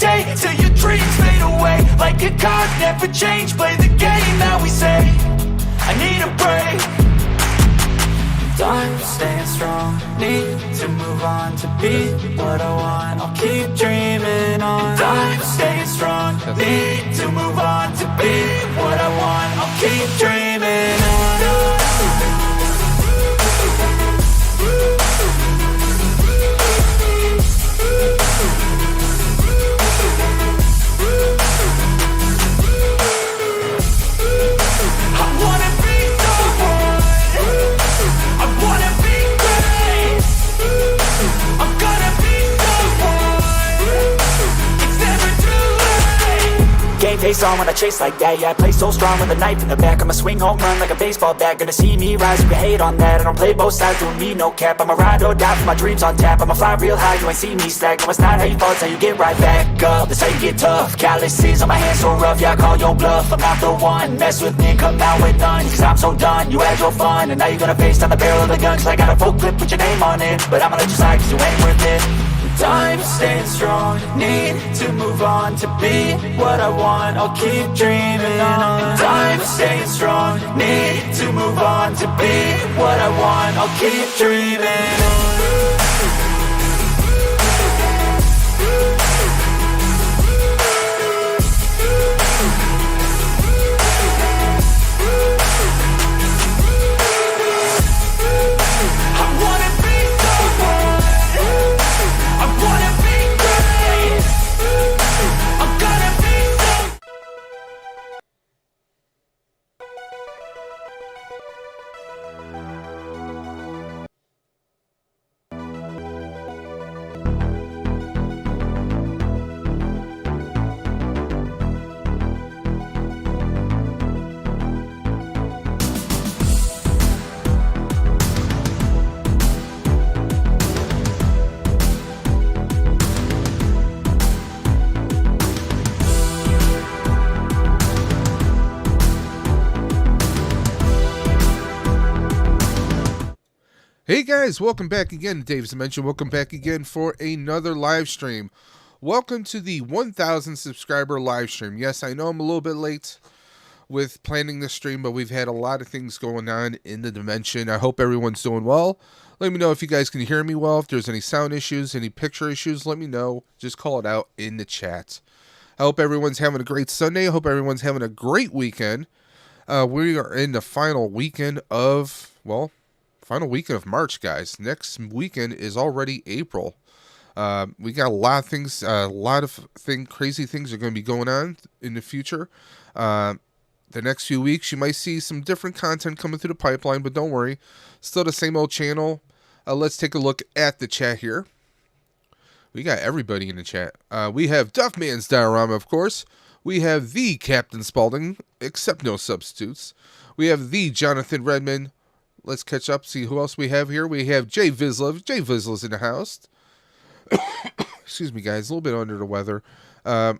day till your dreams fade away. Like a card, never change, play the game that we say. I need a break. I'm staying strong, need to move on to be what I want. I'll keep dreaming on. I'm staying strong, need to move on to be what I want. I'll keep dreaming on. Face on when I chase like that. Yeah, I play so strong with a knife in the back. I'ma swing home run like a baseball bat. Gonna see me rise, you can hate on that. I don't play both sides, doing me no cap. I'ma ride or die for my dreams on tap. I'ma fly real high, you ain't see me slack. No, it's not how you fall, it's how you get right back up. That's how you get tough. Calluses on my hands so rough, yeah, I call your bluff. I'm not the one, mess with me and come out with none. Cause I'm so done, you had your fun. And now you're gonna face down the barrel of the gun. Cause I got a full clip with your name on it. But I'ma let you slide cause you ain't worth it. I'm staying strong, need to move on to be what I want. I'll keep dreaming on. I'm staying strong, need to move on to be what I want. I'll keep dreaming on. Hey guys, welcome back again to Dave's Dimension. Welcome back again for another live stream. Welcome to the 1,000 subscriber live stream. Yes, I know I'm a little bit late with planning this stream, but we've had a lot of things going on in the Dimension. I hope everyone's doing well. Let me know if you guys can hear me well. If there's any sound issues, any picture issues, let me know. Just call it out in the chat. I hope everyone's having a great Sunday. I hope everyone's having a great weekend. We are in the final weekend of, well, final weekend of March, guys. Next weekend is already April. We got a lot of things, crazy things are going to be going on in the future. The next few weeks, you might see some different content coming through the pipeline, but don't worry. Still the same old channel. Let's take a look at the chat here. We got everybody in the chat. We have Duffman's Diorama, of course. We have the Captain Spaulding, except no substitutes. We have the Jonathan Redmond. Let's catch up, see who else we have here. We have Jay Vizlov. Jay Vizlov's in the house. Excuse me, guys. A little bit under the weather. I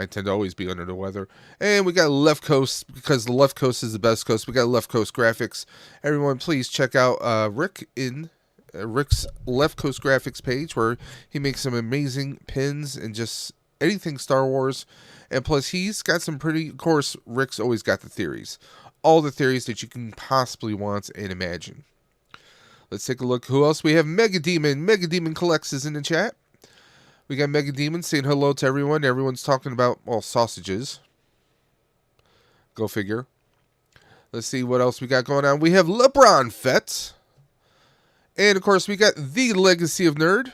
tend to always be under the weather. And we got Left Coast, because the Left Coast is the best coast. We got Left Coast Graphics. Everyone, please check out Rick in Rick's Left Coast Graphics page, where he makes some amazing pins and just anything Star Wars. And plus, he's got some pretty... Of course, Rick's always got the theories. All the theories that you can possibly want and imagine. Let's take a look. Who else? We have Mega Demon. Mega Demon Collects is in the chat. We got Mega Demon saying hello to everyone. Everyone's talking about, well, sausages. Go figure. Let's see what else we got going on. We have LeBron Fett. And, of course, we got The Legacy of Nerd.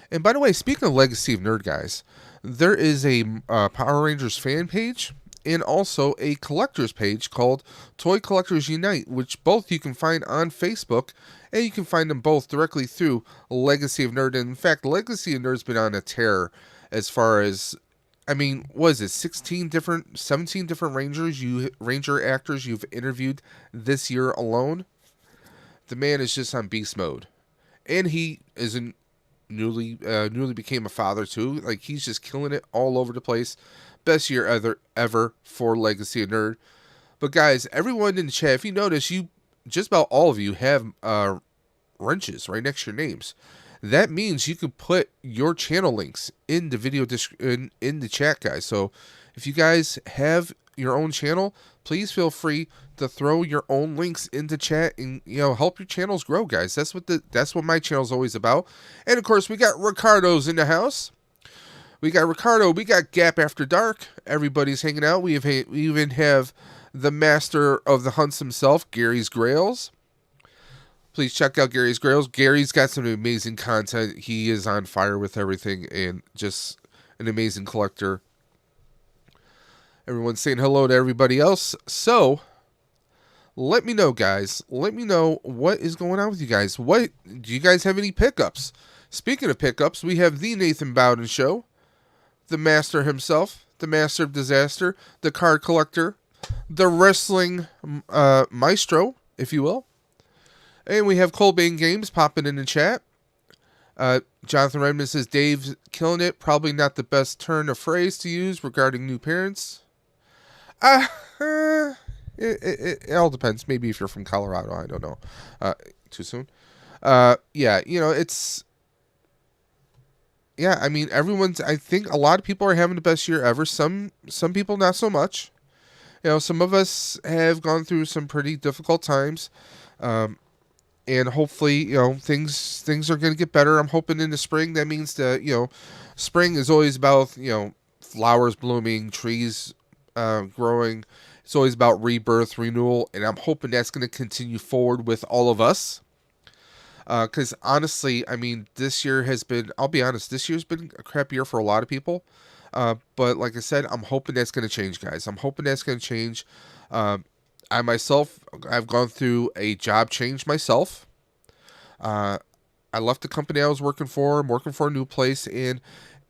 And, by the way, speaking of Legacy of Nerd, guys, there is a Power Rangers fan page and also a collector's page called Toy Collectors Unite, which both you can find on Facebook, and you can find them both directly through Legacy of Nerd. And in fact, Legacy of Nerd's been on a tear as far as, I mean, what is it, 17 different Ranger actors you've interviewed this year alone? The man is just on beast mode. And he isn't newly became a father too. Like, he's just killing it all over the place. Best year ever for Legacy of Nerd. But guys, everyone in the chat, if you notice, just about all of you have wrenches right next to your names. that means you could put your channel links in the video in the chat, guys. So if you guys have your own channel, please feel free to throw your own links into chat and help your channels grow, guys. That's what my channel's always about. And of course, we got Ricardo's in the house. We got Ricardo. We got Gap After Dark. Everybody's hanging out. We even have the master of the hunts himself, Gary's Grails. Please check out Gary's Grails. Gary's got some amazing content. He is on fire with everything and just an amazing collector. Everyone's saying hello to everybody else. So, let me know, guys. Let me know what is going on with you guys. What do you guys have any pickups? Speaking of pickups, we have the Nathan Bowden Show, the master himself, the master of disaster, the card collector, the wrestling maestro, if you will. And we have Colbane Games popping in the chat. Jonathan Redmond says, Dave's killing it. Probably not the best turn of phrase to use regarding new parents. It all depends. Maybe if you're from Colorado, I don't know. Too soon. Yeah, it's... Yeah, I mean, I think a lot of people are having the best year ever. Some people not so much. Some of us have gone through some pretty difficult times. And hopefully, things are going to get better. I'm hoping in the spring. That means that, spring is always about, flowers blooming, trees growing. It's always about rebirth, renewal. And I'm hoping that's going to continue forward with all of us. Because honestly, I mean, this year has been, I'll be honest, this year's been a crap year for a lot of people. But like I said, I'm hoping that's going to change, guys. I'm hoping that's going to change. I myself, I've gone through a job change myself. I left the company I was working for. I'm working for a new place, and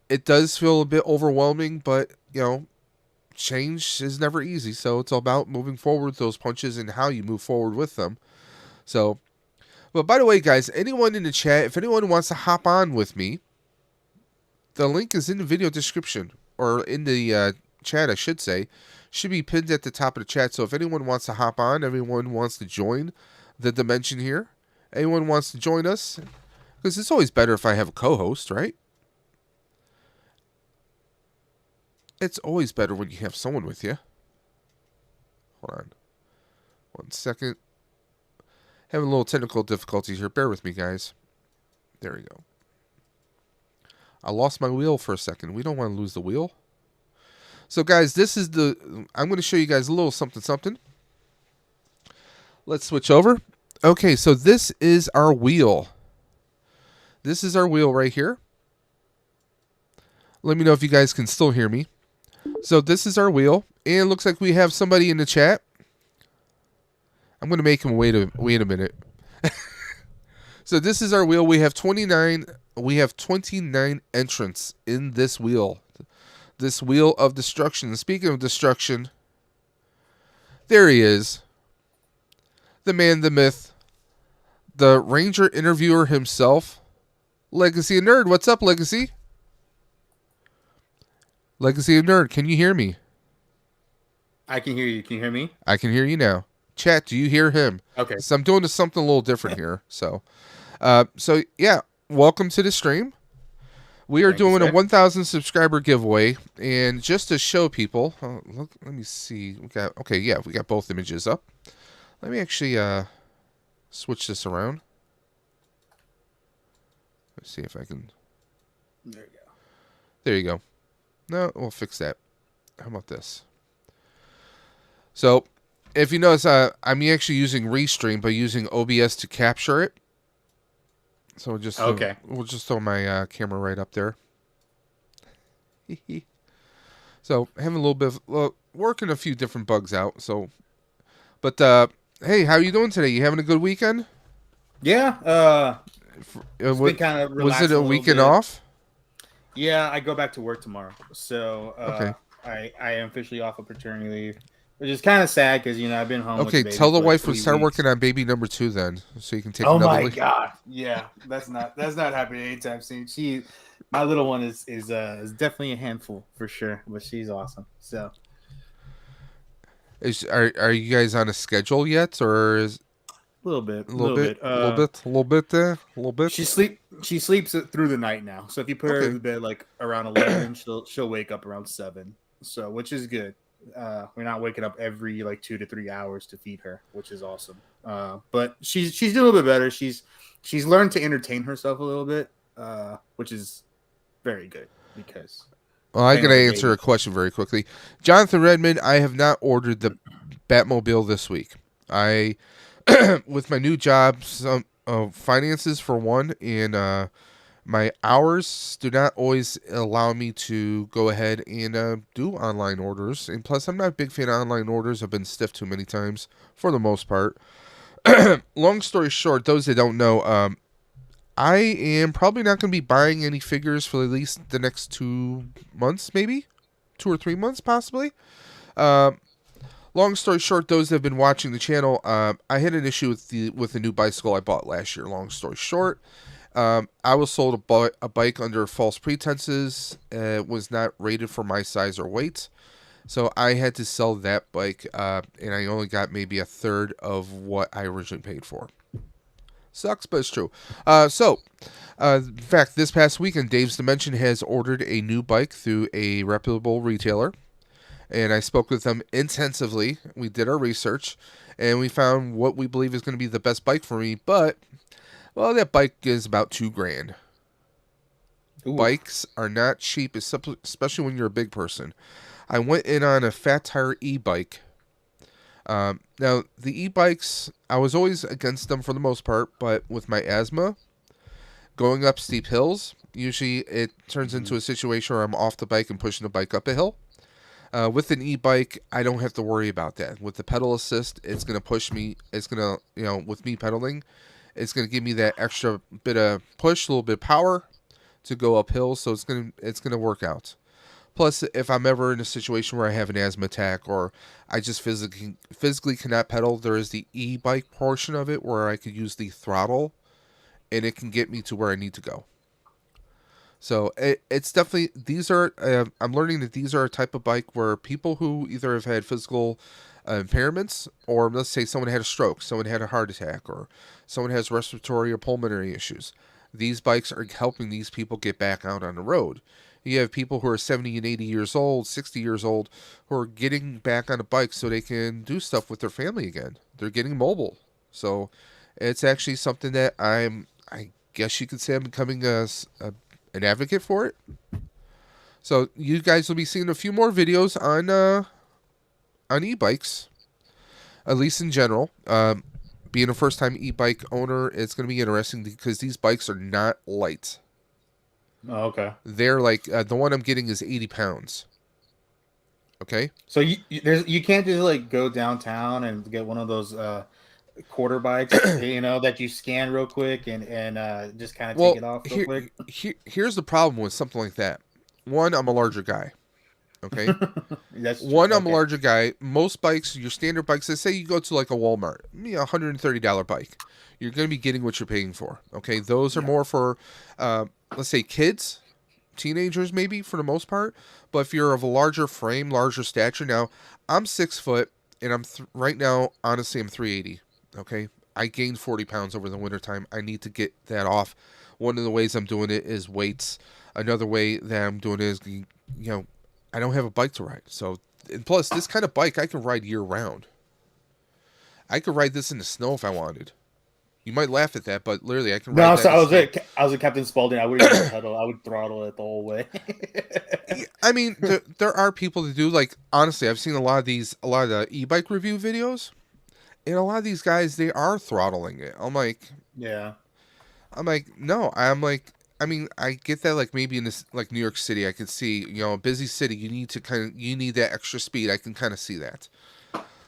it does feel a bit overwhelming, but, change is never easy. So it's all about moving forward with those punches and how you move forward with them. So, but by the way, guys, anyone in the chat, if anyone wants to hop on with me, the link is in the video description, or in the chat, I should say. Should be pinned at the top of the chat. So if anyone wants to hop on, everyone wants to join the dimension here, anyone wants to join us, because it's always better if I have a co-host, right? It's always better when you have someone with you. Hold on 1 second. Having a little technical difficulties here. Bear with me, guys. There we go. I lost my wheel for a second. We don't want to lose the wheel. So, guys, I'm going to show you guys a little something. Let's switch over. Okay, so this is our wheel. This is our wheel right here. Let me know if you guys can still hear me. So, this is our wheel. And it looks like we have somebody in the chat. I'm going to make him wait a minute. So, this is our wheel. We have 29 entrants in this wheel. This wheel of destruction. Speaking of destruction, there he is. The man, the myth, the Ranger interviewer himself, Legacy of Nerd. What's up, Legacy? Legacy of Nerd, can you hear me? I can hear you. Can you hear me? I can hear you now. Chat, do you hear him? Okay. So I'm doing something a little different here. So yeah, welcome to the stream. We are doing a 1,000 subscriber giveaway, and just to show people, look, let me see. We got both images up. Let me actually switch this around. Let's see if I can. There you go. There you go. No, we'll fix that. How about this? So, if you notice, I'm actually using Restream, but using OBS to capture it. So we'll just throw my camera right up there. So having a little bit of working a few different bugs out. So, but hey, how are you doing today? You having a good weekend? Yeah. It's been kind of was it a weekend off? Yeah, I go back to work tomorrow, so okay. I am officially off of paternity leave. Which is kind of sad because, I've been home. Okay, with the baby tell the for wife like to start 3 weeks. working on baby number 2 then, so you can take. Oh another my week. God! Yeah, that's not happening anytime soon. My little one is definitely a handful for sure, but she's awesome. So, Are you guys on a schedule yet, or is? little bit, A a little little bit, bit. a little bit, a little bit there, a little bit. She sleeps through the night now. So if you put her Okay. to bed like around 11, she'll wake up around 7. So which is good. We're not waking up every like 2 to 3 hours to feed her, which is awesome. But she's doing a little bit better. She's learned to entertain herself a little bit, which is very good because Well, I playing gotta with a answer baby. a question very quickly. Jonathan Redmond, I have not ordered the Batmobile this week. I, with my new job, some finances for one, and my hours do not always allow me to go ahead and do online orders. And plus, I'm not a big fan of online orders. I've been stiffed too many times for the most part. Long story short, those that don't know, I am probably not going to be buying any figures for at least the next 2 months, maybe 2 or 3 months, possibly. Um, Long story short, those that have been watching the channel, I had an issue with the new bicycle I bought last year. Long story short, I was sold a bike under false pretenses. It was not rated for my size or weight, so I had to sell that bike, and I only got maybe a third of what I originally paid for. Sucks, but it's true. In fact, this past weekend, Dave's Dimension has ordered a new bike through a reputable retailer, and I spoke with them intensively. We did our research, and we found what we believe is going to be the best bike for me. But, well, that bike is about $2,000. Ooh. Bikes are not cheap, especially when you're a big person. I went in on a Fat Tire e-bike. Now, the e-bikes, I was always against them for the most part, but with my asthma, going up steep hills, usually it turns into a situation where I'm off the bike and pushing the bike up a hill. With an e-bike, I don't have to worry about that. With the pedal assist, it's going to push me. It's going to, with me pedaling, it's going to give me that extra bit of push, a little bit of power to go uphill, so it's going to work out. Plus, if I'm ever in a situation where I have an asthma attack or I just physically cannot pedal, there is the e-bike portion of it where I could use the throttle, and it can get me to where I need to go. So it's definitely, these are, I'm learning that these are a type of bike where people who either have had physical impairments, or let's say someone had a stroke, someone had a heart attack, or someone has respiratory or pulmonary issues. These bikes are helping these people get back out on the road. You have people who are 70 and 80 years old, 60 years old, who are getting back on a bike so they can do stuff with their family again. They're getting mobile. So it's actually something that I guess you could say I'm becoming an advocate for it. So you guys will be seeing a few more videos on e-bikes, at least in general. Being a first-time e-bike owner, it's going to be interesting because these bikes are not light. Oh, okay. They're like, the one I'm getting is 80 pounds. Okay? So you can't just like go downtown and get one of those quarter bikes, that you scan real quick and just kind of take it off real quick. Here's the problem with something like that. One, I'm a larger guy. Okay? That's One, I'm a okay. larger guy. Most bikes, your standard bikes, let's say you go to like a Walmart, $130 bike. You're going to be getting what you're paying for. Okay? Those are more for, let's say, kids, teenagers maybe for the most part. But if you're of a larger frame, larger stature, now I'm 6 foot and I'm right now, honestly, I'm 380. Okay? I gained 40 pounds over the wintertime. I need to get that off. One of the ways I'm doing it is weights. Another way that I'm doing it is, I don't have a bike to ride. So, and plus, this kind of bike I can ride year round. I could ride this in the snow if I wanted. You might laugh at that, but literally, I can ride that. So I was a Captain Spaulding. I wouldn't even pedal. I would throttle it the whole way. I mean, there are people that do, like, honestly, I've seen a lot of the e-bike review videos, and a lot of these guys, they are throttling it. I'm like, yeah. No. I mean, I get that, like, maybe in this, like, New York City, I could see, a busy city, you need that extra speed. I can kind of see that.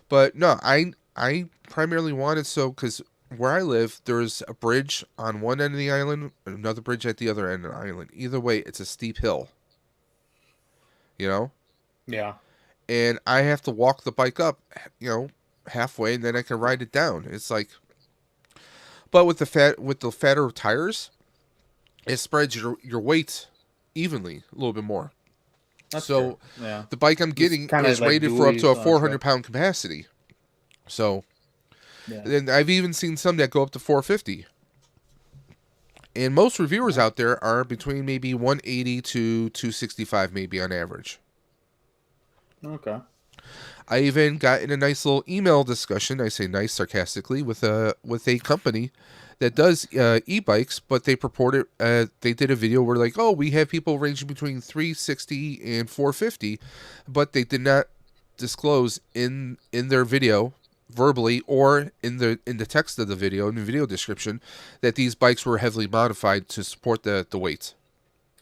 But no, I primarily wanted because where I live, there's a bridge on one end of the island, and another bridge at the other end of the island. Either way, it's a steep hill. Yeah. And I have to walk the bike up, halfway, and then I can ride it down. It's like, but with the fatter tires, it spreads your weight evenly a little bit more. That's so true. Yeah. The bike I'm getting kinda is like rated for up to a buoys on 400 pound capacity. So Yeah. And I've even seen some that go up to 450. And most reviewers out there are between maybe 180 to 265 maybe on average. Okay. I even got in a nice little email discussion, I say nice sarcastically, with a company that does e-bikes, but they purported they did a video where like, oh, we have people ranging between 360 and 450, but they did not disclose in their video verbally or in the text of the video, in the video description, that these bikes were heavily modified to support the weight.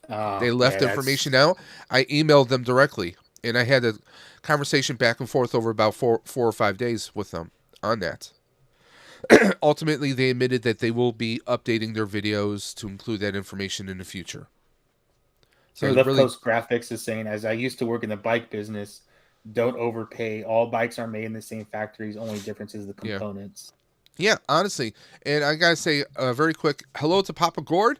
They left information out. I emailed them directly, and I had a conversation back and forth over about four or 5 days with them on that. Ultimately, they admitted that they will be updating their videos to include that information in the future. So Left Coast Graphics is saying, as I used to work in the bike business, don't overpay. All bikes are made in the same factories. Only difference is the components. Yeah, honestly. And I got to say very quick, hello to Papa Gord.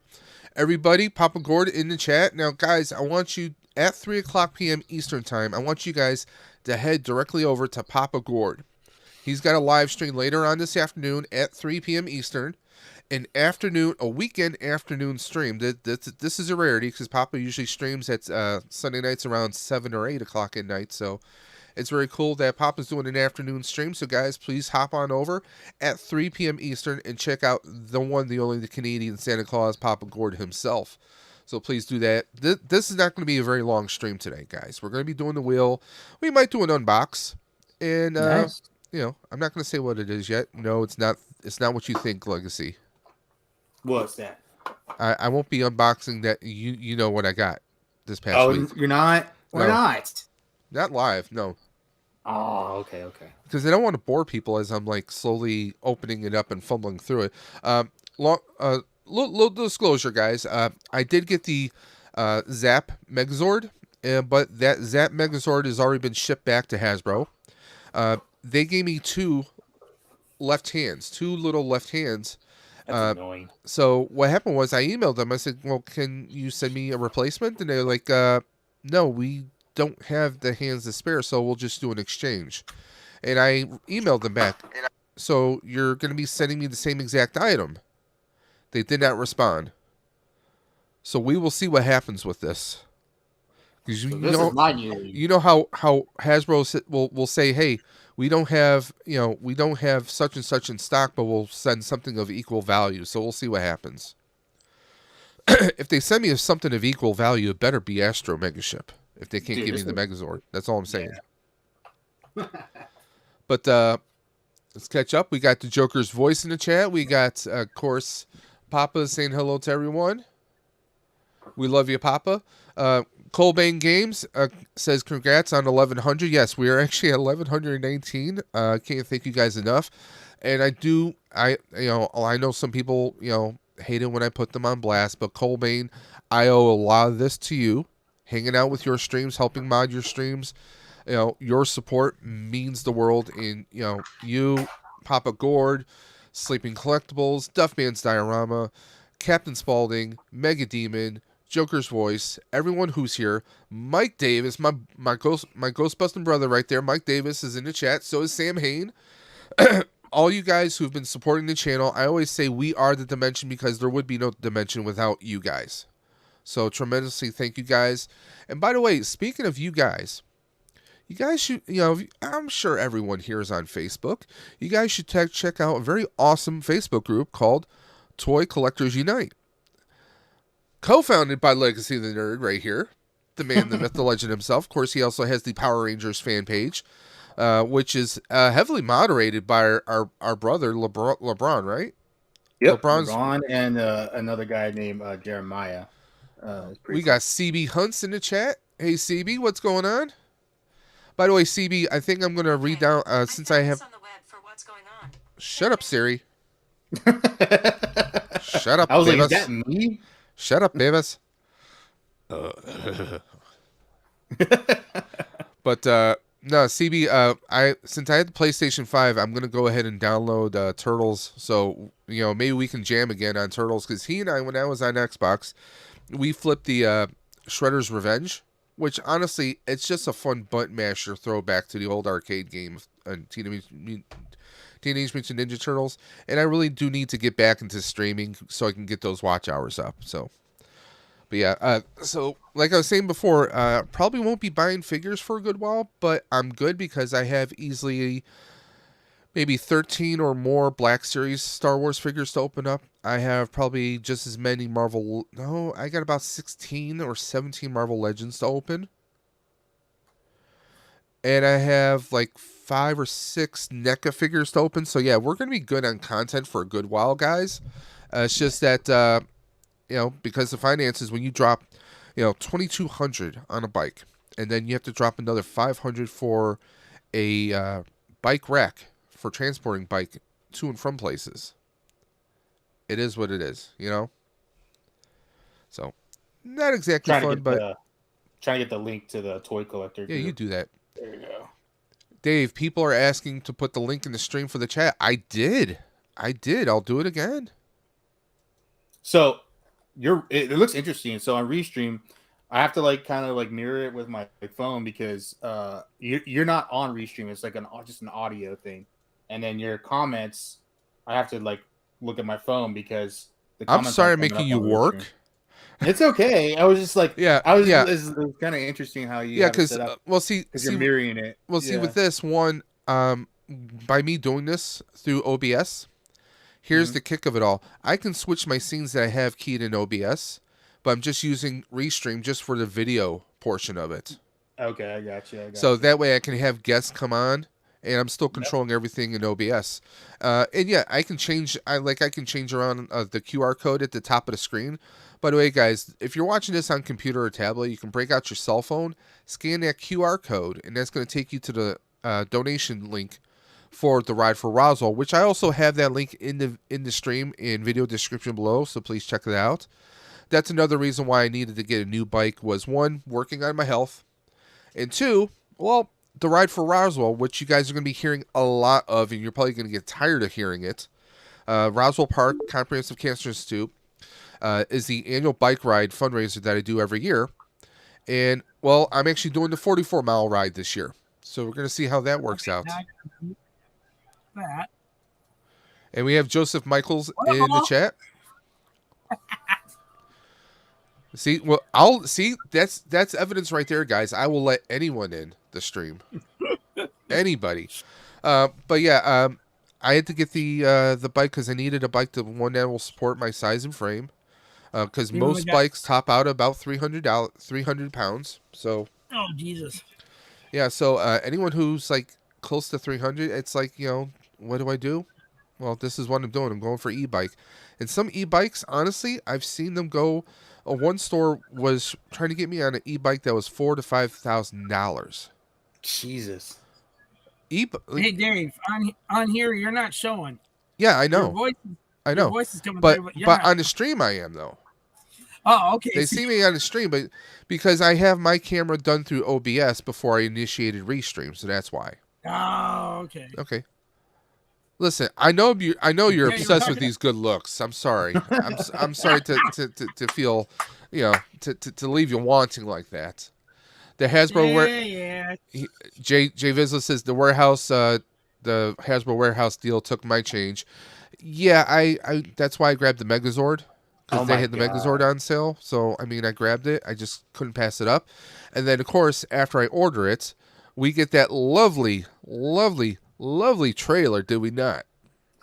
Everybody, Papa Gord in the chat. Now, guys, I want you at 3 o'clock p.m. Eastern Time, I want you guys to head directly over to Papa Gord. He's got a live stream later on this afternoon at 3 p.m. Eastern. A weekend afternoon stream. This is a rarity because Papa usually streams at Sunday nights around 7 or 8 o'clock at night. So it's very cool that Papa's doing an afternoon stream. So guys, please hop on over at 3 p.m. Eastern and check out the one, the only, the Canadian Santa Claus, Papa Gord himself. So please do that. This is not going to be a very long stream today, guys. We're going to be doing the wheel. We might do an unbox. And, nice. I'm not going to say what it is yet. No, it's not. It's not what you think, Legacy. What's that? I won't be unboxing that. You know what I got this past week. Oh, you're not? Why not? Not live, no. Oh, okay. Because I don't want to bore people as I'm like slowly opening it up and fumbling through it. Little disclosure, guys. I did get the Zap Megazord, but that Zap Megazord has already been shipped back to Hasbro. They gave me two little left hands. That's annoying. So what happened was I emailed them. I said, well, can you send me a replacement? And they're like, no, we don't have the hands to spare, so we'll just do an exchange. And I emailed them back. So you're going to be sending me the same exact item. They did not respond. So we will see what happens with this. Because this is my new lead. You know how Hasbro will say, hey, we don't have such and such in stock, but we'll send something of equal value. So we'll see what happens. If they send me something of equal value, it better be Astro Megaship. If they can't give me the Megazord, that's all I'm saying. Yeah. But let's catch up. We got the Joker's voice in the chat. We got, of course, Papa saying hello to everyone. We love you, Papa. Colbane Games says congrats on 1100. Yes, we are actually at 1119. Can't thank you guys enough. And I know some people hate it when I put them on blast, but Colbane, I owe a lot of this to you. Hanging out with your streams, helping mod your streams. Your support means the world. In you, Papa Gord, Sleeping Collectibles, Duffman's Diorama, Captain Spaulding, Mega Demon, Joker's Voice, everyone who's here, Mike Davis, my Ghostbusting brother right there, Mike Davis is in the chat, so is Sam Hain. All you guys who've been supporting the channel, I always say we are the Dimension because there would be no Dimension without you guys. So tremendously thank you guys. And by the way, speaking of you guys should, I'm sure everyone here is on Facebook. You guys should check out a very awesome Facebook group called Toy Collectors Unite. Co-founded by Legacy the Nerd right here. The man, the myth, the legend himself. Of course, he also has the Power Rangers fan page, which is heavily moderated by our brother, LeBron, right? Yep, LeBron and another guy named Jeremiah. We got CB Hunts in the chat. Hey, CB, what's going on? By the way, CB, I think I'm going to read down, since I have... On the web for what's going on. Shut up, Siri. Shut up, I was Davis. like, is that me? Shut up, Davis. But, no, CB, since I had the PlayStation 5, I'm going to go ahead and download Turtles. So, maybe we can jam again on Turtles. Because he and I, when I was on Xbox, we flipped the Shredder's Revenge. Which, honestly, it's just a fun button masher throwback to the old arcade game. Teenage Mutant Ninja Turtles, and I really do need to get back into streaming so I can get those watch hours up. So, but yeah, so like I was saying before, probably won't be buying figures for a good while, but I'm good because I have easily maybe 13 or more Black Series Star Wars figures to open up. I have probably just as many Marvel. No, I got about 16 or 17 Marvel Legends to open. And I have like 5 or 6 NECA figures to open. So yeah, we're going to be good on content for a good while, guys. It's just that, because the finances, when you drop, 2,200 on a bike, and then you have to drop another 500 for a bike rack for transporting bike to and from places. It is what it is, So, not exactly fun, but trying to get the link to the toy collector. Yeah, you do that. There you go. Dave, people are asking to put the link in the stream for the chat. I did. I'll do it again. So, it looks interesting. So on Restream, I have to kind of mirror it with my phone because you're not on Restream. It's just an audio thing. And then your comments, I have to look at my phone because the comments. I'm sorry I'm making you work. It's okay. I was just It's kind of interesting how you. Yeah, because you're mirroring it. Well, see, with this one, by me doing this through OBS, here's the kick of it all. I can switch my scenes that I have keyed in OBS, but I'm just using Restream just for the video portion of it. Okay, I got you. So that way I can have guests come on. And I'm still controlling everything in OBS. And yeah, I can change. I can change around the QR code at the top of the screen. By the way, guys, if you're watching this on computer or tablet, you can break out your cell phone, scan that QR code, and that's going to take you to the donation link for the Ride for Roswell, which I also have that link in the stream and video description below. So please check it out. That's another reason why I needed to get a new bike. Was 1, working on my health, and 2, well, the Ride for Roswell, which you guys are going to be hearing a lot of, and you're probably going to get tired of hearing it. Roswell Park Comprehensive Cancer Institute is the annual bike ride fundraiser that I do every year. And, well, I'm actually doing the 44-mile ride this year. So we're going to see how that works out. And we have Joseph Michaels in the chat. See, well, that's evidence right there, guys. I will let anyone in the stream, anybody. But yeah, I had to get the bike because I needed a bike, one that will support my size and frame. Because most bikes top out about 300 pounds. So. Oh Jesus. Yeah. So anyone who's close to 300, it's what do I do? Well, this is what I'm doing. I'm going for e-bike, and some e-bikes, honestly, I've seen them go. One store was trying to get me on an e-bike that was $4,000 to $5,000. Jesus. Hey Dave, on here you're not showing. Yeah, I know. Your voice is coming but through, but on the stream I am though. Oh, okay. They see me on the stream, but because I have my camera done through OBS before I initiated Restream, so that's why. Oh, okay. Okay. Listen, I know you're obsessed with these good looks. I'm sorry. I'm sorry to feel, to leave you wanting like that. The Hasbro Jay Vizla says the Hasbro warehouse deal took my change. Yeah, I that's why I grabbed the Megazord because they had the Megazord on sale. So I grabbed it. I just couldn't pass it up. And then of course after I order it, we get that lovely trailer, did we not?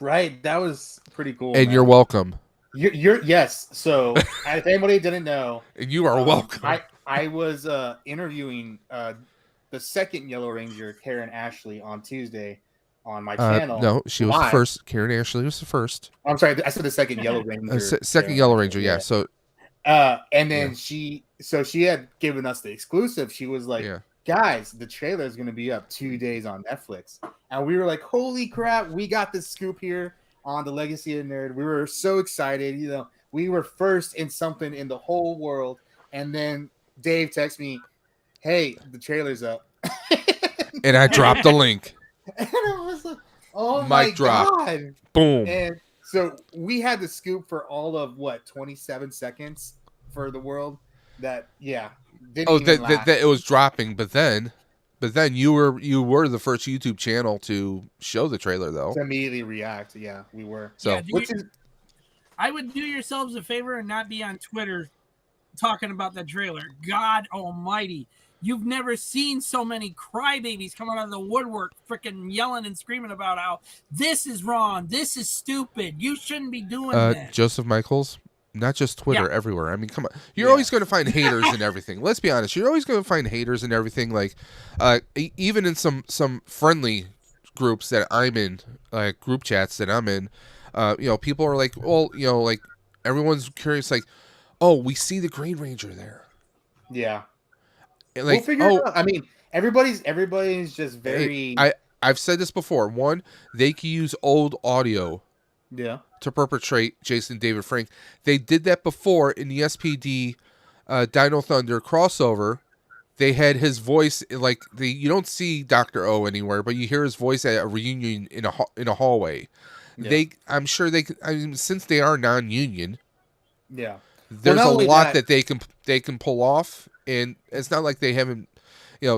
Right, that was pretty cool. And man, you're welcome. You're yes. So, if anybody didn't know, and you are welcome. I was interviewing the second Yellow Ranger, Karen Ashley, on Tuesday on my channel. No, she was the first. Karen Ashley was the first. I'm sorry, I said the second Yellow Ranger. Second Yellow Ranger, yeah. So, and then she had given us the exclusive. She was like. Yeah. Guys, the trailer is going to be up 2 days on Netflix. And we were like, holy crap, we got this scoop here on the Legacy of Nerd. We were so excited. We were first in something in the whole world. And then Dave texts me, hey, the trailer's up. And I dropped the link. And I was like, oh my God. Boom. And so we had the scoop for all of 27 seconds for the world. That, yeah. That it was dropping, but then But then you were the first YouTube channel to show the trailer, though. To immediately react. Yeah, we were. So, yeah, I would do yourselves a favor and not be on Twitter talking about the trailer. God almighty. You've never seen so many crybabies coming out of the woodwork freaking yelling and screaming about how this is wrong, this is stupid, you shouldn't be doing this. Joseph Michaels, not just Twitter, everywhere. I mean, come on. You're always going to find haters and everything. Let's be honest. You're always going to find haters and everything. Like, even in some friendly groups that I'm in, like group chats that I'm in, people are like, well, like everyone's curious, like, oh, we see the Green Ranger there. Yeah. Like, we'll figure it out. I mean, everybody's just very. I've said this before. One, they can use old audio. Yeah. To perpetrate Jason David Frank. They did that before in the SPD Dino Thunder crossover. They had his voice like you don't see Dr. O anywhere, but you hear his voice at a reunion in a hallway. Yeah. I'm sure since they are non-union. Yeah. There's a lot that they can pull off, and it's not like they haven't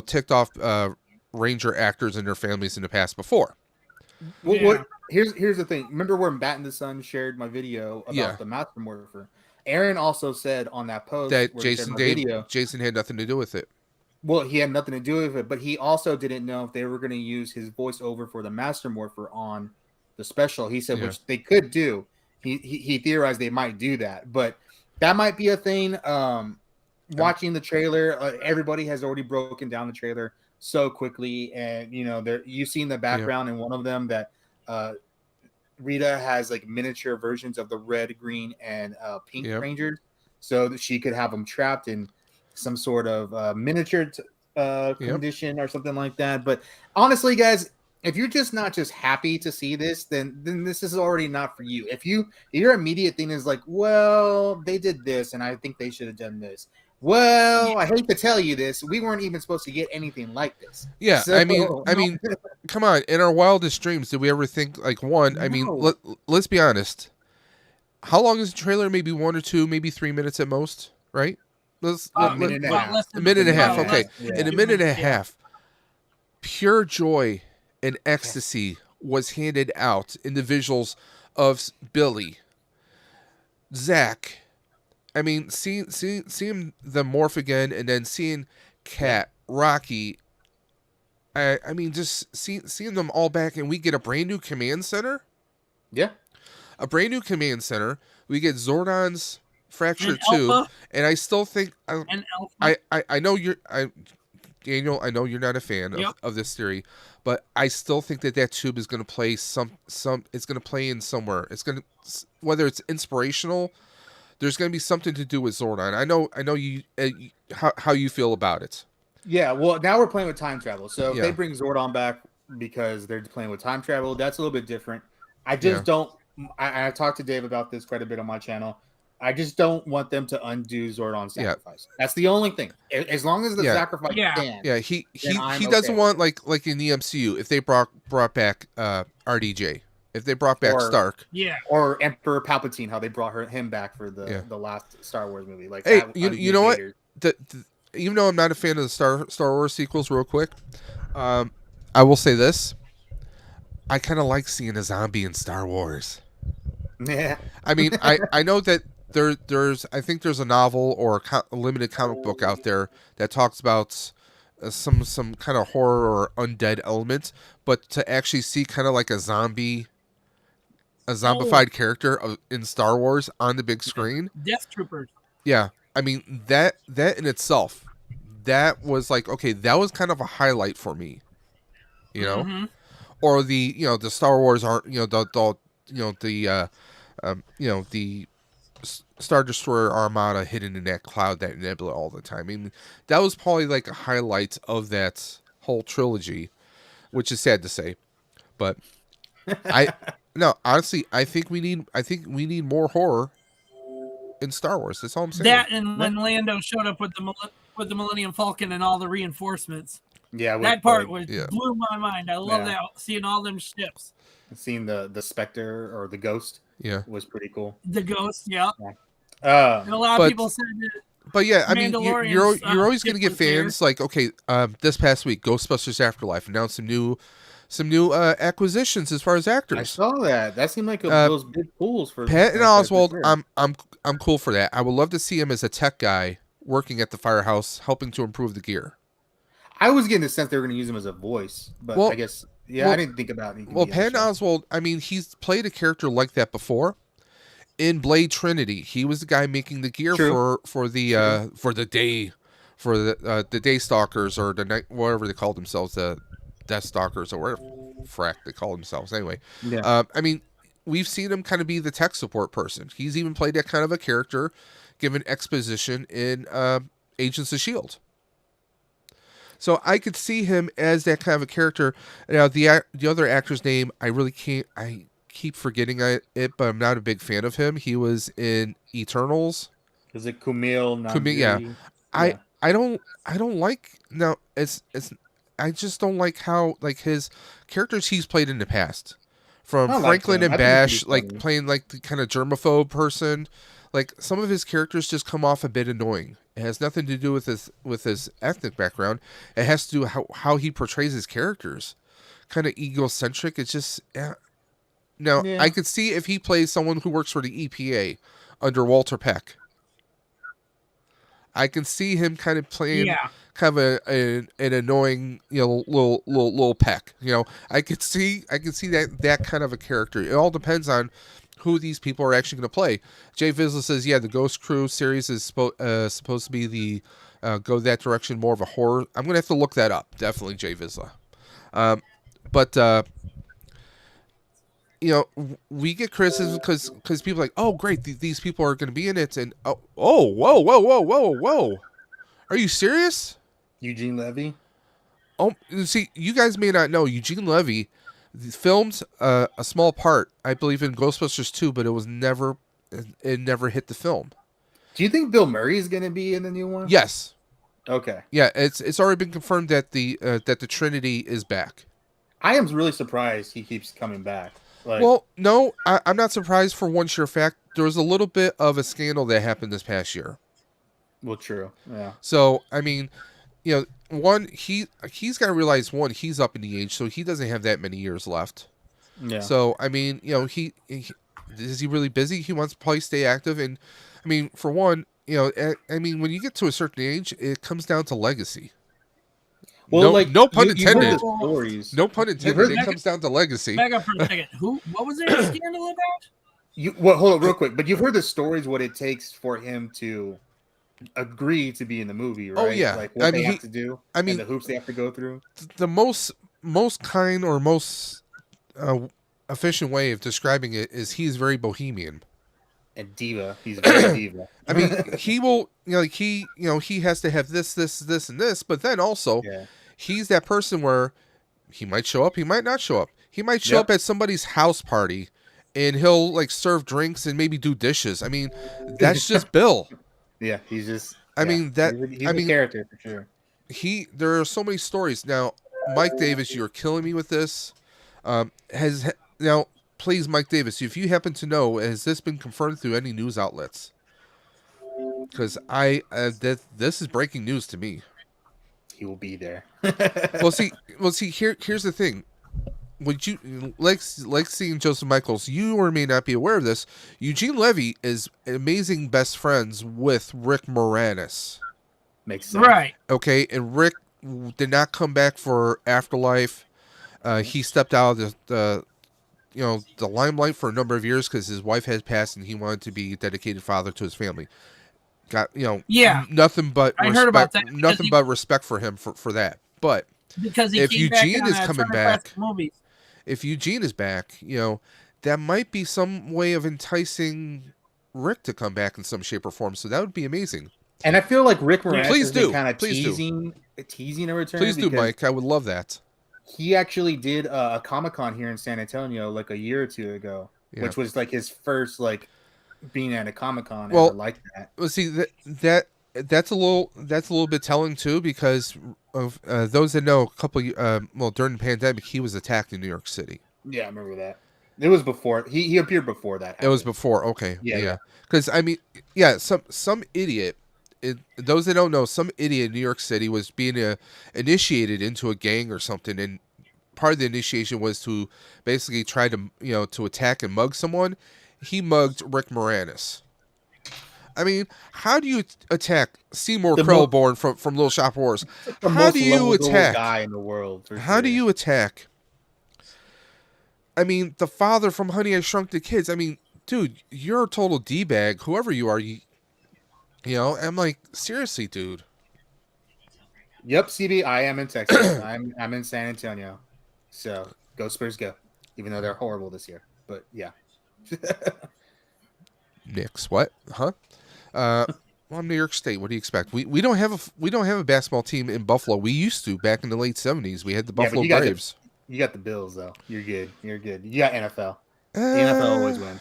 ticked off Ranger actors and their families in the past before. Here's the thing. Remember when Bat in the Sun shared my video about the Master Morpher? Aaron also said on that post that Jason had nothing to do with it. Well, he had nothing to do with it, but he also didn't know if they were going to use his voiceover for the Master Morpher on the special. He said, which they could do. He theorized they might do that, but that might be a thing. Watching the trailer, everybody has already broken down the trailer so quickly, and you've seen the background in one of them that Rita has like miniature versions of the red, green, and pink Rangers, so that she could have them trapped in some sort of miniature condition or something like that. But honestly, guys, if you're just not just happy to see this, then this is already not for you. If your immediate thing is like, well, they did this, and I think they should have done this. Well, I hate to tell you this, we weren't even supposed to get anything like this. Yeah, so, I mean, come on. In our wildest dreams, did we ever think like one? No. I mean, let's be honest. How long is the trailer? Maybe 1 or 2, maybe 3 minutes at most, right? A minute and a half. A minute and a half. Okay, in a minute and a half, pure joy and ecstasy was handed out in the visuals of Billy, Zach. I mean, seeing them morph again, and then seeing Cat, Rocky. I mean, just seeing them all back, and we get a brand new command center. Yeah, a brand new command center. We get Zordon's Fracture 2, and I still think I know you're Daniel. I know you're not a fan of this theory, but I still think that tube is going to play it's going to play in somewhere. It's going to, whether it's inspirational. There's going to be something to do with Zordon. I know you how you feel about it. Yeah, well, now we're playing with time travel. So if they bring Zordon back because they're playing with time travel, that's a little bit different. I just don't. I talked to Dave about this quite a bit on my channel. I just don't want them to undo Zordon's sacrifice. That's the only thing. As long as the sacrifice stands. Yeah, he doesn't want like in the MCU if they brought back RDJ. If they brought back Stark, or Emperor Palpatine, how they brought him back for the last Star Wars movie. Like, hey, you know what? Even though I'm not a fan of the Star Wars sequels, real quick, I will say this: I kind of like seeing a zombie in Star Wars. Yeah, I mean, I know that there's I think there's a novel or a limited comic book out there that talks about some kind of horror or undead element, but to actually see kind of like a zombified character in Star Wars on the big screen. Death Troopers. Yeah. I mean, that in itself, that was like, okay, that was kind of a highlight for me. Or the Star Wars aren't, the Star Destroyer Armada hidden in that cloud, that nebula all the time. I mean, that was probably like a highlight of that whole trilogy, which is sad to say, but no, honestly, I think we need more horror in Star Wars. That's all I'm saying. That, and when Lando showed up with the Millennium Falcon and all the reinforcements. Yeah, that part blew my mind. I love that, seeing all them ships. Seeing the Spectre or the Ghost, was pretty cool. The Ghost, and a lot of people said that but yeah, I mean, Mandalorian's, you're always going to get different there. fans like, okay, this past week, Ghostbusters Afterlife announced some new acquisitions as far as I actors. saw that. That seemed like those big pools for Patton for Oswalt. sure. I'm cool for that. I would love to see him as a tech guy working at the firehouse, helping to improve the gear. I was getting the sense they were going to use him as a voice, but Well- I guess I didn't think about it. Well, Patton Oswalt, I mean, he's played a character like that before. In Blade Trinity, he was the guy making the gear True. for the day stalkers or the night, whatever they call themselves, the Death Stalkers or whatever frack they call themselves. Anyway, Yeah. I mean, we've seen him kind of be the tech support person. He's even played that kind of a character, given exposition in Agents of Shield. So I could see him as that kind of a character. Now the other actor's name, I really can't. I keep forgetting it, but I'm not a big fan of him. He was in Eternals. Is it Kumail? Yeah. Yeah. I don't like I just don't like how like his characters he's played in the past. From I like Franklin him. and I think Bash, he's like funny. playing like the kind of germaphobe person. Like some of his characters just come off a bit annoying. It has nothing to do with his ethnic background. It has to do how he portrays his characters. Kind of egocentric. It's just Now, Yeah. I could see if he plays someone who works for the EPA under Walter Peck. I can see him kind of playing kind of an annoying, little Peck. I could see that kind of a character. It all depends on who these people are actually going to play. Jay Vizsla says, yeah, the Ghost Crew series is supposed to be the go that direction, more of a horror. I'm going to have to look that up. Definitely Jay Vizsla. But we get criticism because people are like, oh, great, these people are going to be in it, and whoa, are you serious? Eugene Levy. Oh, see, you guys may not know, Eugene Levy filmed a small part, I believe, in Ghostbusters 2, but it never hit the film. Do you think Bill Murray is going to be in the new one? Yes. Okay. Yeah, it's already been confirmed that the Trinity is back. I am really surprised he keeps coming back. Like, Well, no, I'm not surprised for one sure fact. There was a little bit of a scandal that happened this past year. well, true. Yeah. So, I mean, one, he's got to realize, one, he's up in the age, so he doesn't have that many years left. Yeah. So, I mean, he is he really busy? He wants to probably stay active. And, I mean, for one, I mean, when you get to a certain age, it comes down to legacy. well, no pun you heard intended. the stories. No pun intended. heard- It comes down to legacy. Back up for a second. What was there a scandal about? Hold on real quick. But you've heard the stories, what it takes for him to agree to be in the movie, right? Oh, yeah. Like what I they mean, have to do. I mean, and the hoops they have to go through. The most kind or most efficient way of describing it is he's very bohemian. And diva. He's very diva. I mean, he will, he has to have this, and this, but then also Yeah. he's that person where he might show up, he might not show up. He might show up at somebody's house party and he'll like serve drinks and maybe do dishes. I mean, that's just Bill. Yeah, he's just. I mean, that- He's I a mean- character for sure. There are so many stories. Now, Mike Davis, you're killing me with this. Now, please, Mike Davis, if you happen to know, has this been confirmed through any news outlets? Because this is breaking news to me. He will be there. Well, see, here's the thing. Would you like seeing Joseph Michaels? You or may not be aware of this. Eugene Levy is amazing best friends with Rick Moranis. Makes sense. Right. Okay, and Rick did not come back for Afterlife. He stepped out of the limelight for a number of years because his wife had passed and he wanted to be a dedicated father to his family. Got nothing but I respect, heard about that because nothing but respect for him for that. But Because he if came back Eugene on, is coming Turner back, Classic Movies. if Eugene is back, that might be some way of enticing Rick to come back in some shape or form. So that would be amazing. And I feel like Rick Moranis Please has been do. kind of Please do. teasing a return. Please do, because Mike. I would love that. He actually did a Comic-Con here in San Antonio like a year or two ago, Yeah. which was like his first like being at a Comic-Con Well, ever like that. Well, see that's a little bit telling too, because of those that know, during the pandemic, he was attacked in New York City. Yeah, I remember that. It was before he appeared before that. It was happened. before, okay, Yeah. Because I mean, some idiot those that don't know, some idiot in New York City was being initiated into a gang or something, and part of the initiation was to basically try to to attack and mug someone. He mugged Rick Moranis. I mean, how do you attack Seymour Krelborn from Little Shop of Horrors? How do you attack guy in the world? How do you attack? I mean, the father from Honey, I Shrunk the Kids. I mean, dude, you're a total D-bag. Whoever you are, I'm like, seriously, dude. Yep, CB. I am in Texas. I'm in San Antonio. So go Spurs, go! Even though they're horrible this year, but yeah. Knicks, what? Huh? Well, New York State. What do you expect? We don't have a basketball team in Buffalo. We used to back in the late 70s. We had the Buffalo Braves. You got the Bills though. You're good. You got NFL. The NFL always wins.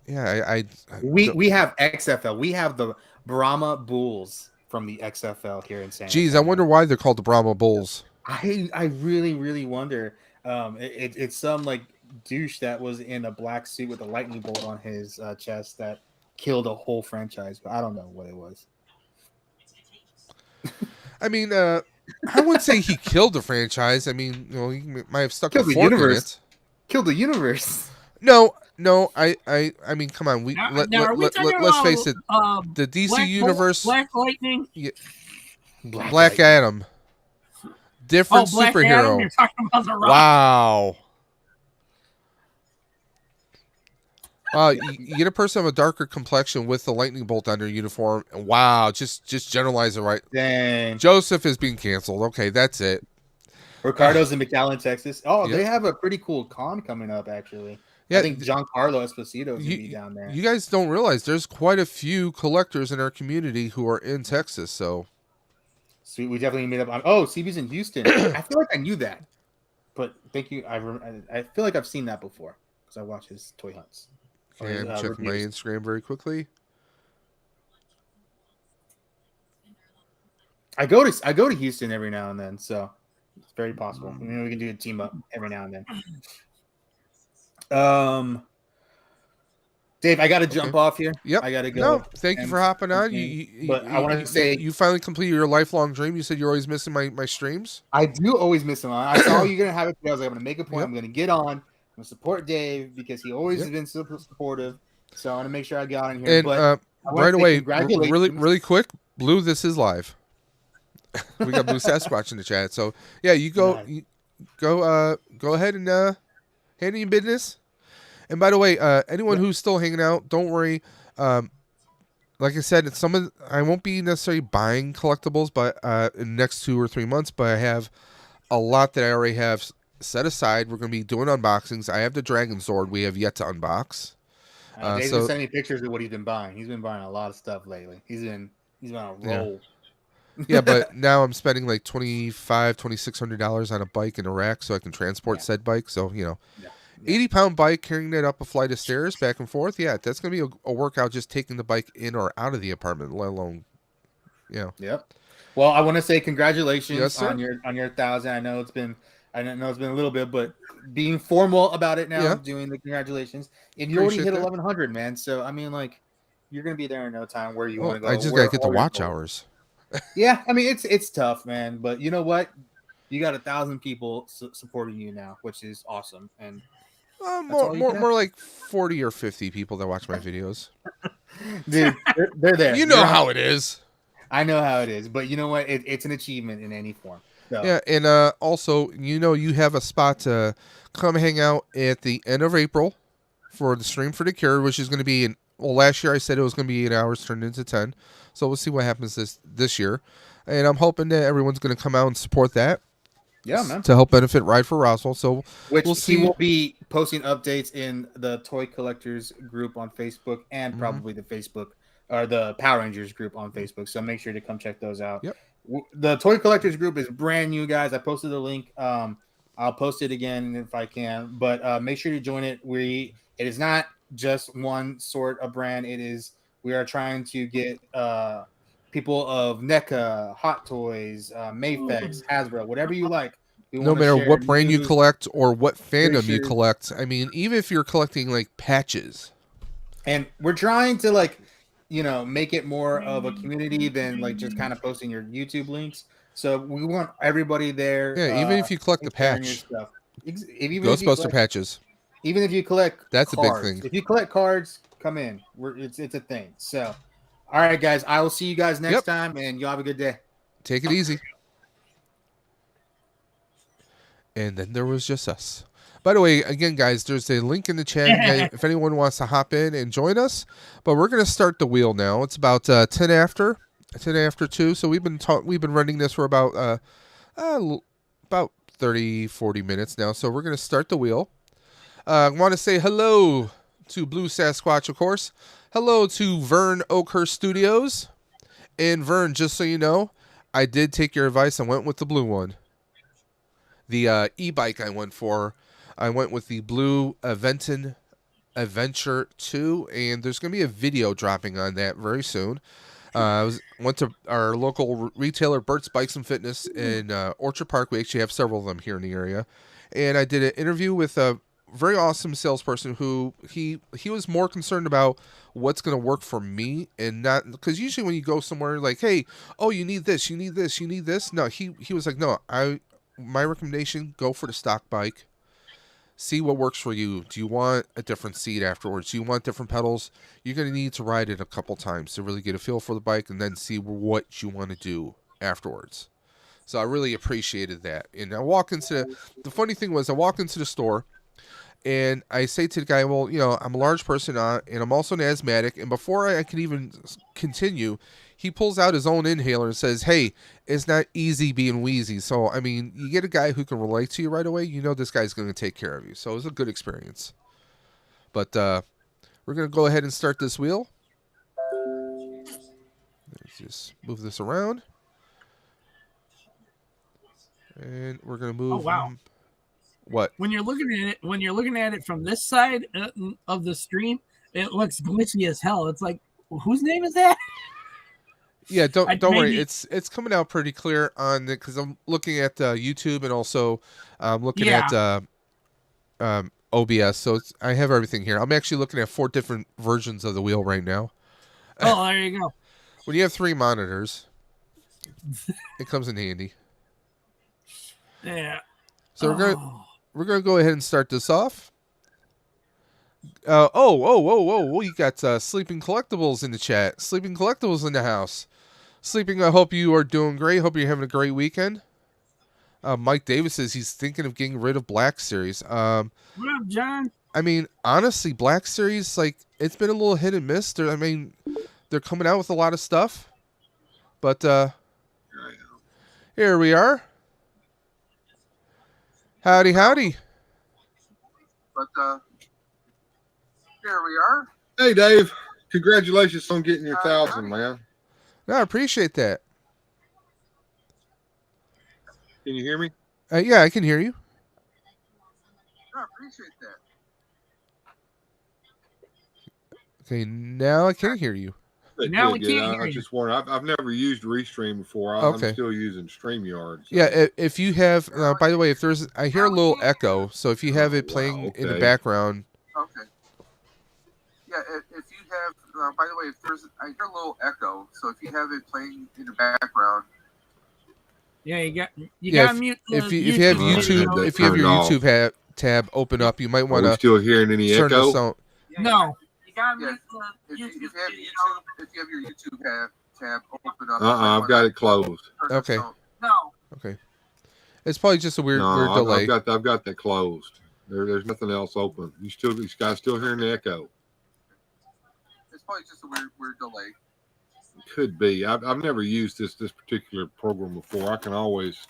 Yeah, we have XFL. We have the Brahma Bulls from the XFL here in San Antonio. Geez, I wonder why they're called the Brahma Bulls. I really wonder. It's some like douche that was in a black suit with a lightning bolt on his chest that killed a whole franchise, but I don't know what it was. I mean, I wouldn't say he killed the franchise. I mean, he might have stuck a fork in it. Killed the universe. No. I mean, come on. Let's face it. The DC universe. Black Lightning. Yeah, Black Adam. Different Black superhero. Adam, you're talking about the Rock. Wow. You get a person of a darker complexion with the lightning bolt on their uniform, and wow, just generalize it right. Dang. Joseph is being canceled. Okay, that's it. Ricardo's in McAllen, Texas. Oh, yeah. They have a pretty cool con coming up, actually. Yeah, I think Giancarlo Esposito is going to be down there. You guys don't realize there's quite a few collectors in our community who are in Texas, so. Sweet, we definitely made up on. Oh, CB's in Houston. I feel like I knew that, but thank you. I feel like I've seen that before because I watch his toy hunts. Okay, I'm checking my Instagram very quickly. I go to Houston every now and then, so it's very possible. We can do a team up every now and then. Dave, I got to jump off here. Yep, I got to go. No, thank you for hopping on. But I wanted to say you finally completed your lifelong dream. You said you're always missing my streams. I do always miss them. I saw you're gonna have it today. I was like, I'm gonna make a point. I'm gonna get on. I'm gonna support Dave because he always has been so supportive. So I want to make sure I got on here. And right away, really quick, Blue, this is live. We got Blue Sasquatch in the chat. So yeah, you go ahead and handle your business. And by the way, anyone who's still hanging out, don't worry. Like I said, I won't be necessarily buying collectibles, but in the next 2 or 3 months. But I have a lot that I already have set aside. We're going to be doing unboxings. I have the Dragon Sword we have yet to unbox. Dave's been sending me pictures of what he's been buying. He's been buying a lot of stuff lately. He's been on a roll. Yeah, but now I'm spending like $2,600 on a bike in Iraq so I can transport said bike. So 80-pound bike, carrying it up a flight of stairs back and forth. Yeah, that's gonna be a workout just taking the bike in or out of the apartment, let alone. Yep. Well, I want to say congratulations on your 1,000. I know it's been a little bit, but being formal about it now, doing the congratulations, and you already hit 1,100, man. So I mean, like, you're gonna be there in no time. Where you want to go? I just gotta get the watch hours. Yeah, I mean it's tough, man. But you know what? You got 1,000 people supporting you now, which is awesome. And more like 40 or 50 people that watch my videos. Dude, they're there. You know how it is. I know how it is, but you know what? It's an achievement in any form. So. Yeah, and also, you have a spot to come hang out at the end of April for the Stream for the Cure, which is going to be last year I said it was going to be 8 hours, turned into 10. So we'll see what happens this year. And I'm hoping that everyone's going to come out and support that. Yeah, man. To help benefit Ride for Roswell. So we'll see. He will be posting updates in the Toy Collectors group on Facebook and probably the Facebook or the Power Rangers group on Facebook. So make sure to come check those out. Yep. The Toy Collectors group is brand new, guys. I posted the link. I'll post it again if I can. But make sure to join it. It is not just one sort of brand. We are trying to get people of NECA, Hot Toys, Mayfex, Hasbro, whatever you like. No matter what brand you collect or what fandom you collect. I mean, even if you're collecting like patches. And we're trying to make it more of a community than like just kind of posting your YouTube links. So we want everybody there. Yeah, even if you collect the sharing your patch. stuff. Ghostbuster patches. Even if you collect That's cards. a big thing. If you collect cards, come in. It's a thing. So, all right, guys. I will see you guys next time, and y'all have a good day. Take it easy. And then there was just us. By the way, again, guys, there's a link in the chat if anyone wants to hop in and join us. But we're going to start the wheel now. It's about 10 after 2. So we've been running this for about 30, 40 minutes now. So we're going to start the wheel. I want to say hello to Blue Sasquatch, of course. Hello to Vern Oakhurst Studios. And Vern, just so you know, I did take your advice. I went with the blue one. The e-bike I went with the blue Aventon Adventure 2, and there's going to be a video dropping on that very soon. Went to our local retailer, Bert's Bikes and Fitness in Orchard Park. We actually have several of them here in the area. And I did an interview with a very awesome salesperson who he was more concerned about what's going to work for me, and not because usually when you go somewhere like, hey, oh, you need this. No, he was like, no, my recommendation, go for the stock bike. See what works for you. Do you want a different seat afterwards? Do you want different pedals? You're going to need to ride it a couple times to really get a feel for the bike and then see what you want to do afterwards. So I really appreciated that. And I walk into the funny thing was I walked into the store and I say to the guy, well, I'm a large person and I'm also an asthmatic. And before I could even continue, he pulls out his own inhaler and says, hey, it's not easy being wheezy. So, I mean, you get a guy who can relate to you right away. This guy's going to take care of you. So it was a good experience. But we're going to go ahead and start this wheel. Let's just move this around. And we're going to move. Oh, wow. What? When you're looking at it from this side of the stream, it looks glitchy as hell. It's like, whose name is that? Yeah, don't worry. It's coming out pretty clear on it because I'm looking at YouTube and also looking at OBS. So I have everything here. I'm actually looking at 4 different versions of the wheel right now. Oh, there you go. When you have 3 monitors, it comes in handy. Yeah. So we're gonna go ahead and start this off. Whoa! You got Sleeping Collectibles in the chat. Sleeping Collectibles in the house. Sleeping, I hope you are doing great. Hope you're having a great weekend. Mike Davis says he's thinking of getting rid of Black Series. What up, John? I mean, honestly, Black Series, like, it's been a little hit and miss. They're coming out with a lot of stuff. But here we are. Howdy. But here we are. Hey, Dave. Congratulations on getting your 1,000, man. No, I appreciate that. Can you hear me? Yeah, I can hear you. I appreciate that. Okay, now I can hear you. Now we can't hear I you. just wanted. I've never used Restream before. Okay. I'm still using StreamYard. So. Yeah, if you have, by the way, I hear a little echo, so if you have it playing in the background. Okay. Yeah, if you have, by the way, I hear a little echo, so if you have it playing in the background. Yeah, you got to mute. If you have YouTube, if you have your YouTube tab open up, you might want to. Are we still hearing any turn echo? the sound. No. If you have your YouTube tab open up. I've got it closed. Okay. No. Okay. It's probably just a weird delay. I've got that closed. There's nothing else open. You guys still hearing the echo? It's probably just a weird delay. Could be. I've never used this particular program before. I can always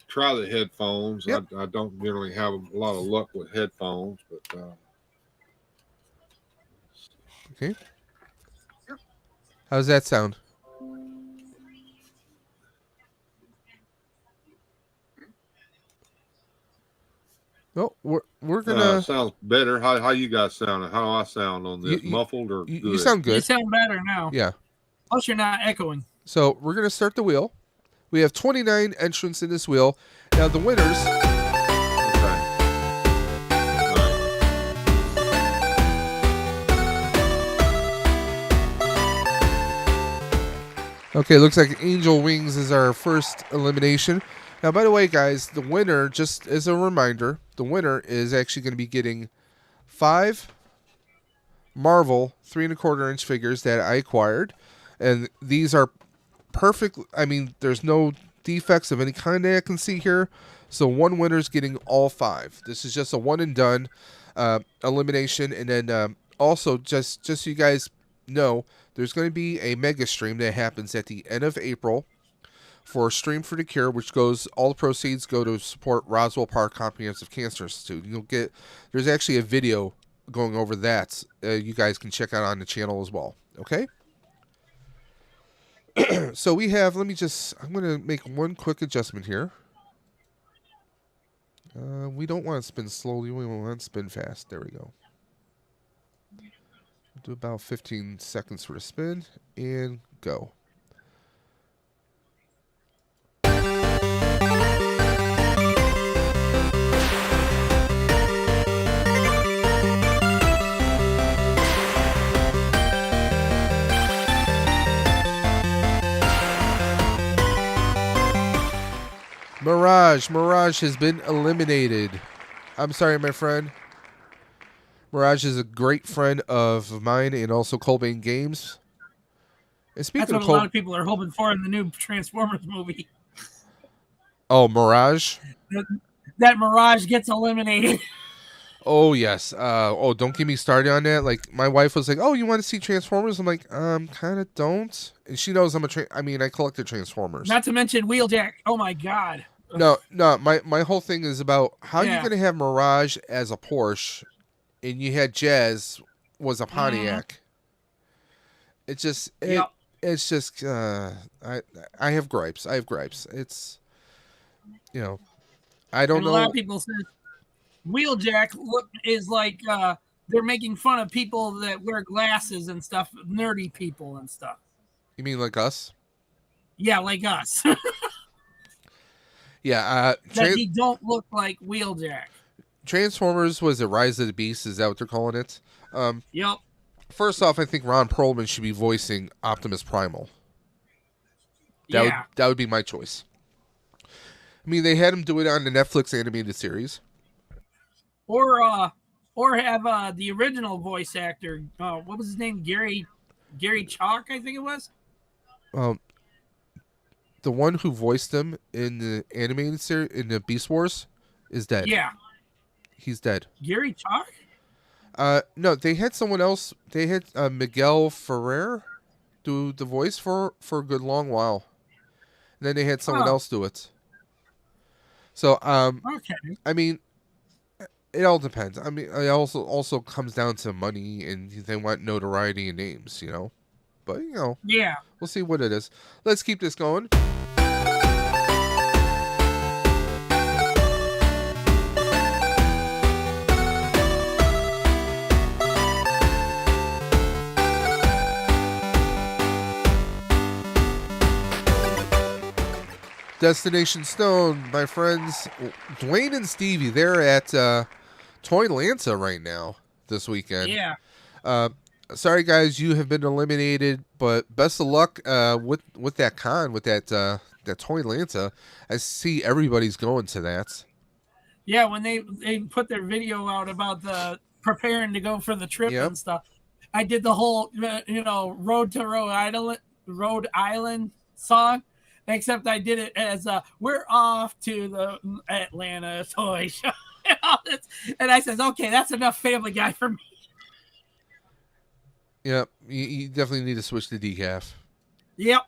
try the headphones. Yep. I don't generally have a lot of luck with headphones, but Okay. Yep. How's that sound? No, we're gonna. Sounds better. How you guys sound? How I sound on this? Muffled or good? You sound good. You sound better now. Yeah. Plus, you're not echoing. So we're gonna start the wheel. We have 29 entrants in this wheel. Now the winners. Okay, looks like Angel Wings is our first elimination. Now, by the way, guys, the winner, just as a reminder, the winner is actually going to be getting 5 Marvel 3¼ inch figures that I acquired. And these are perfect. I mean, there's no defects of any kind that I can see here. So one winner's getting all 5. This is just a one and done elimination. And then also, just so you guys know, there's going to be a mega stream that happens at the end of April for Stream for the Cure, which goes, all the proceeds go to support Roswell Park Comprehensive Cancer Institute. There's actually a video going over that. You guys can check out on the channel as well. Okay. So we have, I'm going to make one quick adjustment here. We don't want to spin slowly. We want to spin fast. There we go. Do about 15 seconds for the spin and go. Mirage has been eliminated. I'm sorry, my friend. Mirage is a great friend of mine and also Colbane Games. And speaking That's what of a lot of people are hoping for in the new Transformers movie. Oh, Mirage? That Mirage gets eliminated. Oh, yes. Don't get me started on that. Like, my wife was like, oh, you want to see Transformers? I'm like, kind of don't. And she knows I collected Transformers. Not to mention Wheeljack. Oh, my God. No, my whole thing is about how you're going to have Mirage as a Porsche and you had Jazz was a Pontiac. It's just, it's just, I have gripes. It's, I don't know. A lot of people say Wheeljack is like they're making fun of people that wear glasses and stuff, nerdy people and stuff. You mean like us? Yeah, like us. Yeah. That he don't look like Wheeljack. Transformers was a Rise of the Beast. Is that what they're calling it? Yep. First off, I think Ron Perlman should be voicing Optimus Primal. That would be my choice. I mean, they had him do it on the Netflix animated series. Or have the original voice actor. What was his name? Gary Chalk, I think it was. The one who voiced him in the animated series in the Beast Wars is dead. Yeah. He's dead. Gary Chalk? No, they had someone else. They had Miguel Ferrer do the voice for a good long while. And then they had someone else do it. So, okay. I mean, it all depends. I mean, it also comes down to money, and they want notoriety and names, But, yeah, we'll see what it is. Let's keep this going. Destination Stone, my friends, Dwayne and Stevie, they're at Toylanta right now this weekend. Yeah. Sorry, guys, you have been eliminated, but best of luck with that con, with that Toylanta. I see everybody's going to that. Yeah, when they put their video out about the preparing to go for the trip and stuff, I did the whole Road to Rhode Island song. Except I did it as we're off to the Atlanta toy show. And I says, okay, that's enough Family Guy for me. Yep, you definitely need to switch to decaf. Yep.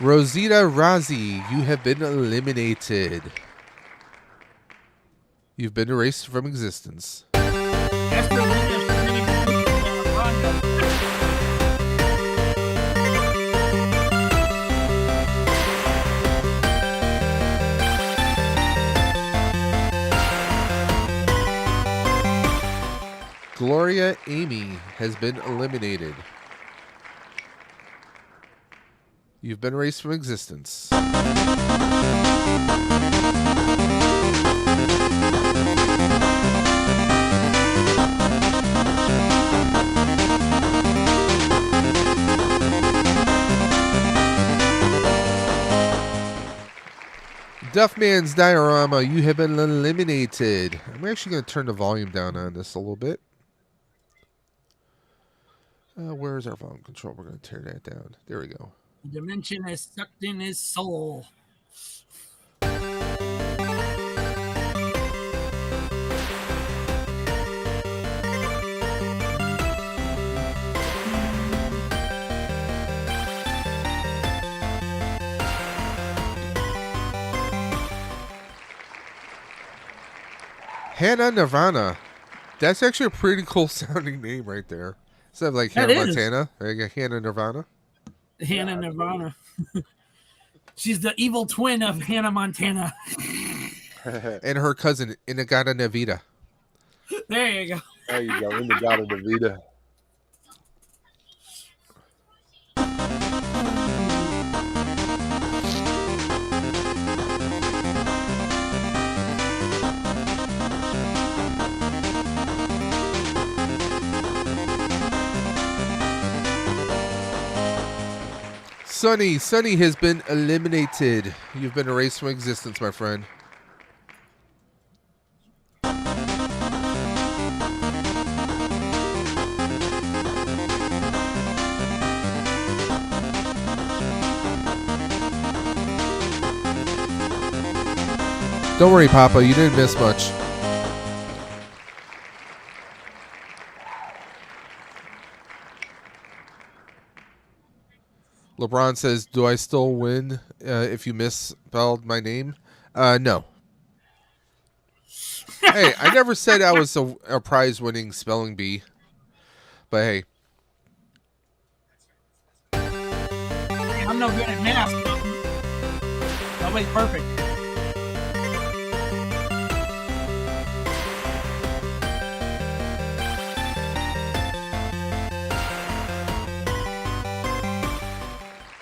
Rosita Razi, you have been eliminated. You've been erased from existence. Gloria Amy has been eliminated. You've been erased from existence. Duffman's Diorama, you have been eliminated. I'm actually going to turn the volume down on this a little bit. Where is our volume control? We're going to tear that down. There we go. The dimension is sucked in his soul. Hannah Nirvana. That's actually a pretty cool sounding name right there. Instead of like Hannah Montana, I got Hannah Nirvana. Hannah Nirvana. She's the evil twin of Hannah Montana. And her cousin, Inagata Navita. There you go. There you go. Inagata Navita. Sunny has been eliminated. You've been erased from existence, my friend. Don't worry, Papa. You didn't miss much. LeBron says, do I still win if you misspelled my name? No. Hey, I never said I was a prize-winning spelling bee. But hey. I'm no good at math. Nobody's perfect.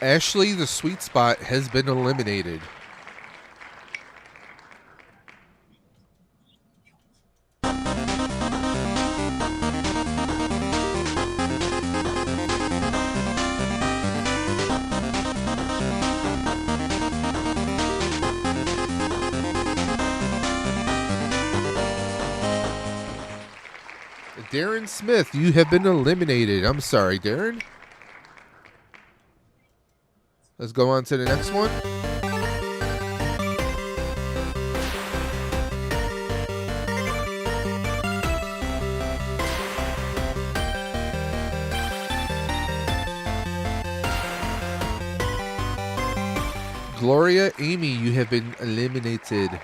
Ashley, the sweet spot, has been eliminated. Darren Smith, you have been eliminated. I'm sorry, Darren. Let's go on to the next one. Gloria Amy, you have been eliminated.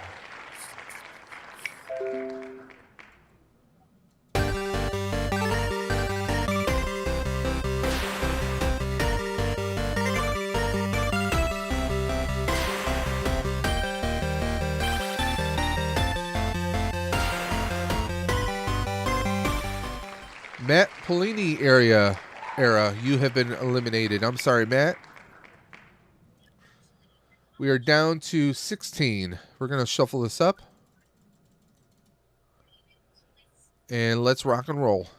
Matt Polini era, you have been eliminated. I'm sorry, Matt. We are down to 16. We're going to shuffle this up. And let's rock and roll.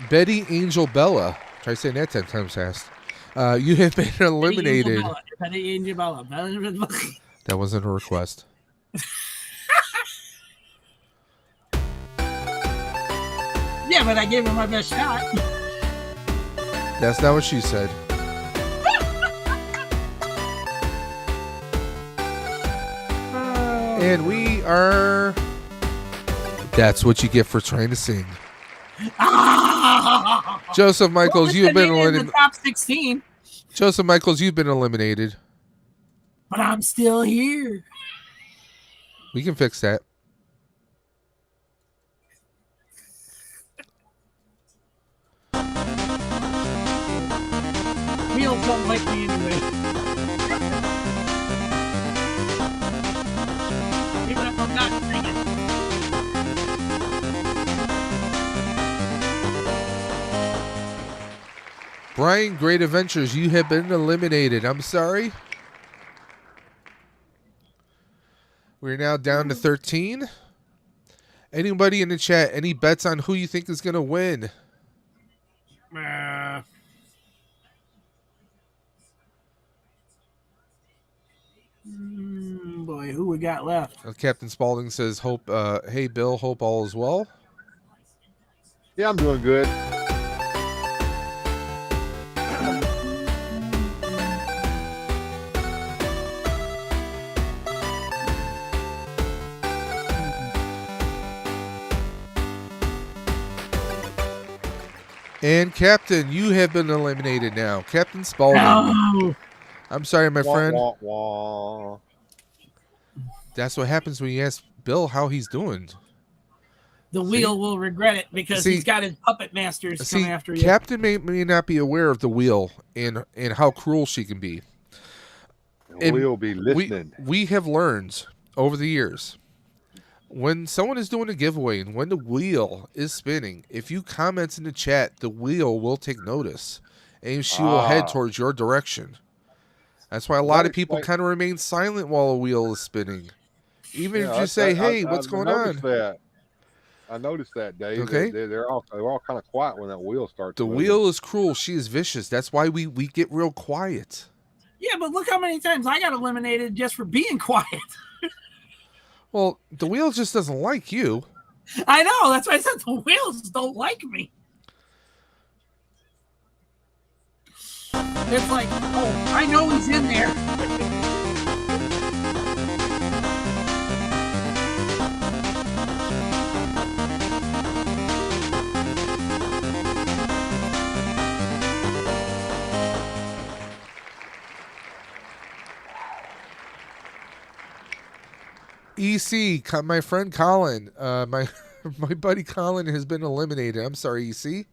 Betty Angel Bella. Try saying that 10 times fast. You have been eliminated. Betty Angel Bella. That wasn't a request. Yeah, but I gave her my best shot. That's not what she said. And we are... That's what you get for trying to sing. Joseph Michaels, you have been eliminated. Top 16. Joseph Michaels, you've been eliminated. But I'm still here. We can fix that. Real don't like me anyway. Even if I'm not singing. Brian, Great Adventures, you have been eliminated. I'm sorry. We're now down to 13. Anybody in the chat, any bets on who you think is going to win? Boy, who we got left? Captain Spaulding says, "Hope, hey Bill, hope all is well." Yeah, I'm doing good. And Captain, you have been eliminated now. Captain Spaulding. No. I'm sorry, my friend. Wah, wah. That's what happens when you ask Bill how he's doing. The wheel will regret it because he's got his puppet masters coming after you. Captain may not be aware of the wheel and how cruel she can be. We'll be listening. We have learned over the years, when someone is doing a giveaway and when the wheel is spinning, if you comment in the chat, the wheel will take notice and she will head towards your direction. That's why a lot of people kind of remain silent while a wheel is spinning. Even if you say, hey, what's going on? I noticed that, Dave. Okay. They're all kind of quiet when that wheel starts. The wheel is cruel. She is vicious. That's why we get real quiet. Yeah, but look how many times I got eliminated just for being quiet. Well, the wheel just doesn't like you. I know. That's why I said the wheels don't like me. It's like, oh, I know he's in there. EC, my friend Colin, my buddy Colin has been eliminated. I'm sorry, EC.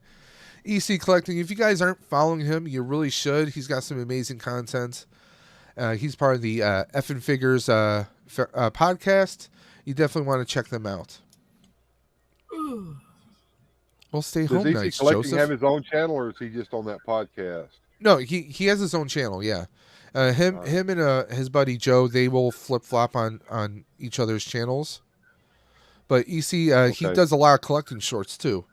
EC Collecting, if you guys aren't following him, you really should. He's got some amazing content. He's part of the Effin' Figures podcast. You definitely want to check them out. Well, stay home nights, Joseph. Does EC Collecting have his own channel, or is he just on that podcast? No, he has his own channel, yeah. Him and his buddy Joe, they will flip-flop on each other's channels. But EC, he does a lot of collecting shorts, too.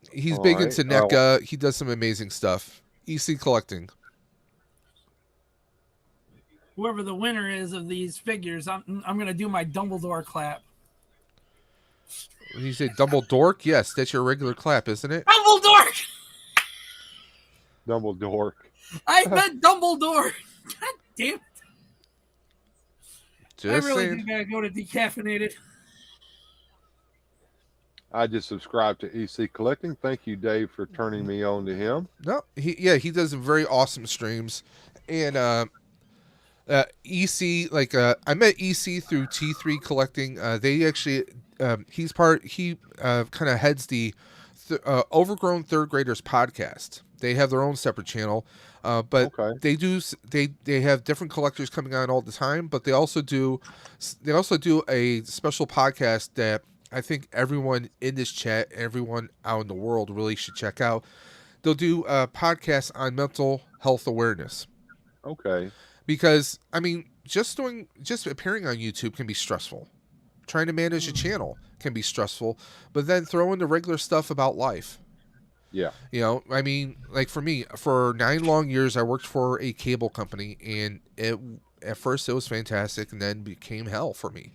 He's big into NECA. He does some amazing stuff. EC Collecting. Whoever the winner is of these figures, I'm going to do my Dumbledore clap. When you say Dumbledore, yes, that's your regular clap, isn't it? Dumbledore! Dumbledore. I meant Dumbledore. God damn it. Just I really saying. do gotta go to decaffeinated. I just subscribed to EC Collecting. Thank you, Dave, for turning me on to him. No, he does some very awesome streams. And EC, I met EC through T3 Collecting. They actually, he kind of heads the Overgrown Third Graders podcast. They have their own separate channel, but they have different collectors coming on all the time. But they also do a special podcast that I think everyone in this chat, everyone out in the world really should check out. They'll do a podcast on mental health awareness. Okay. Because just appearing on YouTube can be stressful. Trying to manage a channel can be stressful, but then throw in the regular stuff about life. Yeah. For me, for 9 long years, I worked for a cable company, and at first it was fantastic, and then became hell for me.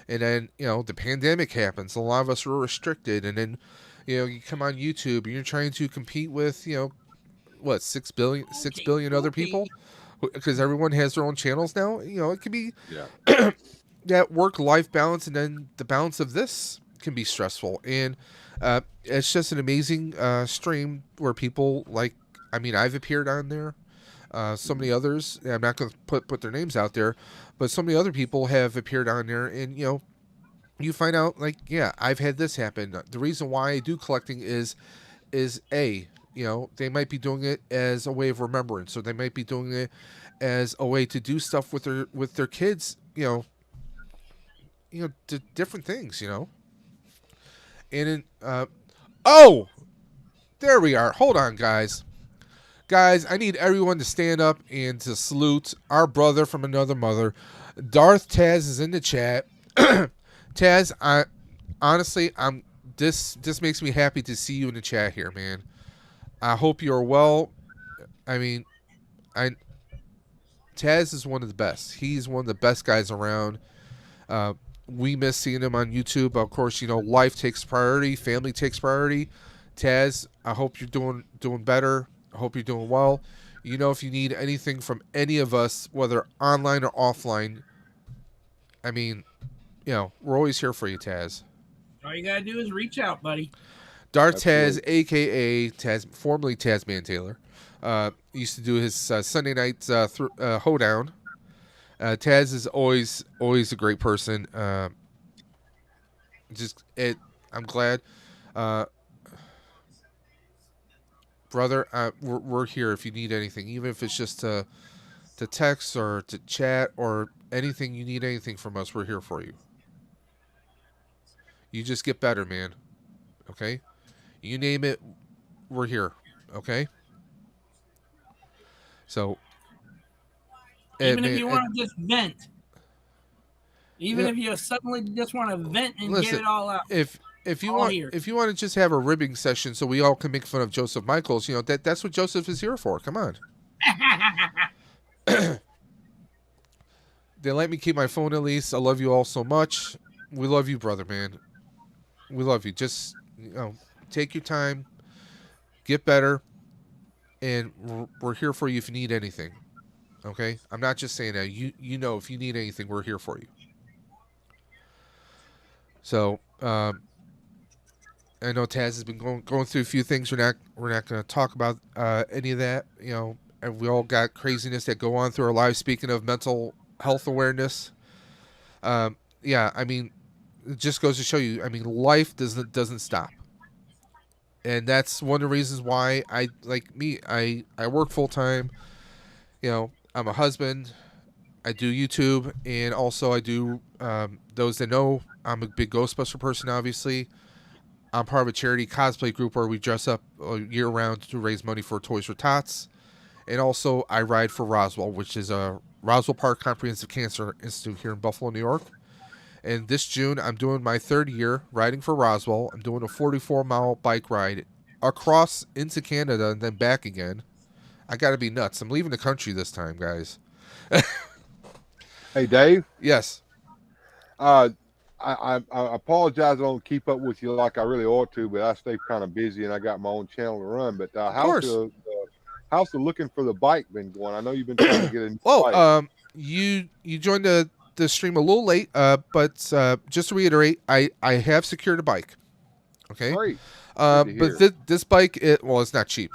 And then, the pandemic happens. A lot of us were restricted, and then, you come on YouTube, and you're trying to compete with, 6 billion other people? Because everyone has their own channels now. It could be that work-life balance, and then the balance of this can be stressful. And it's just an amazing stream where people I've appeared on there. So many others, I'm not going to put their names out there, but so many other people have appeared on there, and you find out I've had this happen. The reason why I do collecting is A, You know, they might be doing it as a way of remembrance, or they might be doing it as a way to do stuff with their kids. Different things. You know, and in oh, there we are. Hold on, guys. Guys, I need everyone to stand up and to salute our brother from another mother. Darth Taz is in the chat. Taz, this makes me happy to see you in the chat here, man. I hope you're well. I mean, Taz is one of the best. He's one of the best guys around. We miss seeing him on YouTube. Of course, life takes priority, family takes priority. Taz, I hope you're doing better. I hope you're doing well. If you need anything from any of us, whether online or offline, I mean, we're always here for you, Taz. All you gotta do is reach out, buddy. Dark Taz, a.k.a. Taz, formerly Tazman Taylor, used to do his Sunday night hoedown. Taz is always a great person. I'm glad. Brother, we're here if you need anything, even if it's just to text or to chat or anything. You need anything from us, we're here for you. You just get better, man. Okay? You name it, we're here. Okay? So, even if you want to just vent. Even if you suddenly just want to vent and get it all out. If you want to just have a ribbing session so we all can make fun of Joseph Michaels, that's what Joseph is here for. Come on. They let me keep my phone at least. I love you all so much. We love you, brother, man. We love you. Just take your time, get better, and we're here for you if you need anything. Okay? I'm not just saying that. If you need anything, we're here for you. So, I know Taz has been going through a few things. We're not going to talk about any of that. And we all got craziness that go on through our lives. Speaking of mental health awareness, I mean, it just goes to show you. I mean, life doesn't stop, and that's one of the reasons why I work full time. I'm a husband. I do YouTube, and also I do. Those that know, I'm a big Ghostbuster person, obviously. I'm part of a charity cosplay group where we dress up year-round to raise money for Toys for Tots. And also, I ride for Roswell, which is a Roswell Park Comprehensive Cancer Institute here in Buffalo, New York. And this June, I'm doing my 3rd year riding for Roswell. I'm doing a 44-mile bike ride across into Canada and then back again. I got to be nuts. I'm leaving the country this time, guys. Hey, Dave? Yes. I apologize. I don't keep up with you like I really ought to, but I stay kind of busy and I got my own channel to run. But how's the looking for the bike been going? I know you've been trying to get a new bike. You joined the stream a little late, but just to reiterate, I have secured a bike. Okay. Great. But this bike, it's not cheap.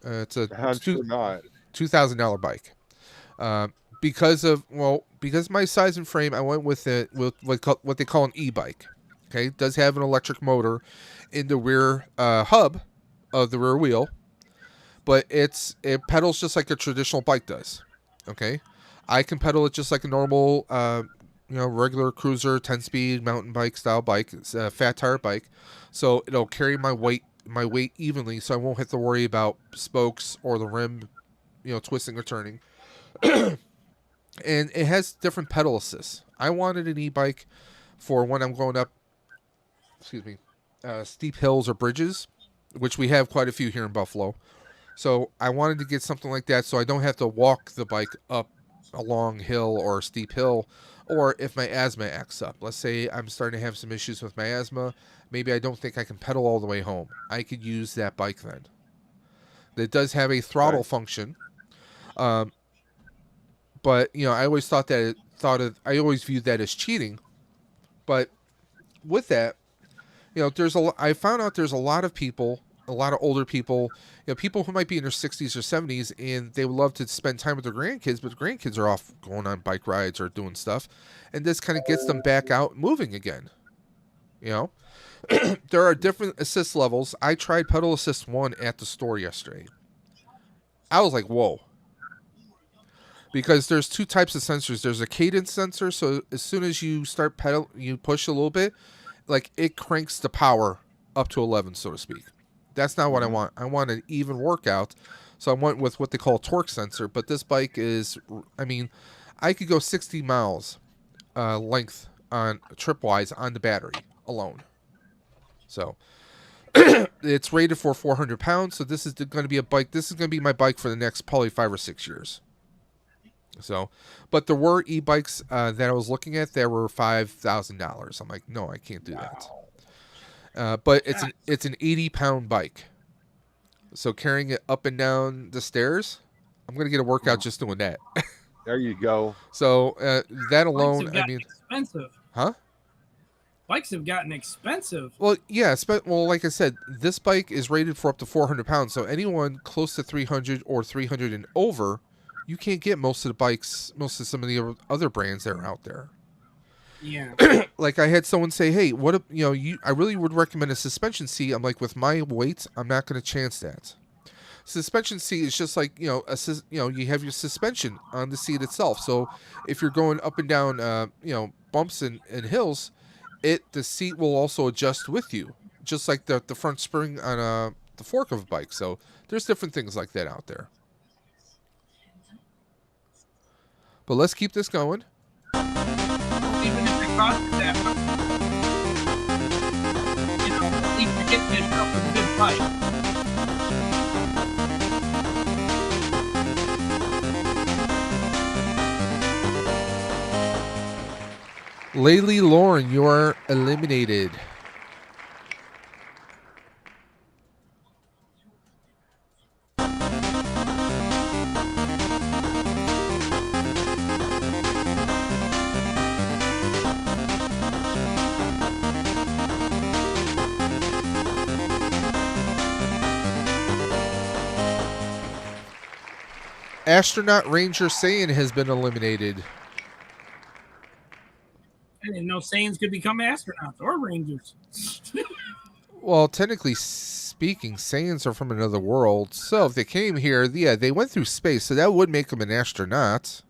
It's a $2,000 bike. Because my size and frame, I went with what they call an e-bike. Okay, it does have an electric motor in the rear hub of the rear wheel, but it pedals just like a traditional bike does. Okay, I can pedal it just like a normal, regular cruiser, 10-speed mountain bike style bike. It's a fat tire bike, so it'll carry my weight evenly, so I won't have to worry about spokes or the rim, twisting or turning. And it has different pedal assists. I wanted an e-bike for when I'm going up, steep hills or bridges, which we have quite a few here in Buffalo. So I wanted to get something like that so I don't have to walk the bike up a long hill or a steep hill, or if my asthma acts up. Let's say I'm starting to have some issues with my asthma. Maybe I don't think I can pedal all the way home. I could use that bike then. It does have a throttle function. But I always I always viewed that as cheating. But with that, I found out there's a lot of people, a lot of older people, people who might be in their 60s or 70s, and they would love to spend time with their grandkids, but the grandkids are off going on bike rides or doing stuff, and this kind of gets them back out moving again. You know, there are different assist levels. I tried pedal assist 1 at the store yesterday. I was like, whoa. Because there's 2 types of sensors. There's a cadence sensor, so as soon as you start pedal, you push a little bit, like it cranks the power up to 11, so to speak. That's not what I want. I want an even workout, so I went with what they call a torque sensor. But this bike is, I mean, I could go 60 miles length on trip-wise on the battery alone. So it's rated for 400 pounds. So this is going to be a bike. This is going to be my bike for the next probably 5 or 6 years. So, but there were e-bikes that I was looking at that were $5,000. I'm like, no, I can't do that. But it's an 80-pound bike. So carrying it up and down the stairs, I'm going to get a workout just doing that. There you go. So that alone, I mean, expensive. Huh? Bikes have gotten expensive. Well, yeah. Well, like I said, this bike is rated for up to 400 pounds. So anyone close to 300 or 300 and over, you can't get most of the bikes, most of some of the other brands that are out there. Yeah. Like I had someone say, "Hey, what if, I really would recommend a suspension seat." I'm like, with my weight, I'm not going to chance that. Suspension seat is just like, you have your suspension on the seat itself. So if you're going up and down, bumps and hills, the seat will also adjust with you, just like the front spring on the fork of a bike. So there's different things like that out there. But let's keep this going. Even if it costs that much, at least you're getting yourself a good bike. Laylee Lauren, you are eliminated. Astronaut Ranger Saiyan has been eliminated. I didn't know Saiyans could become astronauts or rangers. Well, technically speaking, Saiyans are from another world. So if they came here, yeah, they went through space. So that would make them an astronaut.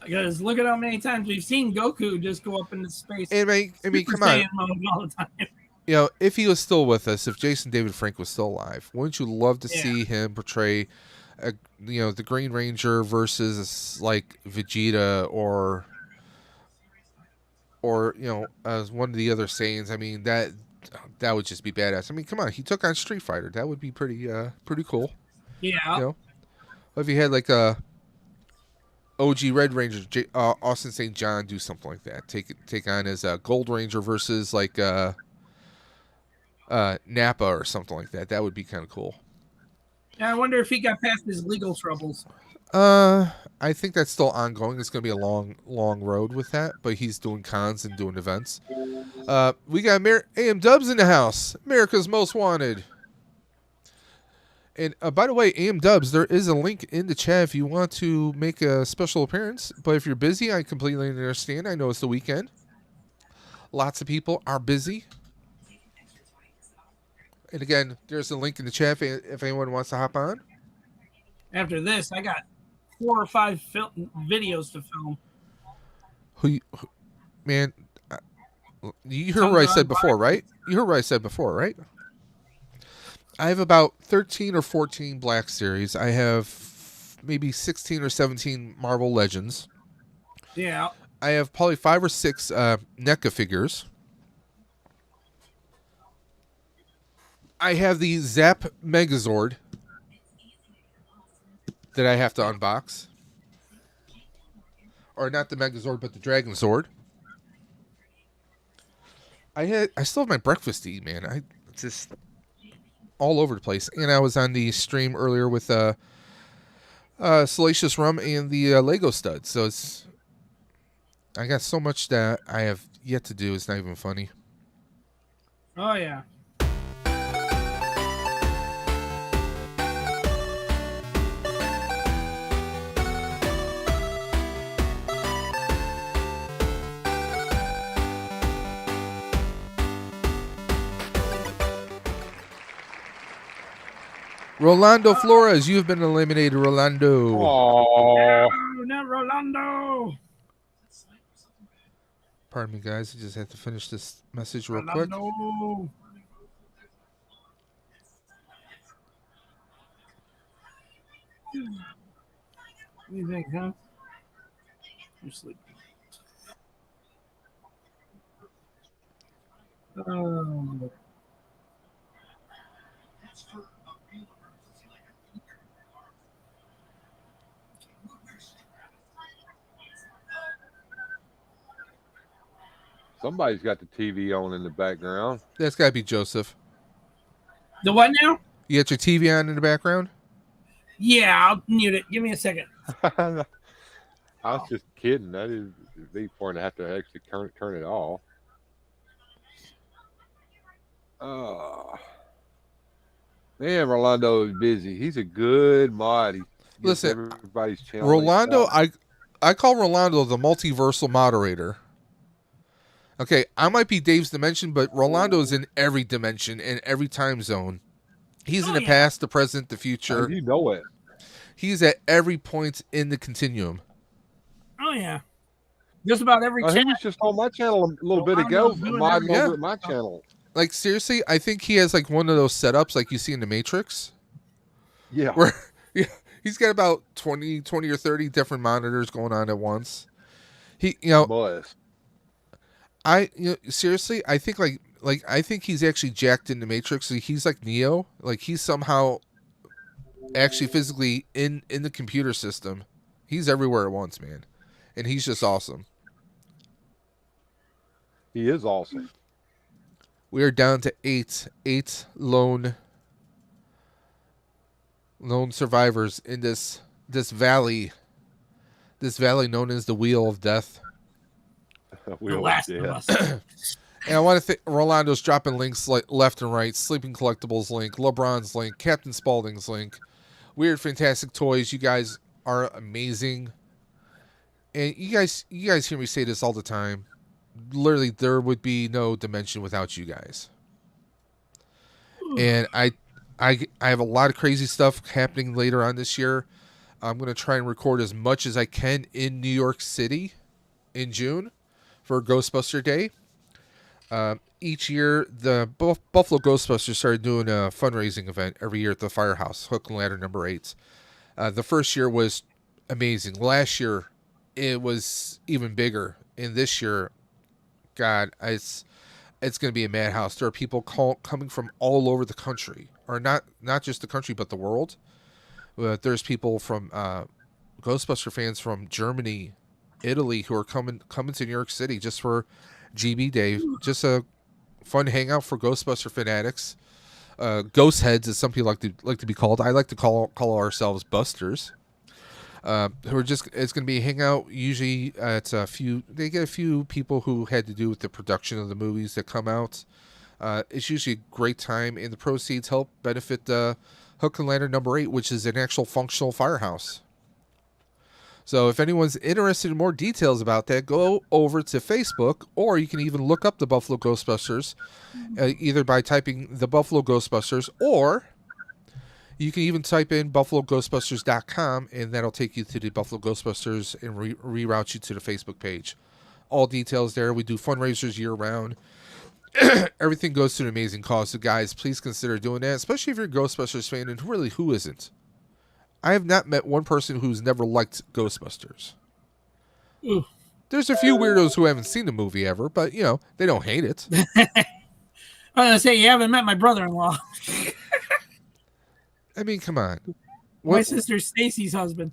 Because look at how many times we've seen Goku just go up into space. I mean, come on. All the time. If he was still with us, if Jason David Frank was still alive, wouldn't you love to see him portray, the Green Ranger versus like Vegeta or as one of the other Saiyans? I mean, that would just be badass. I mean, come on, he took on Street Fighter. That would be pretty cool. Yeah. If you had like a OG Red Ranger, Austin St. John, do something like that. Take on as a Gold Ranger versus like Nappa or something like that. That would be kind of cool. Yeah, I wonder if he got past his legal troubles. I think that's still ongoing. It's going to be a long road with that, but he's doing cons and doing events. We got AM Dubs in the house, America's Most Wanted. And by the way, AM Dubs, there is a link in the chat if you want to make a special appearance. But if you're busy, I completely understand. I know it's the weekend. Lots of people are busy. And again, there's a link in the chat if anyone wants to hop on. After this, I got 4 or 5 videos to film. Man, you heard what I said before, right? You heard what I said before, right? I have about 13 or 14 Black Series. I have maybe 16 or 17 Marvel Legends. Yeah. I have probably 5 or 6 NECA figures. I have the Zap Megazord that I have to unbox. Or not the Megazord, but the Dragon Sword. I still have my breakfast to eat, man. I just all over the place. And I was on the stream earlier with Salacious Rum and the Lego Studs. So I got so much that I have yet to do. It's not even funny. Oh, yeah. Rolando Flores, you have been eliminated, Rolando. Oh, No, not Rolando. Pardon me, guys. I just have to finish this message real quick. Rolando. What do you think, huh? You're sleeping. somebody's got the TV on in the background. That's got to be Joseph. The what now? You got your TV on in the background? Yeah, I'll mute it. Give me a second. I was just kidding. That is be important to have to actually turn it off. Man, Rolando is busy. He's a good mod. He gets Listen, everybody's channel. Rolando, I call Rolando the multiversal moderator. Okay, I might be Dave's dimension, but Rolando is in every dimension and every time zone. He's in the past, the present, the future. You know it. He's at every point in the continuum. Oh yeah, just about every He channel. was just on my channel a little bit ago, modding over at my channel. Like, seriously, I think he has like one of those setups like you see in the Matrix. Yeah. Where he's got about 20 or 30 different monitors going on at once. Seriously, I think I think he's actually jacked in the Matrix. He's like Neo. Like, he's somehow actually physically in the computer system. He's everywhere at once, man. And he's just awesome. He is awesome. We are down to eight lone survivors in this valley known as the Wheel of Death. The last of us. And I want to thank Rolando's dropping links like left and right. Sleeping Collectibles link, LeBron's link, Captain Spaulding's link, Weird Fantastic Toys. You guys are amazing. And you guys hear me say this all the time. Literally, there would be no dimension without you guys. And I have a lot of crazy stuff happening later on this year. I'm going to try and record as much as I can in New York City in June for Ghostbuster Day. Each year, the Buffalo Ghostbusters started doing a fundraising event every year at the Firehouse, Hook and Ladder number 8. The first year was amazing. Last year, it was even bigger. And this year, God, it's going to be a madhouse. There are people coming from all over the country, or not just the country, but the world. There's people from Ghostbuster fans from Germany, Italy, who are coming to New York City just for GB Day, just a fun hangout for Ghostbuster fanatics. Ghost heads, as some people like to be called. I like to call ourselves Busters. It's going to be a hangout. Usually, they get a few people who had to do with the production of the movies that come out. It's usually a great time, and the proceeds help benefit the Hook and Ladder number 8, which is an actual functional firehouse. So if anyone's interested in more details about that, go over to Facebook, or you can even look up the Buffalo Ghostbusters, either by typing the Buffalo Ghostbusters, or you can even type in buffaloghostbusters.com, and that'll take you to the Buffalo Ghostbusters and reroute you to the Facebook page. All details there. We do fundraisers year-round. Everything goes to an amazing cause. So, guys, please consider doing that, especially if you're a Ghostbusters fan, and really, who isn't? I have not met one person who's never liked Ghostbusters. Ooh. There's a few weirdos who haven't seen the movie ever, but, they don't hate it. I was going to say, you haven't met my brother-in-law. I mean, come on. My sister Stacy's husband.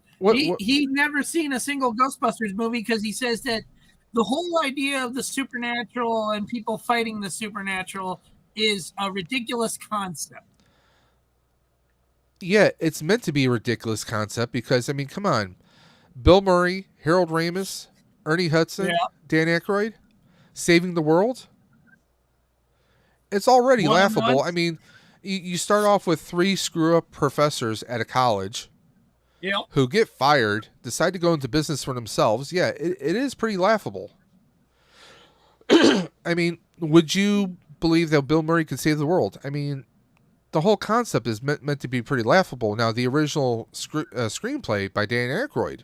He never seen a single Ghostbusters movie because he says that the whole idea of the supernatural and people fighting the supernatural is a ridiculous concept. Yeah, it's meant to be a ridiculous concept because, I mean, come on. Bill Murray, Harold Ramis, Ernie Hudson, Dan Aykroyd, saving the world. It's already laughable. I mean, you start off with 3 screw-up professors at a college who get fired, decide to go into business for themselves. Yeah, it is pretty laughable. I mean, would you believe that Bill Murray could save the world? I mean, the whole concept is meant to be pretty laughable. Now, the original screenplay by Dan Aykroyd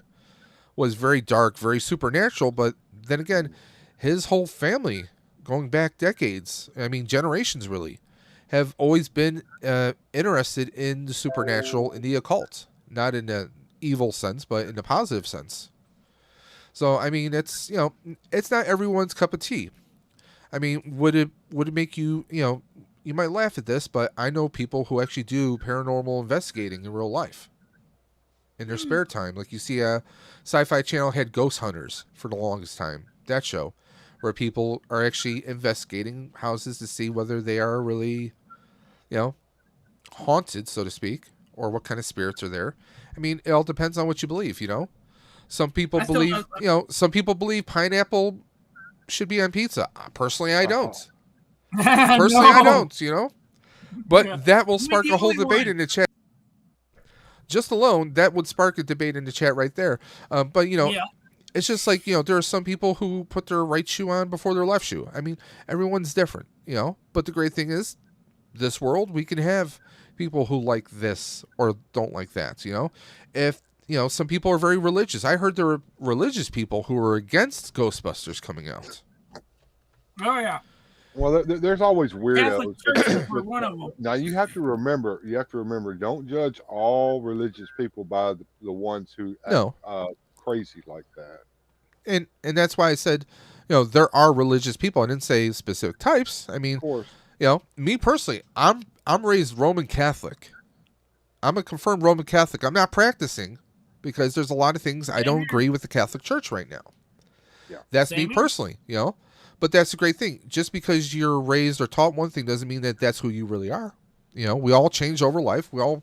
was very dark, very supernatural, but then again, his whole family, going back decades, I mean generations really, have always been interested in the supernatural and the occult. Not in the evil sense, but in the positive sense. So, I mean, it's, it's not everyone's cup of tea. I mean, would it make you, you might laugh at this, but I know people who actually do paranormal investigating in real life in their spare time. Like, you see Sci-Fi Channel had Ghost Hunters for the longest time, that show, where people are actually investigating houses to see whether they are really, haunted, so to speak, or what kind of spirits are there. I mean, it all depends on what you believe, Some people believe pineapple should be on pizza. Personally, I don't. Personally, I don't, But that will spark a whole debate in the chat. Just alone, that would spark a debate in the chat right there. But, it's just like, there are some people who put their right shoe on before their left shoe. I mean, everyone's different, But the great thing is, this world, we can have people who like this or don't like that, If, some people are very religious. I heard there were religious people who were against Ghostbusters coming out. Oh, yeah. Well, there's always weirdos. For one of them. Now you have to remember. Don't judge all religious people by the ones who act crazy like that. And that's why I said, there are religious people. I didn't say specific types. I mean, of course. Me personally, I'm raised Roman Catholic. I'm a confirmed Roman Catholic. I'm not practicing because there's a lot of things I don't agree with the Catholic Church right now. Yeah, that's me personally. But that's a great thing. Just because you're raised or taught one thing doesn't mean that that's who you really are. We all change over life. We're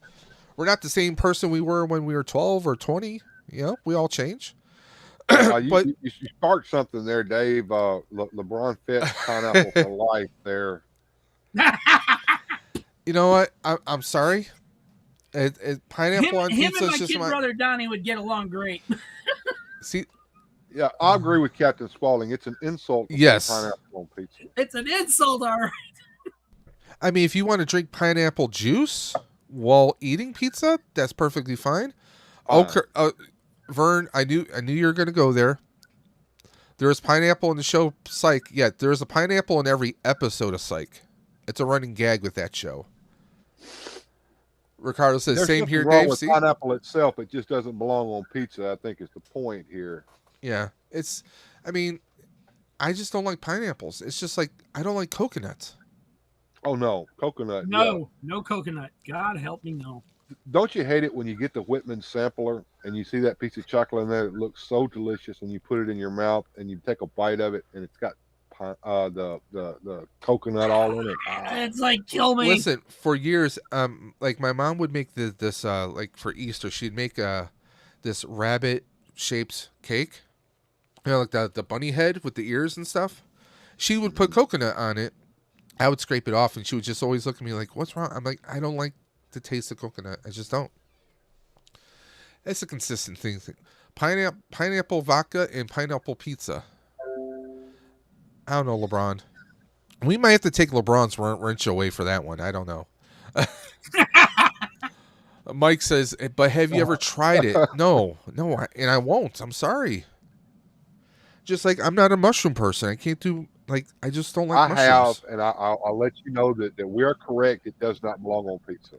not the same person we were when we were 12 or 20. We all change. But you sparked something there, Dave. LeBron fits pineapple for life there. You know what? I'm sorry. Pineapple on him pizza and is just my brother Donnie would get along great. See. Yeah, I agree with Captain Spaulding. It's an insult to put pineapple on pizza. It's an insult, all right. I mean, if you want to drink pineapple juice while eating pizza, that's perfectly fine. Okay, Vern, I knew you were going to go there. There's pineapple in the show Psych. Yeah, there's a pineapple in every episode of Psych. It's a running gag with that show. Ricardo says, There's same here, wrong Dave. with See? Pineapple itself, it just doesn't belong on pizza, I think is the point here. Yeah, I just don't like pineapples. It's just like, I don't like coconuts. Oh, no. Coconut. No coconut. God help me, no. Don't you hate it when you get the Whitman sampler and you see that piece of chocolate in there? It looks so delicious, and you put it in your mouth and you take a bite of it, and it's got the coconut all in it. It's like, kill me. Listen, for years, like my mom would make this like for Easter, she'd make this rabbit shaped cake. Like the bunny head with the ears and stuff. She would put coconut on it. I would scrape it off, and she would just always look at me like, what's wrong? I'm like, I don't like the taste of coconut. I just don't. It's a consistent thing. Pineapple vodka and pineapple pizza. I don't know, LeBron. We might have to take LeBron's wrench away for that one. I don't know. Mike says, but have you ever tried it? No, and I won't. I'm sorry. Just like I'm not a mushroom person. I can't do, like, I just don't like mushrooms. I have, and I'll let you know that we are correct. It does not belong on pizza.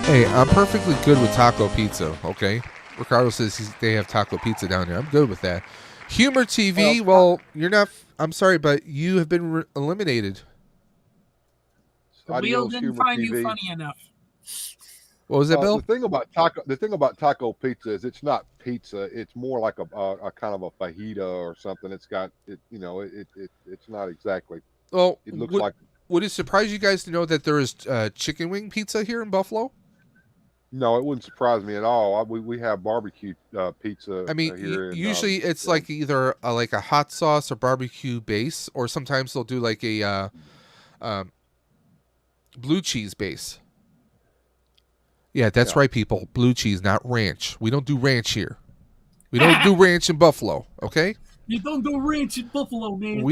Hey, I'm perfectly good with taco pizza, okay? Ricardo says they have taco pizza down there. I'm good with that. Humor TV, well, you're not, I'm sorry, but you have been eliminated. The wheel didn't find you funny enough. What was that, Bill? The thing about taco pizza is it's not pizza. It's more like a kind of a fajita or something. It's got it, it's not exactly. Well, it looks like. Would it surprise you guys to know that there is chicken wing pizza here in Buffalo? No, it wouldn't surprise me at all. We have barbecue pizza. I mean, here usually it's like either like a hot sauce or barbecue base, or sometimes they'll do like a blue cheese base. Yeah, that's right, people. Blue cheese, not ranch. We don't do ranch here. We don't do ranch in Buffalo, okay? You don't do ranch in Buffalo, man.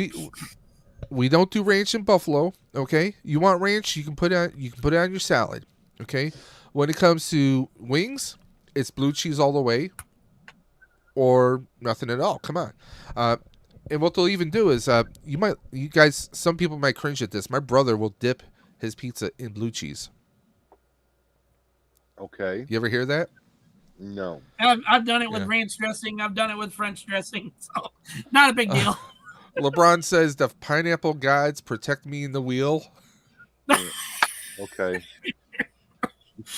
We don't do ranch in Buffalo, okay? You want ranch, you can put it on your salad, okay? When it comes to wings, it's blue cheese all the way, or nothing at all. Come on. And what they'll even do is, some people might cringe at this. My brother will dip his pizza in blue cheese. Okay. You ever hear that? No. I've done it with ranch dressing. I've done it with French dressing. So not a big deal. LeBron says the pineapple gods protect me in the wheel. Okay.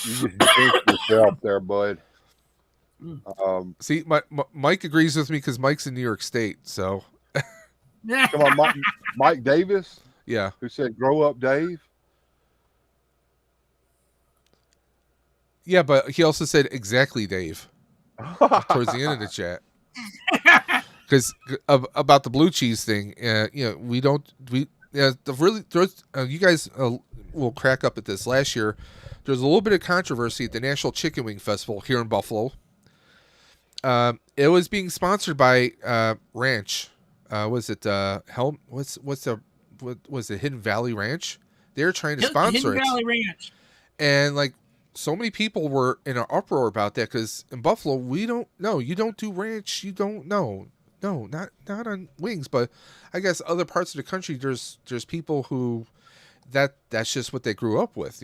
You just jinxed yourself there, bud. See, Mike agrees with me because Mike's in New York State. So, come on, Mike Davis. Yeah. Who said "Grow up, Dave"? Yeah, but he also said exactly, Dave, towards the end of the chat. Because about the blue cheese thing, you guys will crack up at this. Last year, there was a little bit of controversy at the National Chicken Wing Festival here in Buffalo. It was being sponsored by Ranch. Was it was it Hidden Valley Ranch? They were trying to sponsor Hidden Valley Ranch, and like so many people were in an uproar about that because in Buffalo you don't do ranch, you don't not on wings, but I guess other parts of the country there's people who that's just what they grew up with.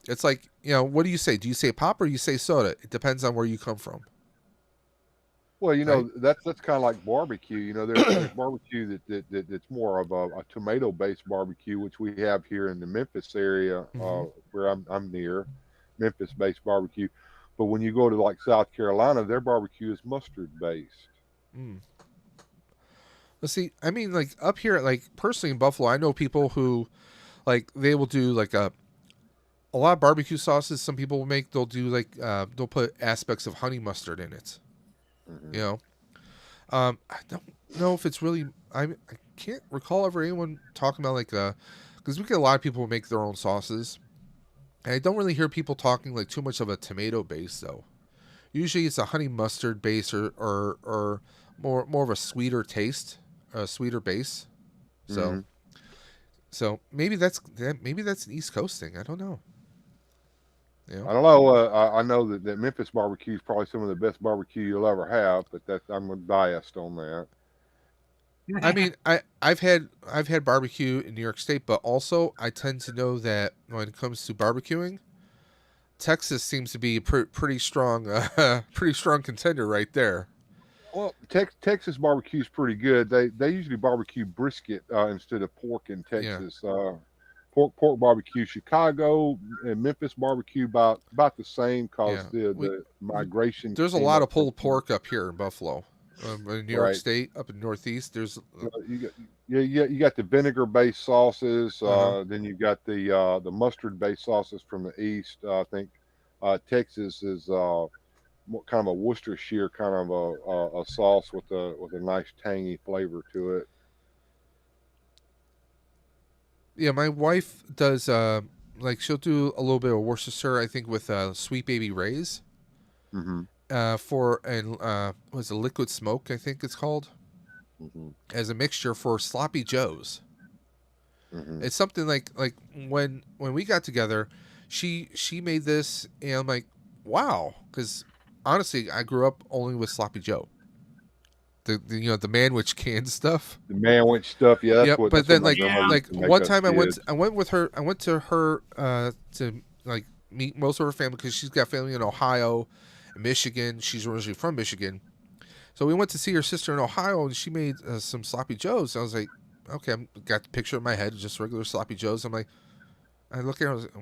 It's like what do you say? Do you say pop or you say soda? It depends on where you come from. Well, right? that's kind of like barbecue. There's barbecue that's more of a tomato-based barbecue, which we have here in the Memphis area, where I'm near, Memphis-based barbecue. But when you go to like South Carolina, their barbecue is mustard-based. Well, see, I mean, like up here, like personally in Buffalo, I know people who, like, they will do like a lot of barbecue sauces. Some people will make. They'll do like they'll put aspects of honey mustard in it. I don't know if it's really. I can't recall ever anyone talking about like because we get a lot of people who make their own sauces, and I don't really hear people talking like too much of a tomato base though. Usually it's a honey mustard base or more of a sweeter taste, a sweeter base. So maybe that's an East Coast thing. I don't know. I don't know. I know that Memphis barbecue is probably some of the best barbecue you'll ever have, but I'm biased on that. I mean, I've had barbecue in New York State, but also I tend to know that when it comes to barbecuing, Texas seems to be a pretty strong contender right there. Well, Texas barbecue is pretty good. They usually barbecue brisket instead of pork in Texas. Pork barbecue, Chicago and Memphis barbecue about the same because the migration. There's a lot of pulled pork up here in Buffalo, in New York State, up in Northeast. There's you got the vinegar based sauces. Then you got the mustard based sauces from the east. I think Texas is kind of a Worcestershire kind of a sauce with a nice tangy flavor to it. Yeah, my wife does like she'll do a little bit of Worcestershire, I think, with Sweet Baby Ray's. Was a liquid smoke, I think it's called, as a mixture for sloppy joes. It's something like when we got together, she made this, and I'm like, wow, because honestly, I grew up only with sloppy joe. The manwich canned stuff. The manwich stuff, yeah. Yeah, but then like one time I went to her to like meet most of her family because she's got family in Ohio, and Michigan. She's originally from Michigan, so we went to see her sister in Ohio, and she made some sloppy joes. I was like, okay, I got the picture in my head, just regular sloppy joes. I'm like, I look at her, I was like,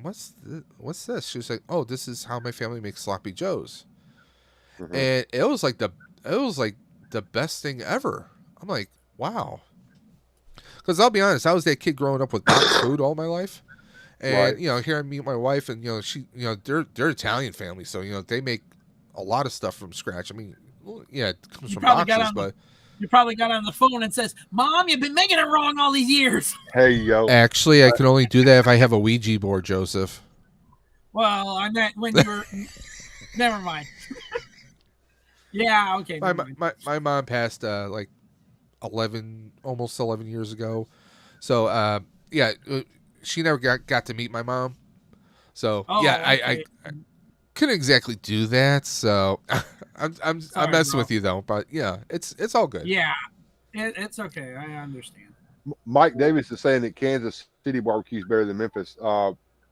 what's this? She was like, oh, this is how my family makes sloppy joes, and it was like the best thing ever. I'm like, wow. Because I'll be honest, I was that kid growing up with boxed food all my life, and here I meet my wife, and she, they're Italian family, so they make a lot of stuff from scratch. I mean, it comes from boxes, but you probably got on the phone and says, "Mom, you've been making it wrong all these years." Hey, yo. Actually, I can only do that if I have a Ouija board, Joseph. Well, I meant when you were. Never mind. Yeah. Okay. never mind. My mom passed like almost 11 years ago. So yeah, she never got to meet my mom. So Oh, yeah, okay. I couldn't exactly do that. So I'm Sorry, messing bro. with you though. But yeah, it's all good. Yeah. It's okay. I understand. Mike Davis is saying that Kansas City barbecue is better than Memphis.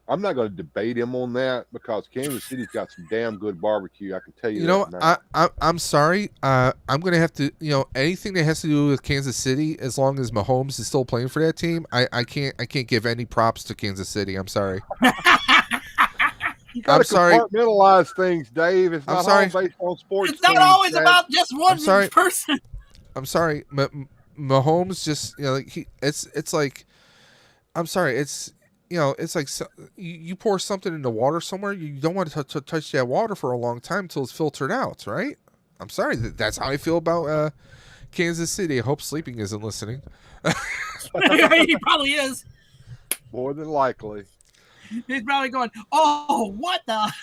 I'm not going to debate him on that because Kansas City's got some damn good barbecue. I can tell you You that know, now. I'm sorry. I'm gonna have to. You know, anything that has to do with Kansas City, as long as Mahomes is still playing for that team, I can't give any props to Kansas City. I'm sorry. You got I'm to sorry. compartmentalize things, Dave. It's I'm not sorry. all based on sports. It's not teams, always Dad. about just one sorry. person. I'm sorry. Mahomes just like it's like I'm sorry. It's it's like you pour something in the water somewhere. You don't want to touch that water for a long time until it's filtered out, right? I'm sorry. That's how I feel about Kansas City. I hope Sleeping isn't listening. He probably is. More than likely. He's probably going, "Oh, what the."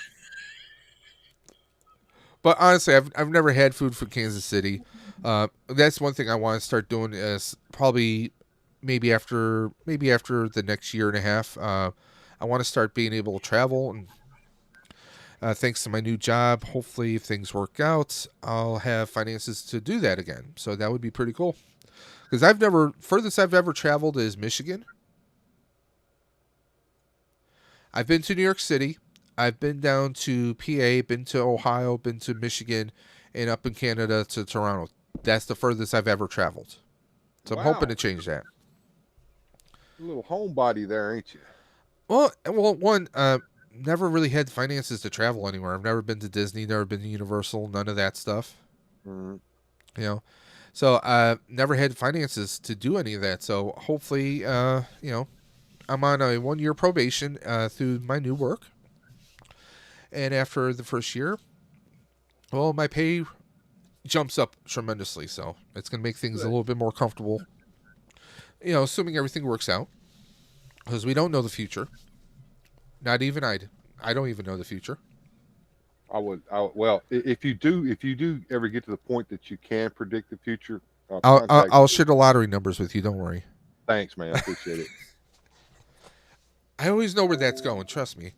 But honestly, I've never had food from Kansas City. That's one thing I want to start doing is probably maybe after the next year and a half. I want to start being able to travel, and thanks to my new job, hopefully if things work out, I'll have finances to do that again. So that would be pretty cool. Because furthest I've ever traveled is Michigan. I've been to New York City. I've been down to PA, been to Ohio, been to Michigan, and up in Canada to Toronto. That's the furthest I've ever traveled. So I'm hoping to change that. A little homebody there, ain't you? Well, one, never really had finances to travel anywhere. I've never been to Disney, never been to Universal, none of that stuff. Mm-hmm. So never had finances to do any of that. So hopefully, I'm on a 1-year probation through my new work. And after the first year, well, my pay jumps up tremendously. So it's going to make things a little bit more comfortable, assuming everything works out. Because we don't know the future. Not even I don't even know the future. Well, if you do ever get to the point that you can predict the future, I'll share the lottery numbers with you. Don't worry. Thanks, man. I appreciate it. I always know where that's going. Trust me.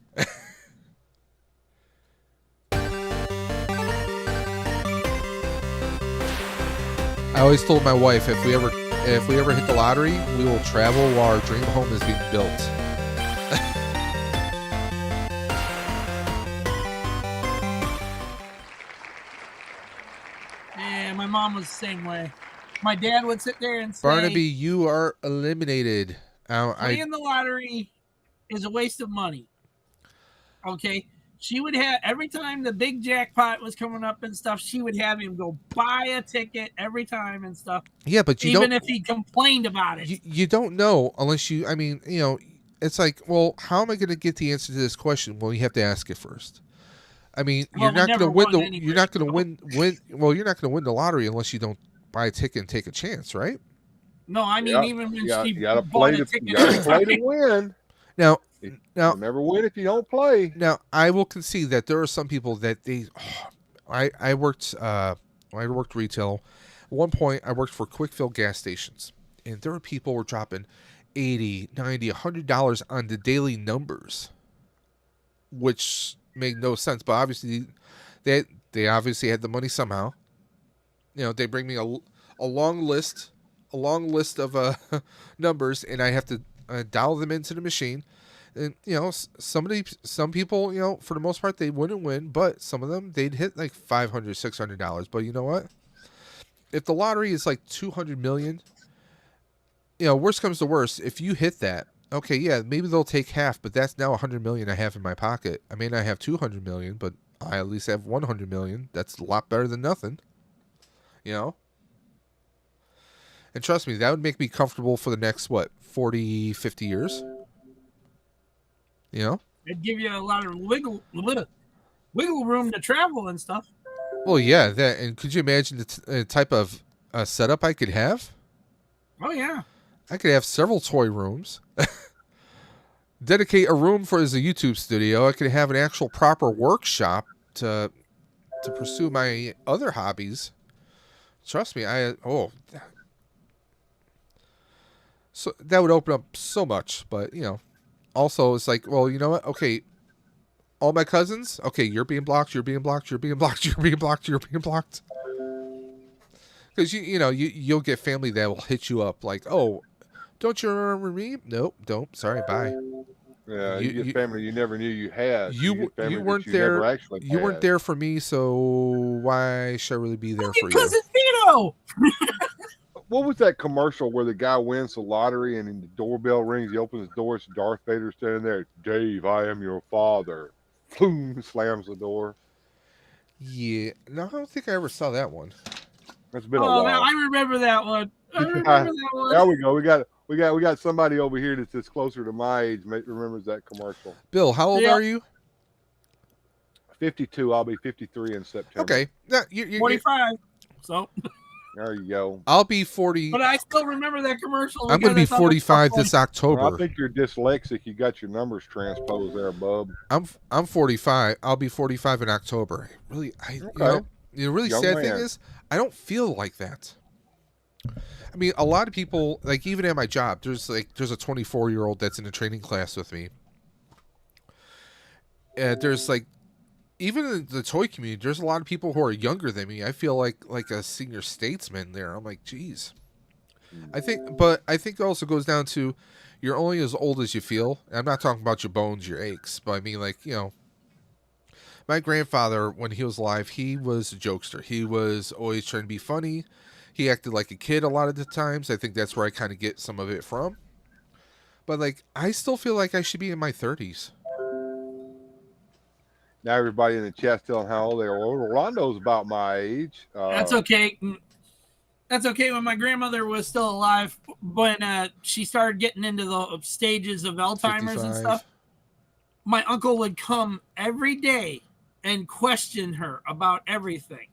I always told my wife if we ever hit the lottery, we will travel while our dream home is being built. Yeah, my mom was the same way. My dad would sit there and say, Barnaby, you are eliminated. playing the lottery is a waste of money. Okay. She would have, every time the big jackpot was coming up and stuff, she would have him go buy a ticket every time and stuff. Yeah, but even if he complained about it. You don't know unless you, it's like, well, how am I going to get the answer to this question? Well, you have to ask it first. I mean, you're not going to win you're not going to win the lottery unless you don't buy a ticket and take a chance, right? No, I mean, even when she you gotta bought play a ticket. you gotta play to win. Now, You'll never win if you don't play. Now, I will concede that there are some people that I worked retail. At one point, I worked for quick fill gas stations, and there were people who were dropping $80, $90, $100 on the daily numbers, which made no sense. But obviously, they obviously had the money somehow. They bring me a long list of numbers, and I have to dial them into the machine. And some people, for the most part, they wouldn't win, but some of them they'd hit like $500, $600. But you know what? If the lottery is like 200 million, worst comes to worst, if you hit that, okay, yeah, maybe they'll take half, but that's now 100 million I have in my pocket. I may not have 200 million, but I at least have 100 million. That's a lot better than nothing. And trust me, that would make me comfortable for the next 40, 50 years. It'd give you a lot of wiggle room to travel and stuff. Well, yeah, that. And could you imagine the type of setup I could have? Oh yeah, I could have several toy rooms. dedicate a room for as a YouTube studio. I could have an actual proper workshop to pursue my other hobbies. Trust me, so that would open up so much. But also it's like, well, you know what? Okay, all my cousins. Okay, you're being blocked. You're being blocked. You're being blocked. You're being blocked. You're being blocked. Because you'll get family that will hit you up like, oh, don't you remember me? Nope, don't. Sorry, bye. Yeah, you get family you never knew you had. You get family weren't that there. never actually You weren't had. there for me, so why should I really be there for Your you? cousin Vito. What was that commercial where the guy wins the lottery and then the doorbell rings? He opens the door. It's Darth Vader standing there. Dave, I am your father. Boom! Slams the door. Yeah, no, I don't think I ever saw that one. It's been a Oh while. man, I remember that one. I remember that one. There we go. We got somebody over here that's closer to my age. Remembers that commercial. Bill, how old are you? 52. I'll be 53 in September. Okay, yeah, you're 45. So There you go. I'll be 40. but I still remember that commercial. I'm going to be 45 this October. Well, I think you're dyslexic. You got your numbers transposed there, bub. I'm 45. I'll be 45 in October. Really, Okay. the really Young sad man. thing is I don't feel like that. I mean, a lot of people, like even at my job, there's a 24-year-old that's in a training class with me. There's like, even in the toy community, there's a lot of people who are younger than me. I feel like a senior statesman there. I'm like, geez. I think it also goes down to you're only as old as you feel. I'm not talking about your bones, your aches, but I mean, like, my grandfather, when he was alive, he was a jokester. He was always trying to be funny. He acted like a kid a lot of the times. I think that's where I kind of get some of it from. But like, I still feel like I should be in my 30s. Now everybody in the chat's telling how old they are. Well, Rondo's about my age. that's okay. That's okay. When my grandmother was still alive, when she started getting into the stages of Alzheimer's 55. and stuff, my uncle would come every day and question her about everything.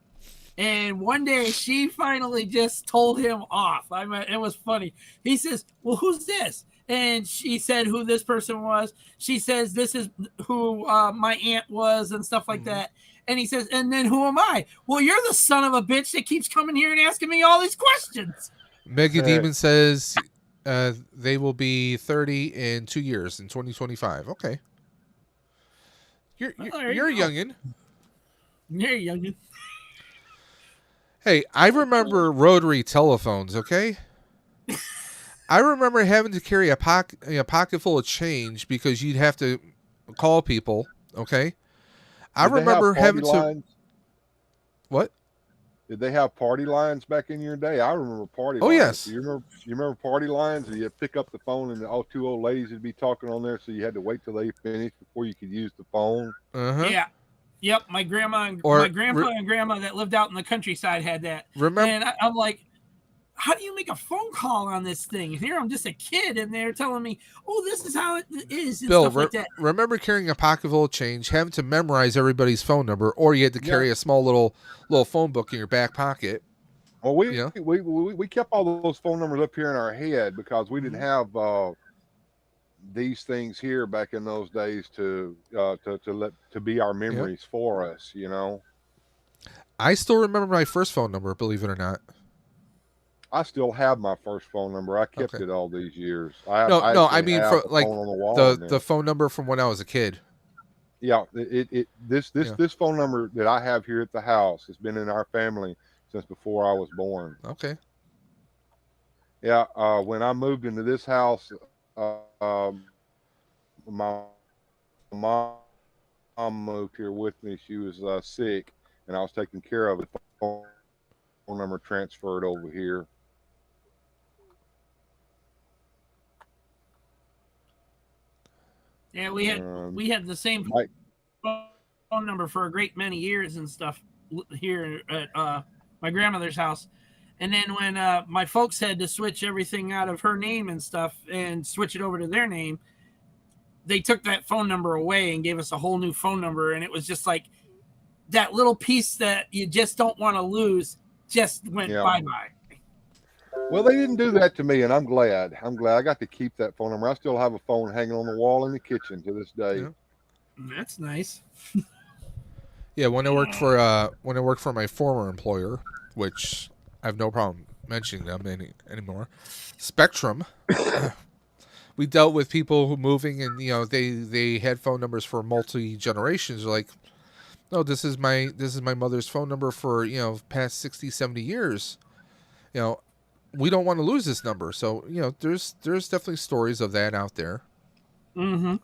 And one day she finally just told him off. It was funny. He says, well, who's this? And she said who this person was. She says, this is who my aunt was and stuff like that. And he says, and then who am I? Well, you're the son of a bitch that keeps coming here and asking me all these questions. Mega Demon says they will be 30 in 2 years, in 2025. Okay. You're you a go. youngin'. You're young. Hey, I remember rotary telephones, okay? I remember having to carry a pocket full of change because you'd have to call people, okay? I Did they have remember party having lines? What? Did they have party lines back in your day? I remember party Oh, lines. yes. You remember party lines? You pick up the phone and all two old ladies would be talking on there, so you had to wait till they finished before you could use the phone. Uh-huh. Yeah. Yep. My grandma and Or my grandpa and grandma that lived out in the countryside had that. Remember And I'm like, how do you make a phone call on this thing? Here I'm just a kid, and they're telling me, "Oh, this is how it is," and Bill, stuff like that. remember carrying a pocket full of change, having to memorize everybody's phone number, or you had to carry a small little phone book in your back pocket. Well, we kept all those phone numbers up here in our head because we didn't have these things here back in those days to be our memories for us. I still remember my first phone number, believe it or not. I still have my first phone number. I kept it all these years. I mean for like the phone number from when I was a kid. Yeah, this phone number that I have here at the house has been in our family since before I was born. Okay. Yeah, when I moved into this house, my mom moved here with me. She was sick, and I was taking care of it. The phone number transferred over here. Yeah, we had the same phone number for a great many years and stuff here at my grandmother's house. And then when my folks had to switch everything out of her name and stuff and switch it over to their name, they took that phone number away and gave us a whole new phone number. And it was just like that little piece that you just don't want to lose just went bye-bye. Well, they didn't do that to me, and I'm glad. I'm glad I got to keep that phone number. I still have a phone hanging on the wall in the kitchen to this day. Yeah. That's nice. Yeah, when I worked for my former employer, which I have no problem mentioning them anymore, Spectrum. We dealt with people who moving, and they had phone numbers for multi generations. Like, no, this is my mother's phone number for past 60, 70 years. We don't want to lose this number. So there's definitely stories of that out there. Mm-hmm.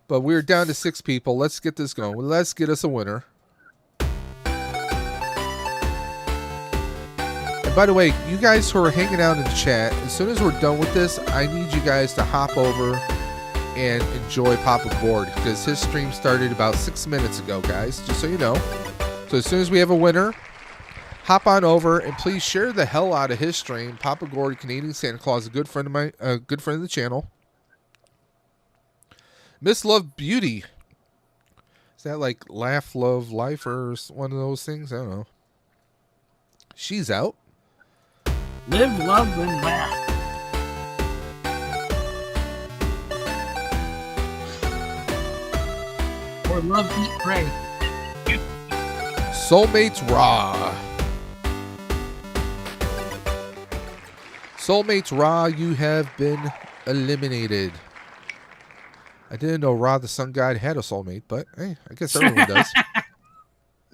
But we're down to 6 people. Let's get this going. Let's get us a winner. And by the way, you guys who are hanging out in the chat, as soon as we're done with this, I need you guys to hop over and enjoy Papa Board, because his stream started about 6 minutes ago, guys, just so you know. So as soon as we have a winner, hop on over and please share the hell out of his stream. Papa Gord, Canadian Santa Claus, a good friend of the channel. Miss Love Beauty. Is that like Laugh, Love, Life, or one of those things? I don't know. She's out. Live, love, and laugh. Or love, eat, pray. Soulmates Raw. Soulmates Raw, you have been eliminated. I didn't know Ra the Sun God had a soulmate, but hey, I guess everyone does.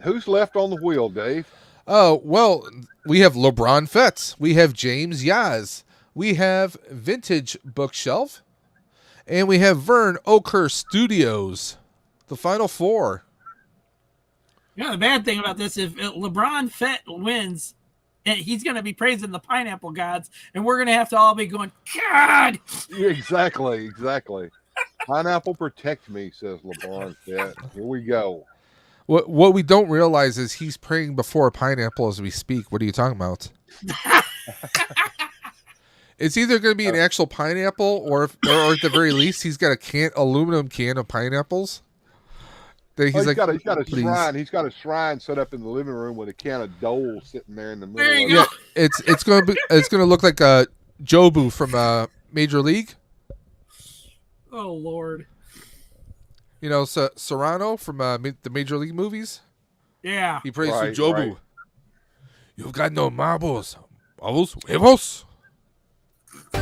Who's left on the wheel, Dave? Oh, well, we have LeBron Fetts. We have James Yaz. We have Vintage Bookshelf. And we have Vern Oakhurst Studios. The final 4. The bad thing about this, if LeBron Fett wins, he's going to be praising the pineapple gods, and we're going to have to all be going, God! Yeah, exactly. Pineapple protect me, says LeBron. Yeah, here we go. What we don't realize is he's praying before a pineapple as we speak. What are you talking about? It's either going to be an actual pineapple, or at the very least, he's got a aluminum can of pineapples. He's got a shrine. He's got a shrine set up in the living room with a can of Dole sitting there in the middle. There you of go. it. Yeah, it's going to look like a Jobu from Major League. Oh, Lord. Serrano from the Major League movies. Yeah. He prays Right, to Jobu. right. You've got no marbles. Marbles? Huevos? Oh,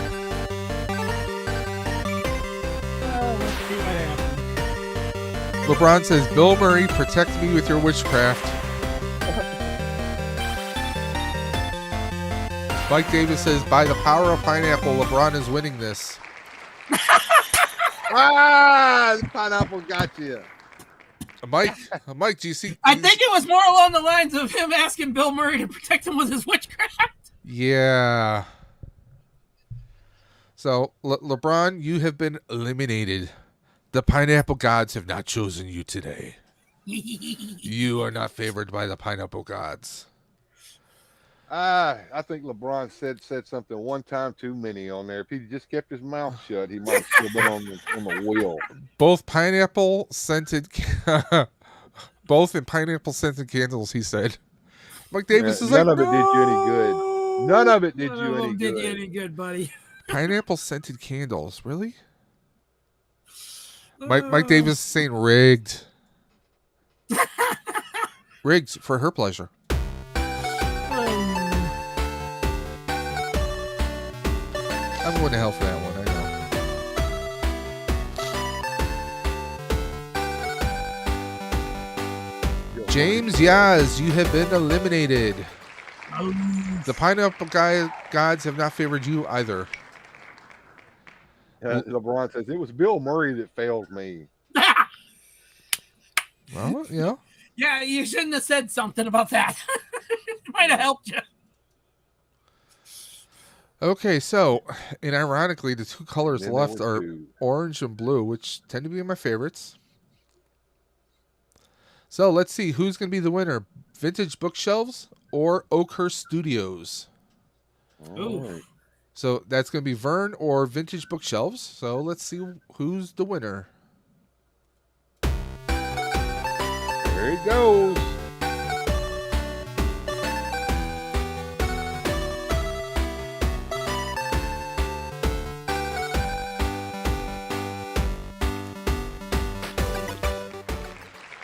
let's see what happens. LeBron says, Bill Murray, protect me with your witchcraft. Mike Davis says, by the power of pineapple, LeBron is winning this. The pineapple got you. Mike, do you see? I think it was more along the lines of him asking Bill Murray to protect him with his witchcraft. Yeah. So, LeBron, you have been eliminated. The pineapple gods have not chosen you today. You are not favored by the pineapple gods. I think LeBron said something one time too many on there. If he just kept his mouth shut, he might have still been on the wheel. Both pineapple scented, both in pineapple scented candles. He said. Mike Davis is none like, of it did you any good. None of it did you any Did good. you any good, buddy? Pineapple scented candles, really? Mike Davis is saying rigged. Rigged for her pleasure. I'm going to hell for that one, I know. James Yaz, you have been eliminated. The pineapple gods have not favored you either. LeBron says, it was Bill Murray that failed me. Well, yeah. Yeah, you shouldn't have said something about that. It might have helped you. Okay, so, and ironically, the 2 colors Then left there were are 2. orange and blue, which tend to be my favorites. So, let's see who's going to be the winner. Vintage Bookshelves or Oakhurst Studios? All right. So, that's going to be Vern or Vintage Bookshelves. So, let's see who's the winner. There he goes.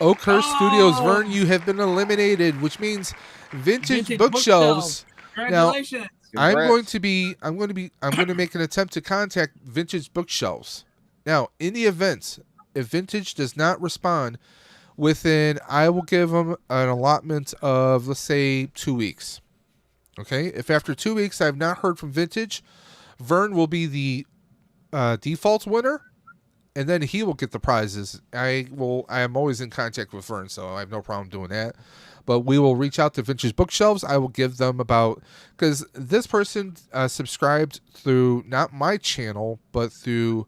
Oakhurst Studios, Oh! Vern, you have been eliminated, which means Vintage, Vintage Bookshelves. Congratulations. I'm going Congrats. to make an attempt to contact Vintage Bookshelves. Now, in the event, if Vintage does not respond within, I will give them an allotment of, let's say, 2 weeks. Okay? If after 2 weeks I have not heard from Vintage, Vern will be the default winner, and then he will get the prizes. I am always in contact with Vern, so I have no problem doing that. But we will reach out to Vintage Bookshelves. I will give them about, because this person subscribed through not my channel, but through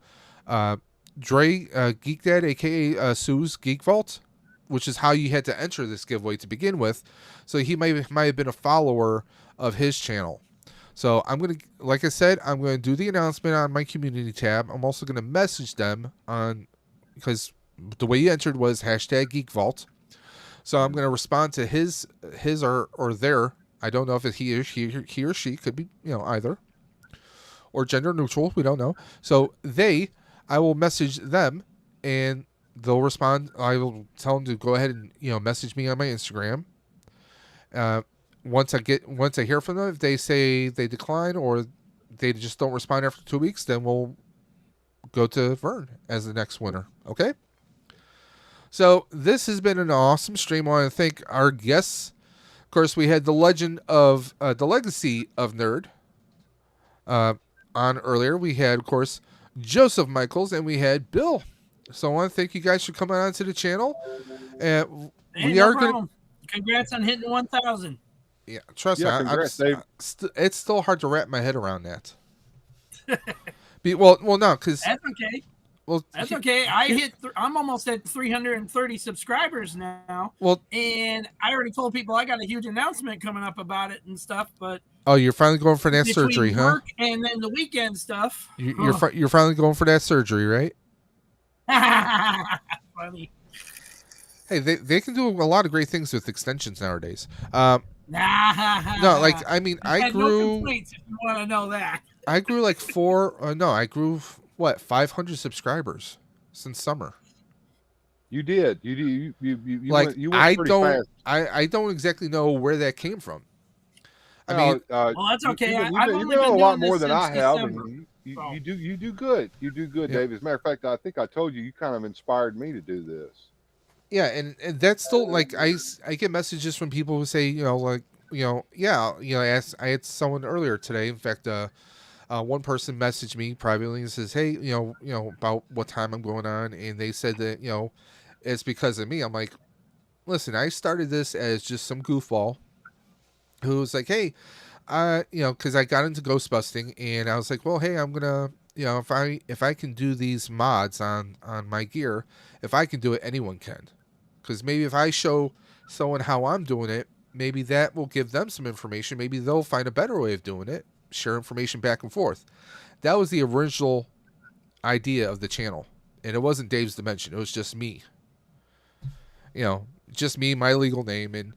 Dre Geek Dad, aka Sue's Geek Vault, which is how you had to enter this giveaway to begin with. So he might have been a follower of his channel. So I'm going to, like I said, I'm going to do the announcement on my community tab. I'm also going to message them on, because the way you entered was #GeekVault. So I'm going to respond to his or their. I don't know if it's he or she, could be, either, or gender neutral. We don't know. So I will message them, and they'll respond. I will tell them to go ahead and message me on my Instagram. Once I hear from them, if they say they decline or they just don't respond after 2 weeks, then we'll go to Vern as the next winner. Okay? So this has been an awesome stream. I want to thank our guests. Of course, we had the legend of the legacy of Nerd on earlier. We had, of course, Joseph Michaels, and we had Bill. So I want to thank you guys for coming on to the channel. And we are going. Congrats on hitting 1,000. Yeah, trust me. It's still hard to wrap my head around that. Well, no, because that's okay. Well, that's okay. I'm almost at 330 subscribers now. Well, and I already told people I got a huge announcement coming up about it and stuff. But you're finally going for that surgery, huh? Work and then the weekend stuff. You're finally going for that surgery, right? Funny. Hey, they can do a lot of great things with extensions nowadays. No, like I grew. No complaints if you want to know that. I grew like 500 subscribers since summer. You did. You like went I pretty don't fast. I don't exactly know where that came from. I mean, well, that's okay. You've been a lot more than I have, and you do good. You do good, Dave. As a matter of fact, I think I told you kind of inspired me to do this. Yeah, and that's still like I get messages from people who say I had someone earlier today. In fact, one person messaged me privately and says, "Hey, about what time I'm going on," and they said that it's because of me. I'm like, listen, I started this as just some goofball who was like, "Hey, because I got into ghost busting, and I was like, well, hey, I'm gonna, if I can do these mods on my gear, if I can do it, anyone can." Because maybe if I show someone how I'm doing it, maybe that will give them some information. Maybe they'll find a better way of doing it. Share information back and forth. That was the original idea of the channel. And it wasn't Dave's Dimension. It was just me. Just me, my legal name. And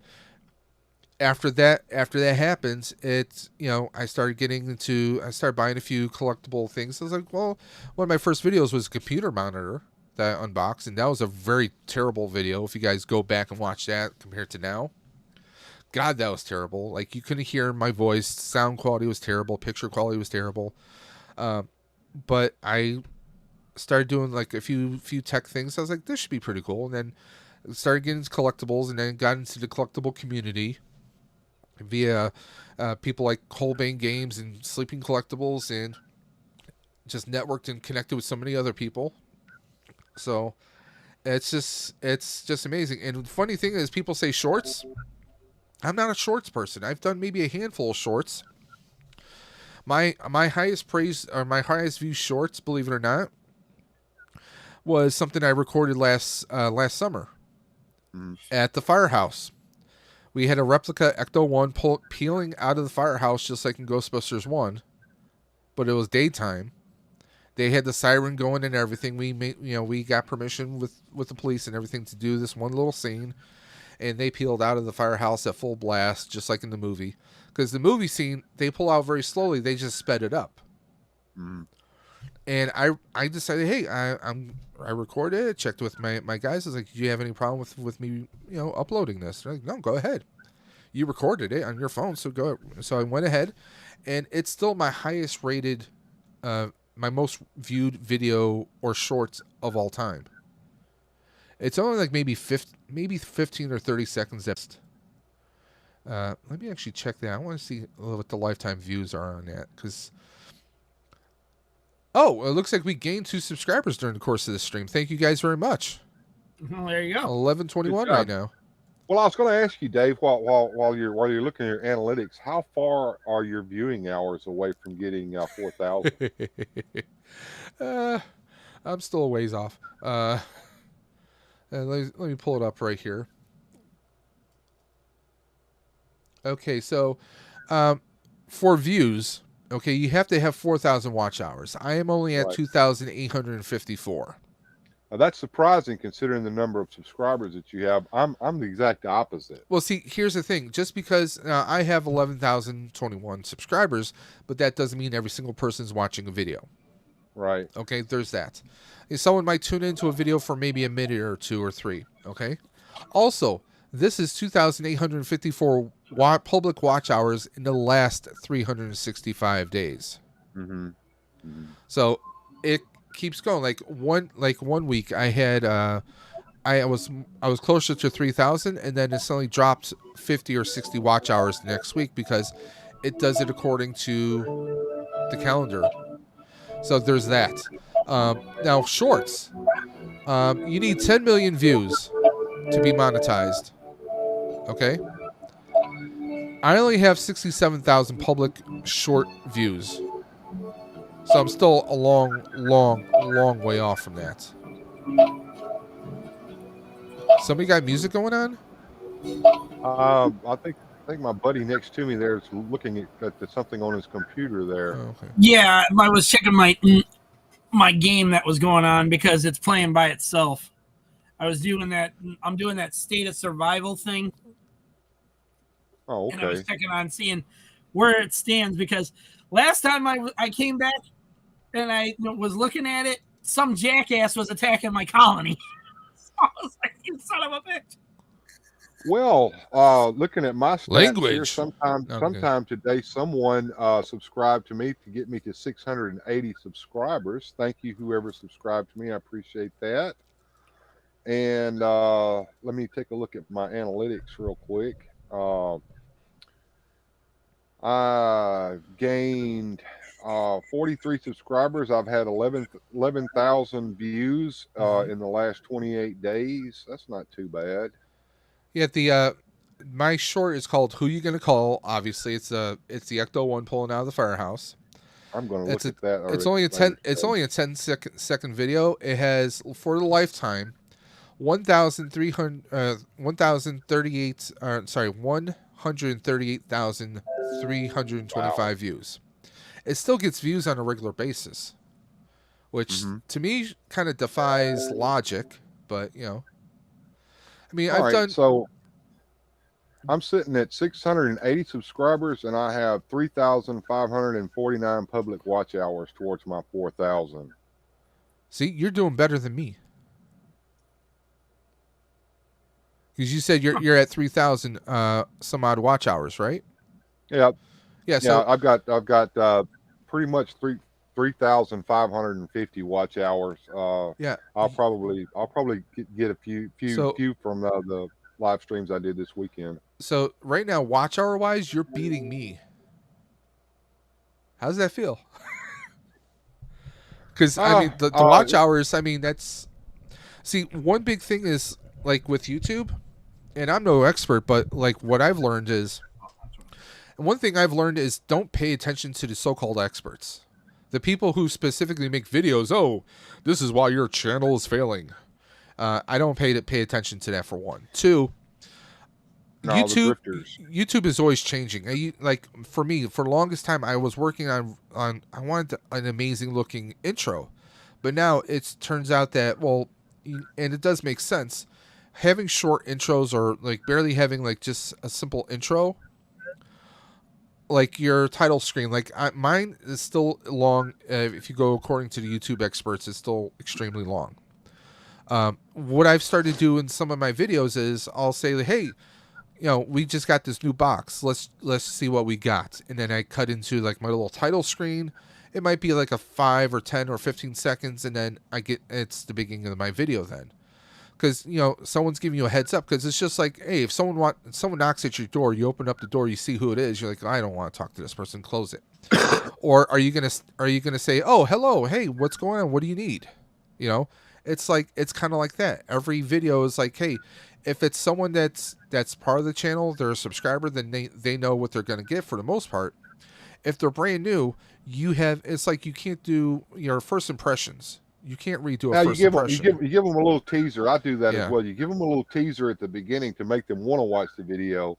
after that happens, it's, I started buying a few collectible things. I was like, well, one of my first videos was a computer monitor that I unboxed, and that was a very terrible video. If you guys go back and watch that compared to now, God, that was terrible. Like, you couldn't hear my voice. Sound quality was terrible. Picture quality was terrible. But I started doing like a few tech things. I was like, this should be pretty cool. And then started getting into collectibles, and then got into the collectible community via people like Holbane Games and Sleeping Collectibles, and just networked and connected with so many other people. So it's just amazing. And the funny thing is, people say shorts. I'm not a shorts person. I've done maybe a handful of shorts. My highest praise, or my highest view shorts, believe it or not, was something I recorded last summer at the firehouse. We had a replica Ecto-1 peeling out of the firehouse, just like in Ghostbusters 1, but it was daytime. They had the siren going and everything. We got permission with the police and everything to do this one little scene, and they peeled out of the firehouse at full blast, just like in the movie. Because the movie scene, they pull out very slowly. They just sped it up. And I decided, hey, I recorded it, checked with my guys. I was like, do you have any problem with me, uploading this? They're like, no, go ahead. You recorded it on your phone, so go. So I went ahead, and it's still my highest rated, my most viewed video or shorts of all time. It's only like maybe 15 or 30 seconds. Let me actually check that. I want to see what the lifetime views are on that, because it looks like we gained 2 subscribers during the course of this stream. Thank you guys very much. Well, there you go. 1121 right now. Well, I was going to ask you, Dave, while you're looking at your analytics, how far are your viewing hours away from getting 4,000? I'm still a ways off. Let me pull it up right here. Okay, so for views, okay, you have to have 4,000 watch hours. I am only at 2,854. Now, that's surprising considering the number of subscribers that you have. I'm the exact opposite. Well, see, here's the thing. Just because I have 11,021 subscribers, but that doesn't mean every single person's watching a video. Right. Okay, there's that. Someone might tune into a video for maybe a minute or 2 or 3. Okay. Also, this is 2,854 public watch hours in the last 365 days. Mm-hmm. Mm-hmm. So it keeps going. Like one week, I had I was closer to 3,000, and then it suddenly dropped 50 or 60 watch hours the next week because it does it according to the calendar. So there's that. Now shorts, you need 10 million views to be monetized. Okay. I only have 67,000 public short views. So I'm still a long way off from that. Somebody got music going on? I think my buddy next to me there is looking at something on his computer there. Oh, okay. Yeah, I was checking my game that was going on because it's playing by itself. I was doing that. I'm doing that state of survival thing. Oh, okay. And I was checking on seeing where it stands because last time I came back and I was looking at it, some jackass was attacking my colony. So I was like, you son of a bitch. Well, looking at my stats here, sometime today, someone subscribed to me to get me to 680 subscribers. Thank you, whoever subscribed to me. I appreciate that. And let me take a look at my analytics real quick. I gained 43 subscribers. I've had 11,000 views in the last 28 days. That's not too bad. Yeah, my short is called "Who You Gonna Call?" Obviously, it's the Ecto one pulling out of the firehouse. I'm going to look at that. It's only a 10-second video. It has for the lifetime 138,325 views. It still gets views on a regular basis, which to me kind of defies logic. But I mean, So I'm sitting at 680 subscribers, and I have 3,549 public watch hours towards my 4,000. See, you're doing better than me. Because you said you're at 3,000 some odd watch hours, right? Yeah. Yeah. So I've got pretty much 3,550 watch hours. Yeah. I'll probably get a few from the live streams I did this weekend. So right now, watch hour wise, you're beating me. How does that feel? Because I mean, the watch hours. I mean, one big thing is like with YouTube, and I'm no expert, but like what I've learned is, one thing I've learned is don't pay attention to the so-called experts, the people who specifically make videos. Oh, this is why your channel is failing. I don't pay attention to that for one. Two, YouTube is always changing. Like for me, for the longest time, I was working on I wanted an amazing looking intro, but now it turns out that and it does make sense. Having short intros or like barely having like just a simple intro like your title screen, like mine is still long. If you go according to the YouTube experts, it's still extremely long. What I've started to do in some of my videos is I'll say, hey, we just got this new box. Let's see what we got, and then I cut into like my little title screen. It might be like a 5 or 10 or 15 seconds, and then it's the beginning of my video then. Because someone's giving you a heads up, because it's just like, hey, if someone knocks at your door, you open up the door, you see who it is, you're like, I don't want to talk to this person, close it. Or are you gonna say, oh, hello, hey, what's going on, what do you need? It's kind of like that. Every video is like, hey, if it's someone that's part of the channel, they're a subscriber, then they know what they're gonna get for the most part. If they're brand new, it's like you can't do your first impressions. You can't redo a first impression. You give them a little teaser. I do that Yeah. as well. You give them a little teaser at the beginning to make them want to watch the video.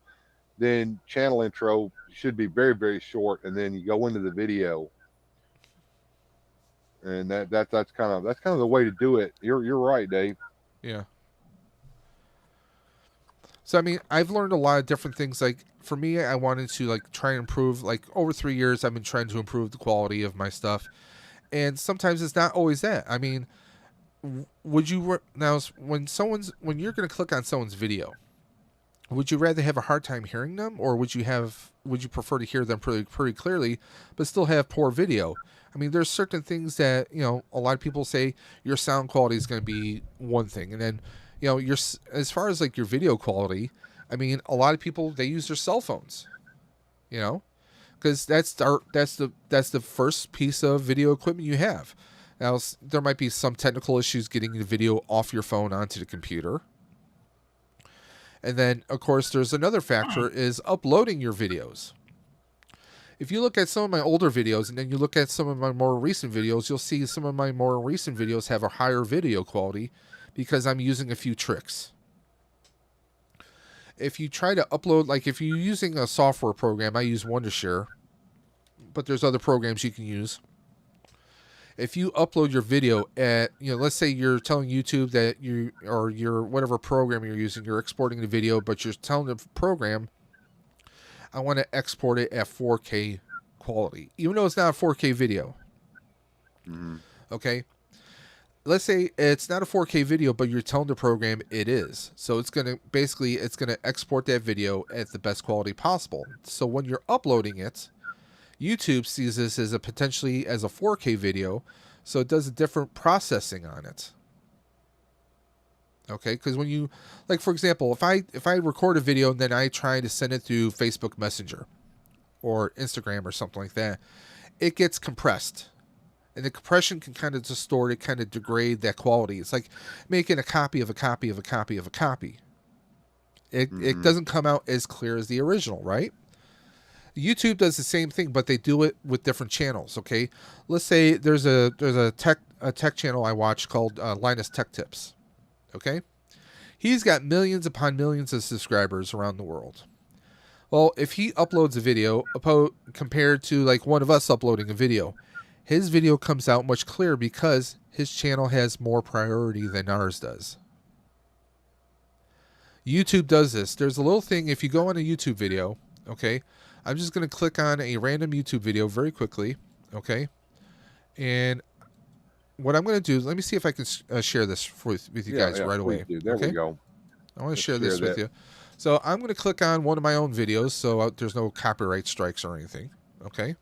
Then channel intro should be very, very short, and then you go into the video. And that's kind of the way to do it. You're right, Dave. Yeah. So I mean, I've learned a lot of different things. Like for me, I wanted to like try and improve. Like over 3 years, I've been trying to improve the quality of my stuff, and sometimes it's not always that. I mean, would you now when you're going to click on someone's video, would you rather have a hard time hearing them, or would you prefer to hear them pretty clearly, but still have poor video? I mean, there's certain things that a lot of people say your sound quality is going to be one thing, and then as far as like your video quality, I mean, a lot of people, they use their cell phones, because that's the first piece of video equipment you have. Now there might be some technical issues getting the video off your phone onto the computer. And then, of course, there's another factor is uploading your videos. If you look at some of my older videos and then you look at some of my more recent videos, you'll see some of my more recent videos have a higher video quality because I'm using a few tricks. If you try to upload, like if you're using a software program, I use Wondershare, but there's other programs you can use. If you upload your video at, let's say you're telling YouTube that your whatever program you're using, you're exporting the video, but you're telling the program, I want to export it at 4K quality, even though it's not a 4K video. Mm-hmm. Okay. Let's say it's not a 4K video, but you're telling the program it is. So it's going to export that video at the best quality possible. So when you're uploading it, YouTube sees this as potentially as a 4K video, so it does a different processing on it. Okay, because when you, like for example, if I record a video and then I try to send it through Facebook Messenger or Instagram or something like that, it gets compressed. And the compression can kind of distort it, kind of degrade that quality. It's like making a copy of a copy of a copy of a copy. It doesn't come out as clear as the original, right? YouTube does the same thing, but they do it with different channels. Okay, let's say there's a tech channel I watch called Linus Tech Tips. Okay, he's got millions upon millions of subscribers around the world. Well, if he uploads a video compared to like one of us uploading a video, his video comes out much clearer because his channel has more priority than ours does. YouTube does this. There's a little thing if you go on a YouTube video. Okay, I'm just going to click on a random YouTube video very quickly, okay? And what I'm going to do is, let me see if I can share this with you guys right away. There we go. I want to share this with you. So I'm going to click on one of my own videos so there's no copyright strikes or anything, okay?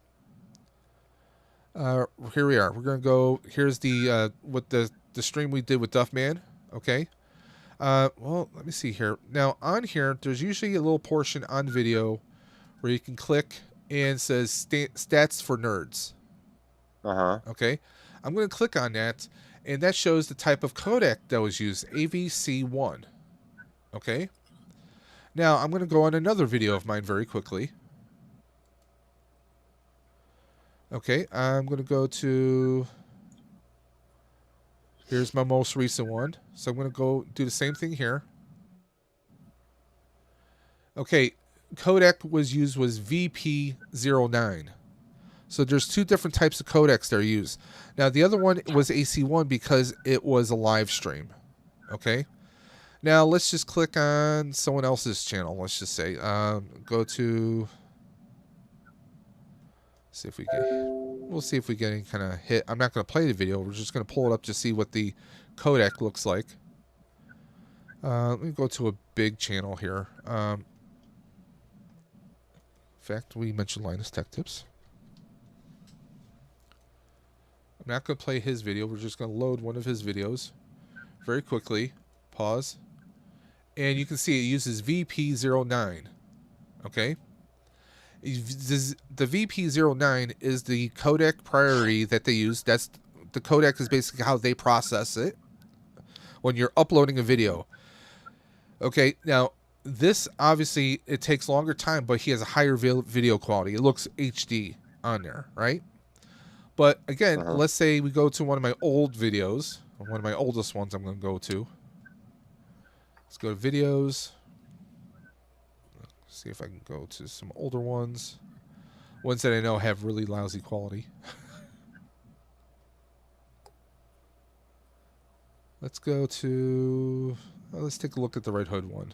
Here we are. We're going to go, here's the stream we did with Duffman, okay? Well, let me see here. Now, on here, there's usually a little portion on video where you can click and it says stats for nerds. Okay. I'm going to click on that, and that shows the type of codec that was used, AVC1. Okay. Now, I'm going to go on another video of mine very quickly. Okay. I'm going to go to... Here's my most recent one. So I'm going to go do the same thing here. Okay. Codec was used was VP09. So there's two different types of codecs that are used. Now the other one was AC1 because it was a live stream. Okay. Now let's just click on someone else's channel. Let's just say go to See if we can. We'll see if we get any kind of hit. I'm not going to play the video. We're just going to pull it up to see what the codec looks like. Let me go to a big channel here. In fact, we mentioned Linus Tech Tips. I'm not going to play his video. We're just going to load one of his videos very quickly. Pause. And you can see it uses VP09. Okay? The VP09 is the codec priority that they use. That's the codec is basically how they process it when you're uploading a video. Okay, now this obviously it takes longer time, but he has a higher video quality. It looks HD on there, right? But again, let's say we go to one of my old videos, one of my oldest ones I'm going to go to. Let's go to videos. See if I can go to some older ones. Ones that I know have really lousy quality. Let's go to... let's take a look at the Red Hood one.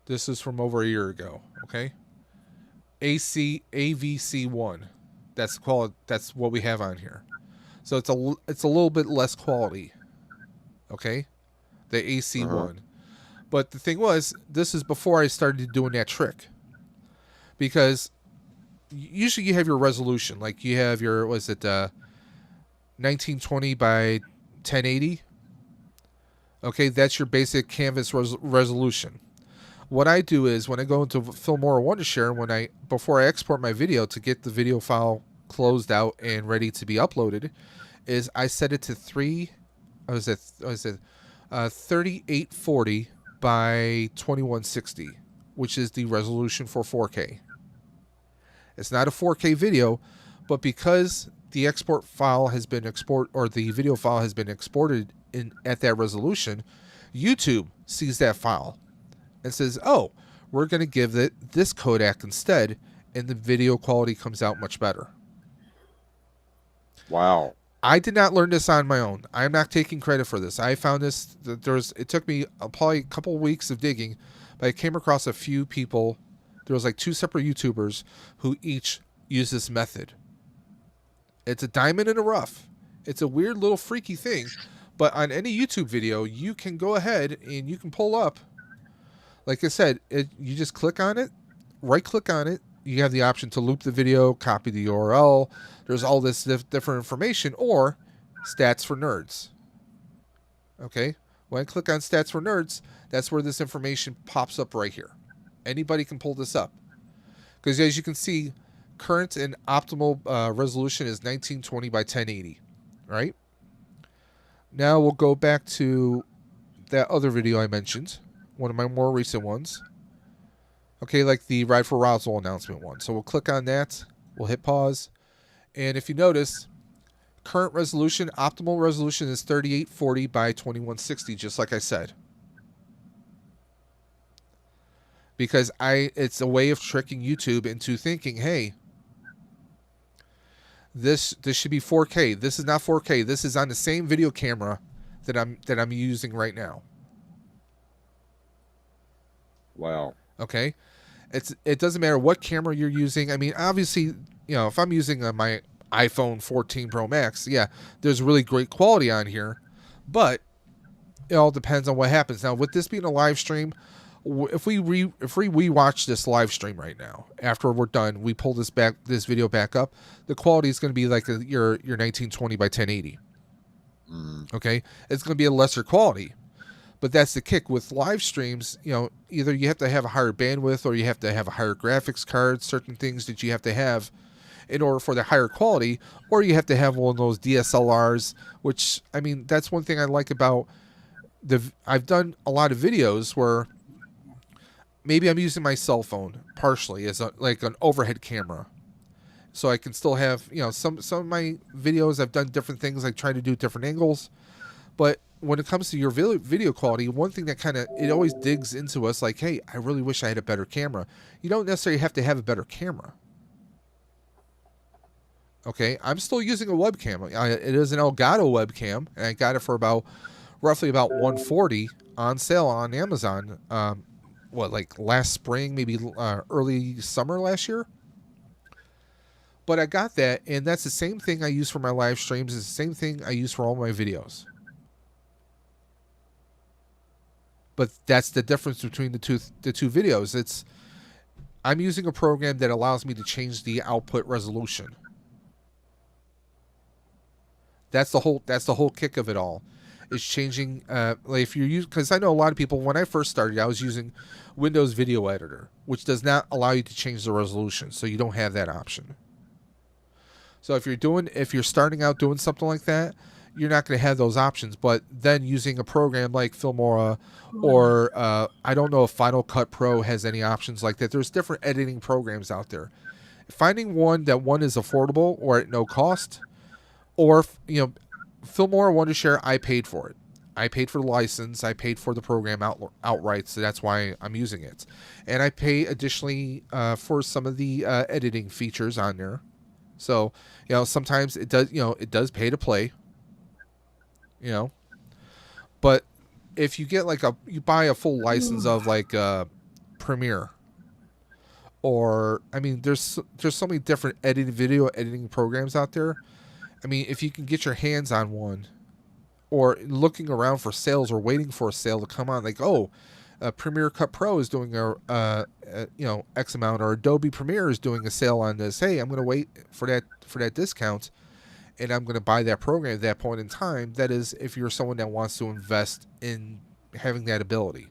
This is from over a year ago, okay? AVC1. That's quality. That's what we have on here. So it's a little bit less quality, okay? The AC1. But the thing was, this is before I started doing that trick. Because usually you have your resolution. Like you have your, 1920 by 1080? Okay, that's your basic canvas resolution. What I do is when I go into Filmora Wondershare, before I export my video to get the video file closed out and ready to be uploaded, is I set it to 3840 by 2160, which is the resolution for 4K. It's not a 4K video, but because the export file has been the video file has been exported at that resolution, YouTube sees that file and says, "Oh, we're going to give it this codec instead," and the video quality comes out much better. Wow. I did not learn this on my own. I'm not taking credit for this. I found this. It took me probably a couple weeks of digging, but I came across a few people. There was like 2 separate YouTubers who each use this method. It's a diamond in the rough. It's a weird little freaky thing, but on any YouTube video, you can go ahead and you can pull up. Like I said, you just click on it, right-click on it. You have the option to loop the video, copy the URL. There's all this different information, or stats for nerds. Okay? When I click on stats for nerds, that's where this information pops up right here. Anybody can pull this up. Because as you can see, current and optimal resolution is 1920 by 1080. Right? Now we'll go back to that other video I mentioned. One of my more recent ones. Okay, like the Ride for Roswell announcement one. So we'll click on that. We'll hit pause. And if you notice, current resolution, optimal resolution is 3840 by 2160, just like I said. Because it's a way of tricking YouTube into thinking, hey, this should be 4K. This is not 4K. This is on the same video camera that I'm using right now. Wow. Okay? It doesn't matter what camera you're using. I mean, obviously, if I'm using my iPhone 14 Pro Max, yeah, there's really great quality on here, but it all depends on what happens. Now, with this being a live stream, if we watch this live stream right now, after we're done, we pull this video back up, the quality is going to be like your 1920 by 1080. Okay? It's going to be a lesser quality. But that's the kick with live streams. Either you have to have a higher bandwidth or you have to have a higher graphics card, certain things that you have to have in order for the higher quality, or you have to have one of those DSLRs, which, I mean, that's one thing I like about I've done a lot of videos where maybe I'm using my cell phone partially as like an overhead camera. So I can still have, some of my videos I've done different things, like try to do different angles. But when it comes to your video quality, one thing that it always digs into us, like, hey, I really wish I had a better camera. You don't necessarily have to have a better camera. Okay, I'm still using a webcam. It is an Elgato webcam, and I got it for roughly about $140 on sale on Amazon. Like last spring, maybe early summer last year. But I got that, and that's the same thing I use for my live streams. It's the same thing I use for all my videos. But that's the difference between the two videos. I'm using a program that allows me to change the output resolution. That's the whole kick of it all. Is changing like if you use, because I know a lot of people, when I first started, I was using Windows Video Editor, which does not allow you to change the resolution, so you don't have that option. So if you're starting out doing something like that, you're not going to have those options. But then using a program like Filmora, or I don't know if Final Cut Pro has any options like that. There's different editing programs out there. Finding one is affordable or at no cost, or Filmora Wondershare, I paid for it. I paid for the license. I paid for the program outright, so that's why I'm using it. And I pay additionally for some of the editing features on there. So, sometimes it does pay to play. But if you get you buy a full license of Premiere, or there's so many different video editing programs out there. If you can get your hands on one, or looking around for sales or waiting for a sale to come on, Premiere Cut Pro is doing X amount, or Adobe Premiere is doing a sale on this. Hey, I'm going to wait for that discount, and I'm going to buy that program at that point in time. That is, if you're someone that wants to invest in having that ability.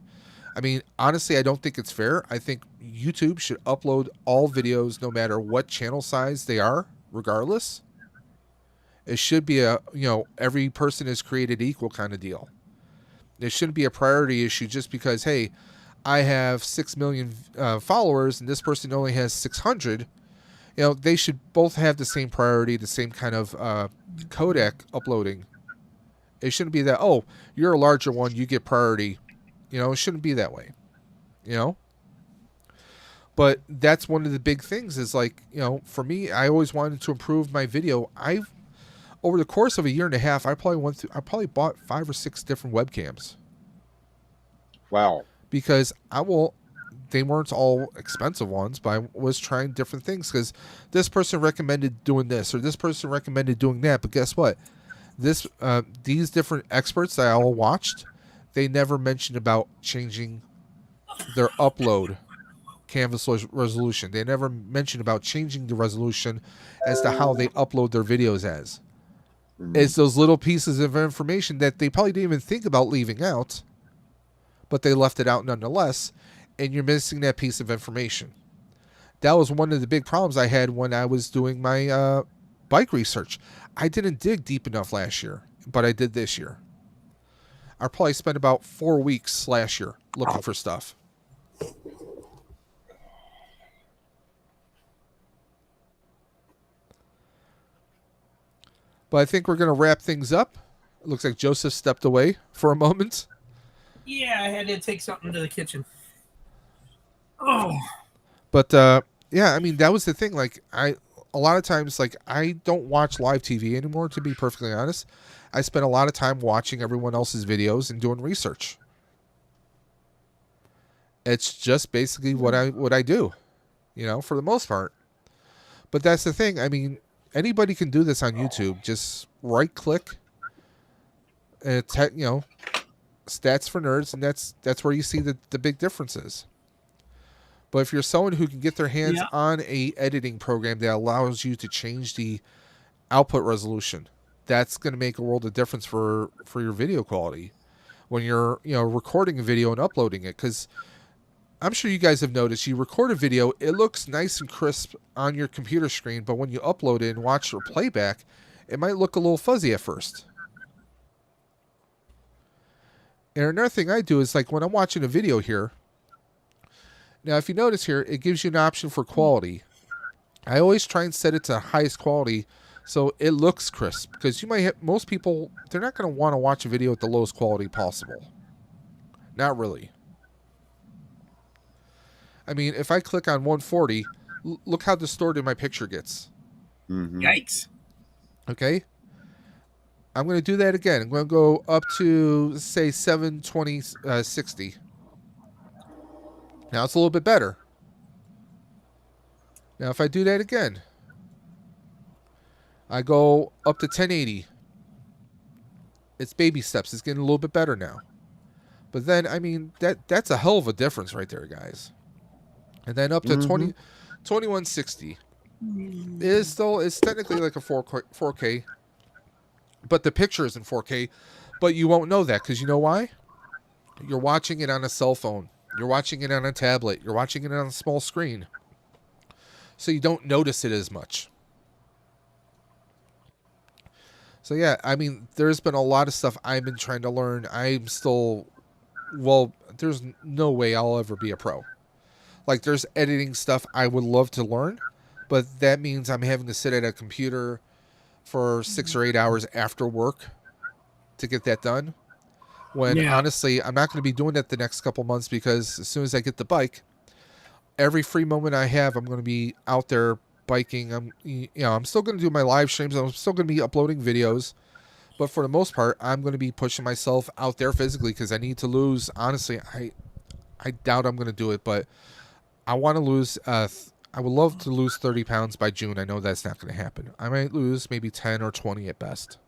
Honestly, I don't think it's fair. I think YouTube should upload all videos, no matter what channel size they are, regardless. It should be every person is created equal kind of deal. There shouldn't be a priority issue just because, hey, I have 6 million followers and this person only has 600. They should both have the same priority, the same kind of codec uploading. It shouldn't be that, oh, you're a larger one, you get priority. It shouldn't be that way. But that's one of the big things is for me, I always wanted to improve my video. Over the course of a year and a half, I probably bought 5 or 6 different webcams. Wow. Because they weren't all expensive ones, but I was trying different things because this person recommended doing this or this person recommended doing that. But guess what? These different experts that I all watched, they never mentioned about changing their upload canvas resolution. They never mentioned about changing the resolution as to how they upload their videos as. It's those little pieces of information that they probably didn't even think about leaving out, but they left it out nonetheless, and you're missing that piece of information. That was one of the big problems I had when I was doing my bike research. I didn't dig deep enough last year, but I did this year. I probably spent about 4 weeks last year looking for stuff. But I think we're going to wrap things up. It looks like Joseph stepped away for a moment. Yeah, I had to take something to the kitchen. Oh. But, yeah, that was the thing. A lot of times, I don't watch live TV anymore, to be perfectly honest. I spend a lot of time watching everyone else's videos and doing research. It's just basically what I do, for the most part. But that's the thing. Anybody can do this on YouTube. Just right click, stats for nerds, and that's where you see the big differences. But if you're someone who can get their hands on a editing program that allows you to change the output resolution, that's going to make a world of difference for your video quality when you're recording a video and uploading it. Because I'm sure you guys have noticed, you record a video, it looks nice and crisp on your computer screen, but when you upload it and watch your playback, it might look a little fuzzy at first. And another thing I do is when I'm watching a video here, now if you notice here, it gives you an option for quality. I always try and set it to highest quality so it looks crisp, because most people, they're not going to want to watch a video at the lowest quality possible. Not really. If I click on 140, look how distorted my picture gets. Mm-hmm. Yikes. Okay. I'm going to do that again. I'm going to go up to, say, 720, 60. Now it's a little bit better. Now if I do that again, I go up to 1080. It's baby steps. It's getting a little bit better now. But then, I mean, that's a hell of a difference right there, guys. And then up to 2160. It's technically like a 4K, but the picture isn't 4K. But you won't know that because you know why? You're watching it on a cell phone. You're watching it on a tablet. You're watching it on a small screen. So you don't notice it as much. So yeah, I mean, there's been a lot of stuff I've been trying to learn. I'm still, well, there's no way I'll ever be a pro. Like, there's editing stuff I would love to learn, but that means I'm having to sit at a computer for 6 or 8 hours after work to get that done. When honestly, I'm not going to be doing that the next couple months because as soon as I get the bike, every free moment I have, I'm going to be out there biking. I'm still going to do my live streams. I'm still going to be uploading videos, but for the most part, I'm going to be pushing myself out there physically because I need to lose. Honestly, I doubt I'm going to do it, but I want to lose. I would love to lose 30 pounds by June. I know that's not going to happen. I might lose maybe 10 or 20 at best.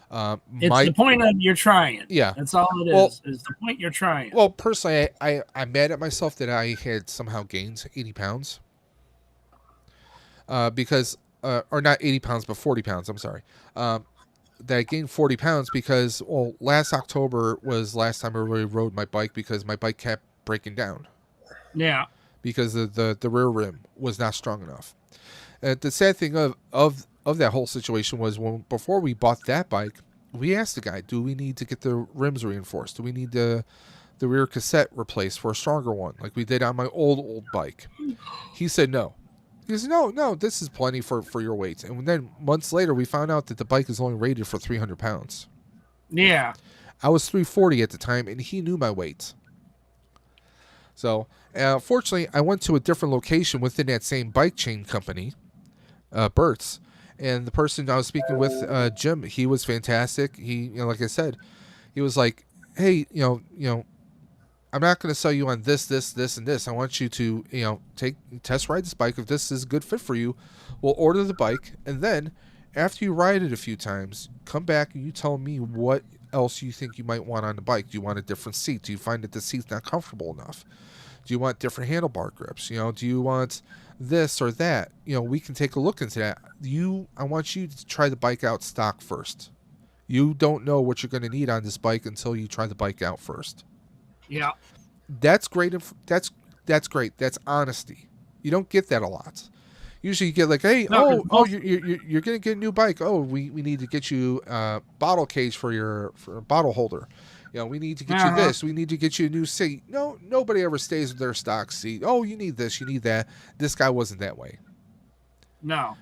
It's the point of you're trying. Yeah, that's all it is. Well, is the point you're trying. Well, personally, I'm mad at myself that I had somehow gained 80 pounds. Because, or not 80 pounds, but 40 pounds. I'm sorry. That I gained 40 pounds because, well, last October was last time I really rode my bike because my bike kept breaking down. Yeah. Because the rear rim was not strong enough. The sad thing of that whole situation was before we bought that bike, we asked the guy, do we need to get the rims reinforced? Do we need the rear cassette replaced for a stronger one like we did on my old bike? He said no. He said, no, this is plenty for your weight. And then months later, we found out that the bike is only rated for 300 pounds. Yeah. I was 340 at the time, and he knew my weight. So, fortunately, I went to a different location within that same bike chain company, Burt's, and the person I was speaking with, Jim, he was fantastic. He, like I said, he was like, hey, I'm not going to sell you on this, and this. I want you to, test ride this bike. If this is a good fit for you, we'll order the bike. And then after you ride it a few times, come back and you tell me what else you think you might want on the bike. Do you want a different seat? Do you find that the seat's not comfortable enough? Do you want different handlebar grips? Do you want this or that? We can take a look into that. I want you to try the bike out stock first. You don't know what you're going to need on this bike until you try the bike out first. Yeah. That's great. That's great. That's honesty. You don't get that a lot. Usually you get like, hey, you're going to get a new bike. Oh, we need to get you a bottle case for a bottle holder. We need to get you this. We need to get you a new seat. No, nobody ever stays with their stock seat. Oh, you need this. You need that. This guy wasn't that way. No.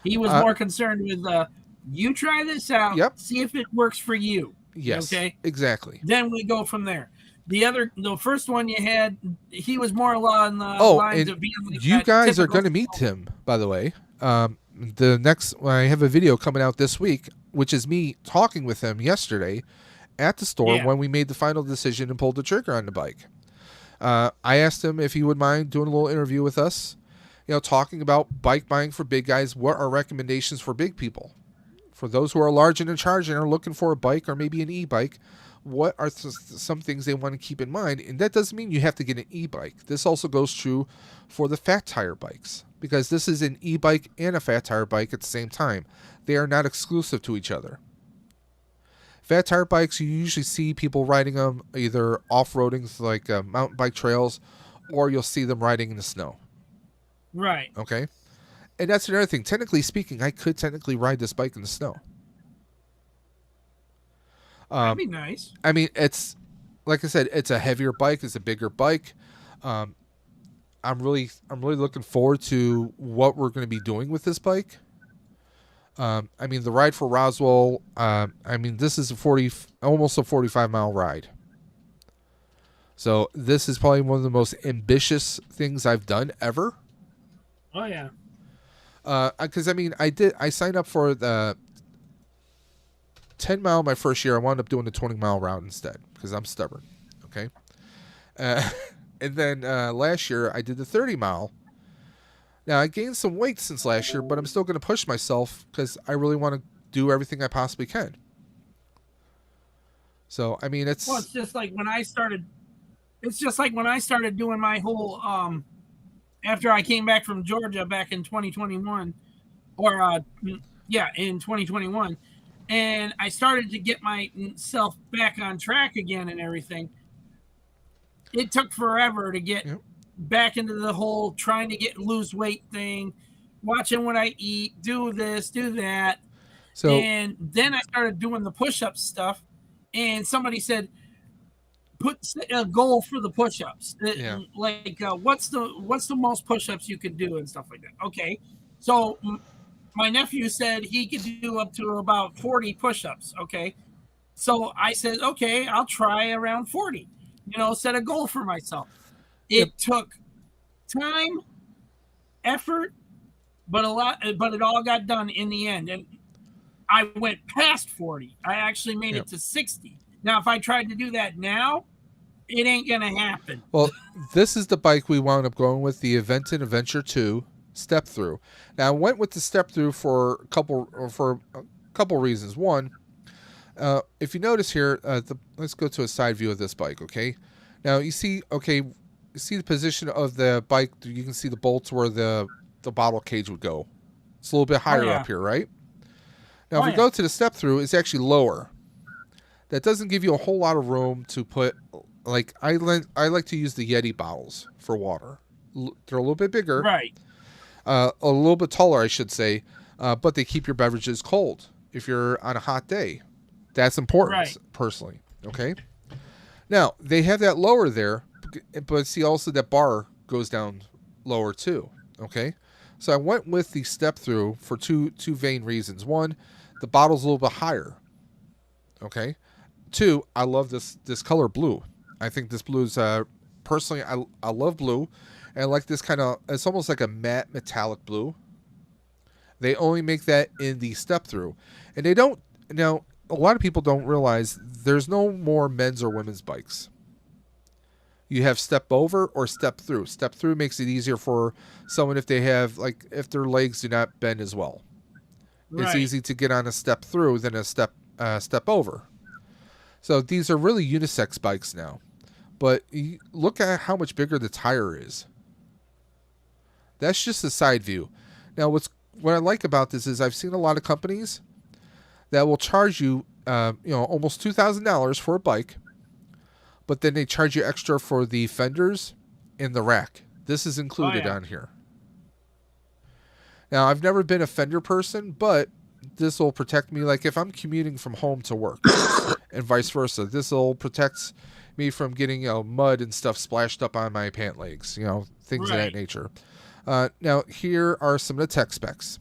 He was more concerned with you try this out. Yep. See if it works for you. Yes. Okay. Exactly. Then we go from there. The first one you had, he was more along the lines of being like you guys are going to meet him, by the way. The next, I have a video coming out this week, which is me talking with him yesterday at the store when we made the final decision and pulled the trigger on the bike. I asked him if he would mind doing a little interview with us, talking about bike buying for big guys. What are recommendations for big people? For those who are large and in charge and are looking for a bike or maybe an e-bike, what are some things they want to keep in mind? And that doesn't mean you have to get an e-bike. This also goes true for the fat tire bikes, because this is an e-bike and a fat tire bike at the same time. They are not exclusive to each other. Fat tire bikes, you usually see people riding them either off-roading, like mountain bike trails, or you'll see them riding in the snow. Right. Okay? And that's another thing. Technically speaking, I could technically ride this bike in the snow. That'd be nice. I mean, it's, like I said, it's a heavier bike. It's a bigger bike. I'm really looking forward to what we're going to be doing with this bike. I mean, the ride for Roswell, this is almost a 45-mile ride. So this is probably one of the most ambitious things I've done ever. Oh, yeah. Because, I signed up for the 10-mile my first year. I wound up doing the 20-mile route instead because I'm stubborn. Okay. And then last year I did the 30-mile. Now, I gained some weight since last year, but I'm still going to push myself because I really want to do everything I possibly can. So, I mean, Well, it's just like when I started. It's just like when I started doing my whole after I came back from Georgia back in 2021, or in 2021, and I started to get myself back on track again and everything. It took forever to get back into the whole trying to lose weight thing, watching what I eat, do this, do that. So, and then I started doing the push-up stuff, and somebody said, put a goal for the push-ups. Like what's the most push-ups you could do and stuff like that. Okay, so my nephew said he could do up to about 40 push-ups. Okay, so I said, okay, I'll try around 40. Set a goal for myself. It took time, effort, but it all got done in the end, and I went past 40. I actually made it to 60. Now, if I tried to do that now, it ain't gonna happen. Well, this is the bike we wound up going with, the Aventon Adventure 2 step through. Now, I went with the step through for a couple reasons. One, if you notice here, let's go to a side view of this bike. Okay, now you see the position of the bike. You can see the bolts where the bottle cage would go. It's a little bit higher up here, right? Now, if we go to the step through, it's actually lower. That doesn't give you a whole lot of room to put. Like I like to use the Yeti bottles for water. They're a little bit bigger, right? A little bit taller, I should say, but they keep your beverages cold if you're on a hot day. That's important, personally. Okay. Now they have that lower there, but see also that bar goes down lower too. Okay. So I went with the step through for two vain reasons. One, the bottle's a little bit higher. Okay. Two, I love this color blue. I think this blue is personally I love blue, and I like this kind of, it's almost like a matte metallic blue. They only make that in the step through, and they don't. Now, a lot of people don't realize there's no more men's or women's bikes. You have step over or step through. Step through makes it easier for someone if they have, like, if their legs do not bend as well. It's easy to get on a step through than a step over. So these are really unisex bikes now. But you look at how much bigger the tire is. That's just a side view. Now, what I like about this is I've seen a lot of companies that will charge you, almost $2,000 for a bike, but then they charge you extra for the fenders and the rack. This is included on here. Now, I've never been a fender person, but this will protect me. Like if I'm commuting from home to work and vice versa, this will protect me from getting mud and stuff splashed up on my pant legs, things of that nature. Now, here are some of the tech specs.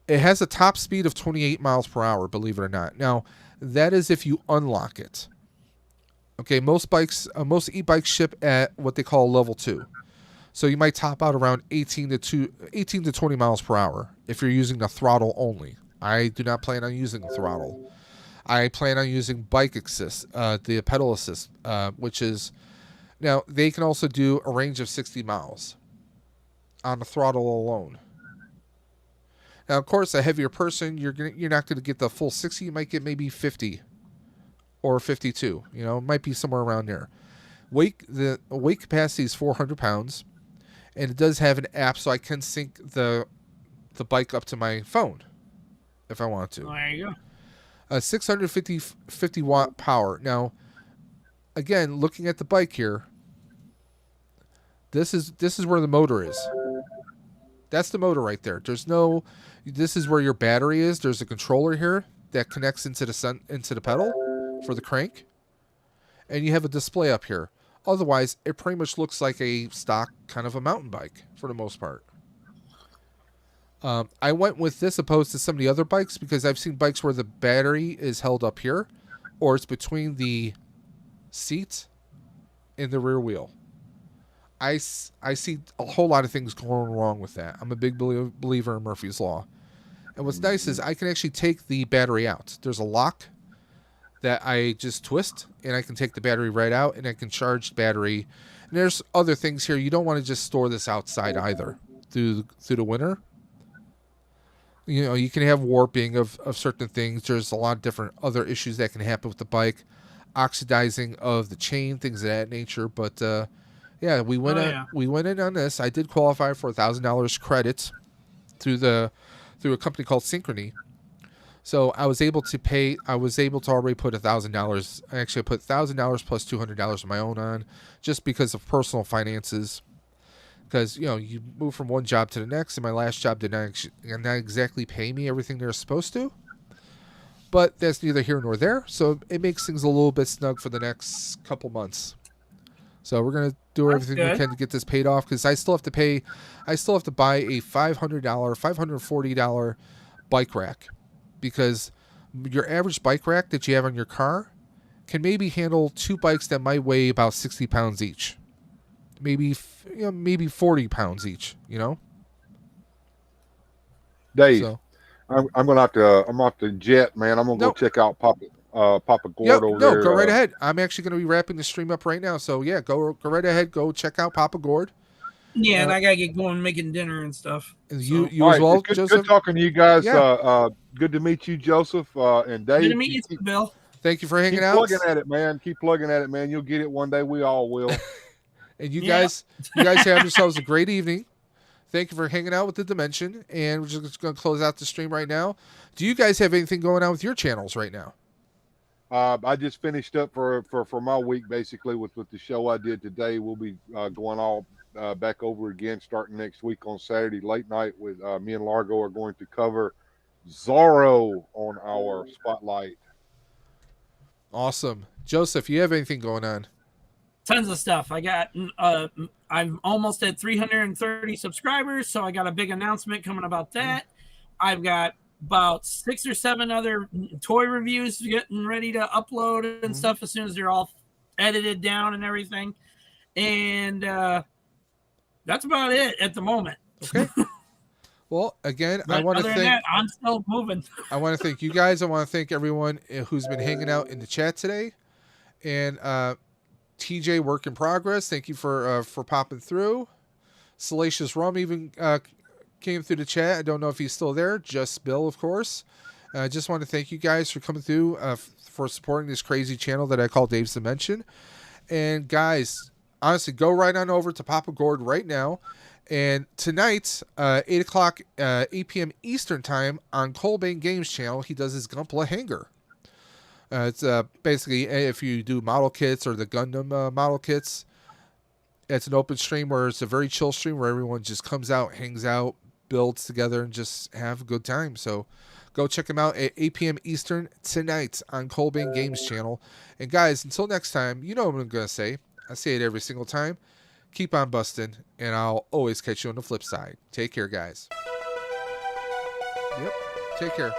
It has a top speed of 28 miles per hour, believe it or not. Now, that is if you unlock it. Okay, most e-bikes ship at what they call level 2. So you might top out around 18 to 20 miles per hour if you're using the throttle only. I do not plan on using the throttle. I plan on using bike assist, the pedal assist, which is, now they can also do a range of 60 miles on the throttle alone. Now, of course, a heavier person, you're not going to get the full 60. You might get maybe 50 or 52. It might be somewhere around there. The weight capacity is 400 pounds, and it does have an app, so I can sync the bike up to my phone if I want to. There you go. 650 watt power. Now, again, looking at the bike here, this is where the motor is. That's the motor right there. This is where your battery is. There's a controller here that connects into the pedal for the crank, and you have a display up here. Otherwise, it pretty much looks like a stock kind of a mountain bike for the most part. I went with this opposed to some of the other bikes because I've seen bikes where the battery is held up here, or it's between the seat and the rear wheel. I see a whole lot of things going wrong with that. I'm a big believer in Murphy's Law. And what's nice is I can actually take the battery out. There's a lock that I just twist, and I can take the battery right out, and I can charge the battery. And there's other things here. You don't want to just store this outside either. through the winter. You know, you can have warping of certain things. There's a lot of different other issues that can happen with the bike, oxidizing of the chain, things of that nature. But yeah, we went in on this. I did qualify for $1,000 credit through a company called Synchrony. So I was able to already put $1,000. Actually, I put $1,000 plus $200 of my own on, just because of personal finances. Because, you know, you move from one job to the next, and my last job did not exactly pay me everything they're supposed to. But that's neither here nor there. So it makes things a little bit snug for the next couple months. So we're gonna do everything we can to get this paid off, because I still have to buy a $540 bike rack, because your average bike rack that you have on your car can maybe handle 2 bikes that might weigh about 60 pounds each, maybe 40 pounds each. You know, Dave, so, I'm gonna have to jet, man. I'm gonna go check out Papa Gord over there. Go right ahead. I'm actually gonna be wrapping the stream up right now. So yeah, go right ahead. Go check out Papa Gord. Yeah, and I gotta get going making dinner and stuff. You All as well, good, Joseph. Good talking to you guys. Yeah. Good to meet you, Joseph, and Dave. Good to meet you, Bill. Thank you for hanging keep out. Plugging at it, man. Keep plugging at it, man. You'll get it one day. We all will. And you guys have yourselves a great evening. Thank you for hanging out with the Dimension, and we're just going to close out the stream right now. Do you guys have anything going on with your channels right now? I just finished up for my week, basically, with the show I did today. We'll be going all back over again starting next week on Saturday late night. With me and Largo are going to cover Zorro on our Spotlight. Awesome. Joseph, you have anything going on? Tons of stuff. I got I'm almost at 330 subscribers, so I got a big announcement coming about that. I've got about 6 or 7 other toy reviews getting ready to upload and stuff as soon as they're all edited down and everything. And that's about it at the moment. Okay. Well, again, but I want to other thank. than that, I'm still moving. I want to thank you guys. I want to thank everyone who's been hanging out in the chat today, and TJ Work in Progress. Thank you for popping through. Salacious Rum even came through the chat. I don't know if he's still there. Just Bill, of course. I just want to thank you guys for coming through, for supporting this crazy channel that I call Dave's Dimension. And guys, honestly, go right on over to Papa Gord right now. And tonight, 8 p.m. Eastern time on Colbane Games channel, he does his Gunpla Hanger. It's basically, if you do model kits or the Gundam model kits, it's an open stream where it's a very chill stream where everyone just comes out, hangs out, builds together, and just have a good time. So go check him out at 8 p.m. Eastern tonight on Colbane Games channel. And guys, until next time, you know what I'm going to say. I say it every single time. Keep on busting, and I'll always catch you on the flip side. Take care, guys. Yep. Take care.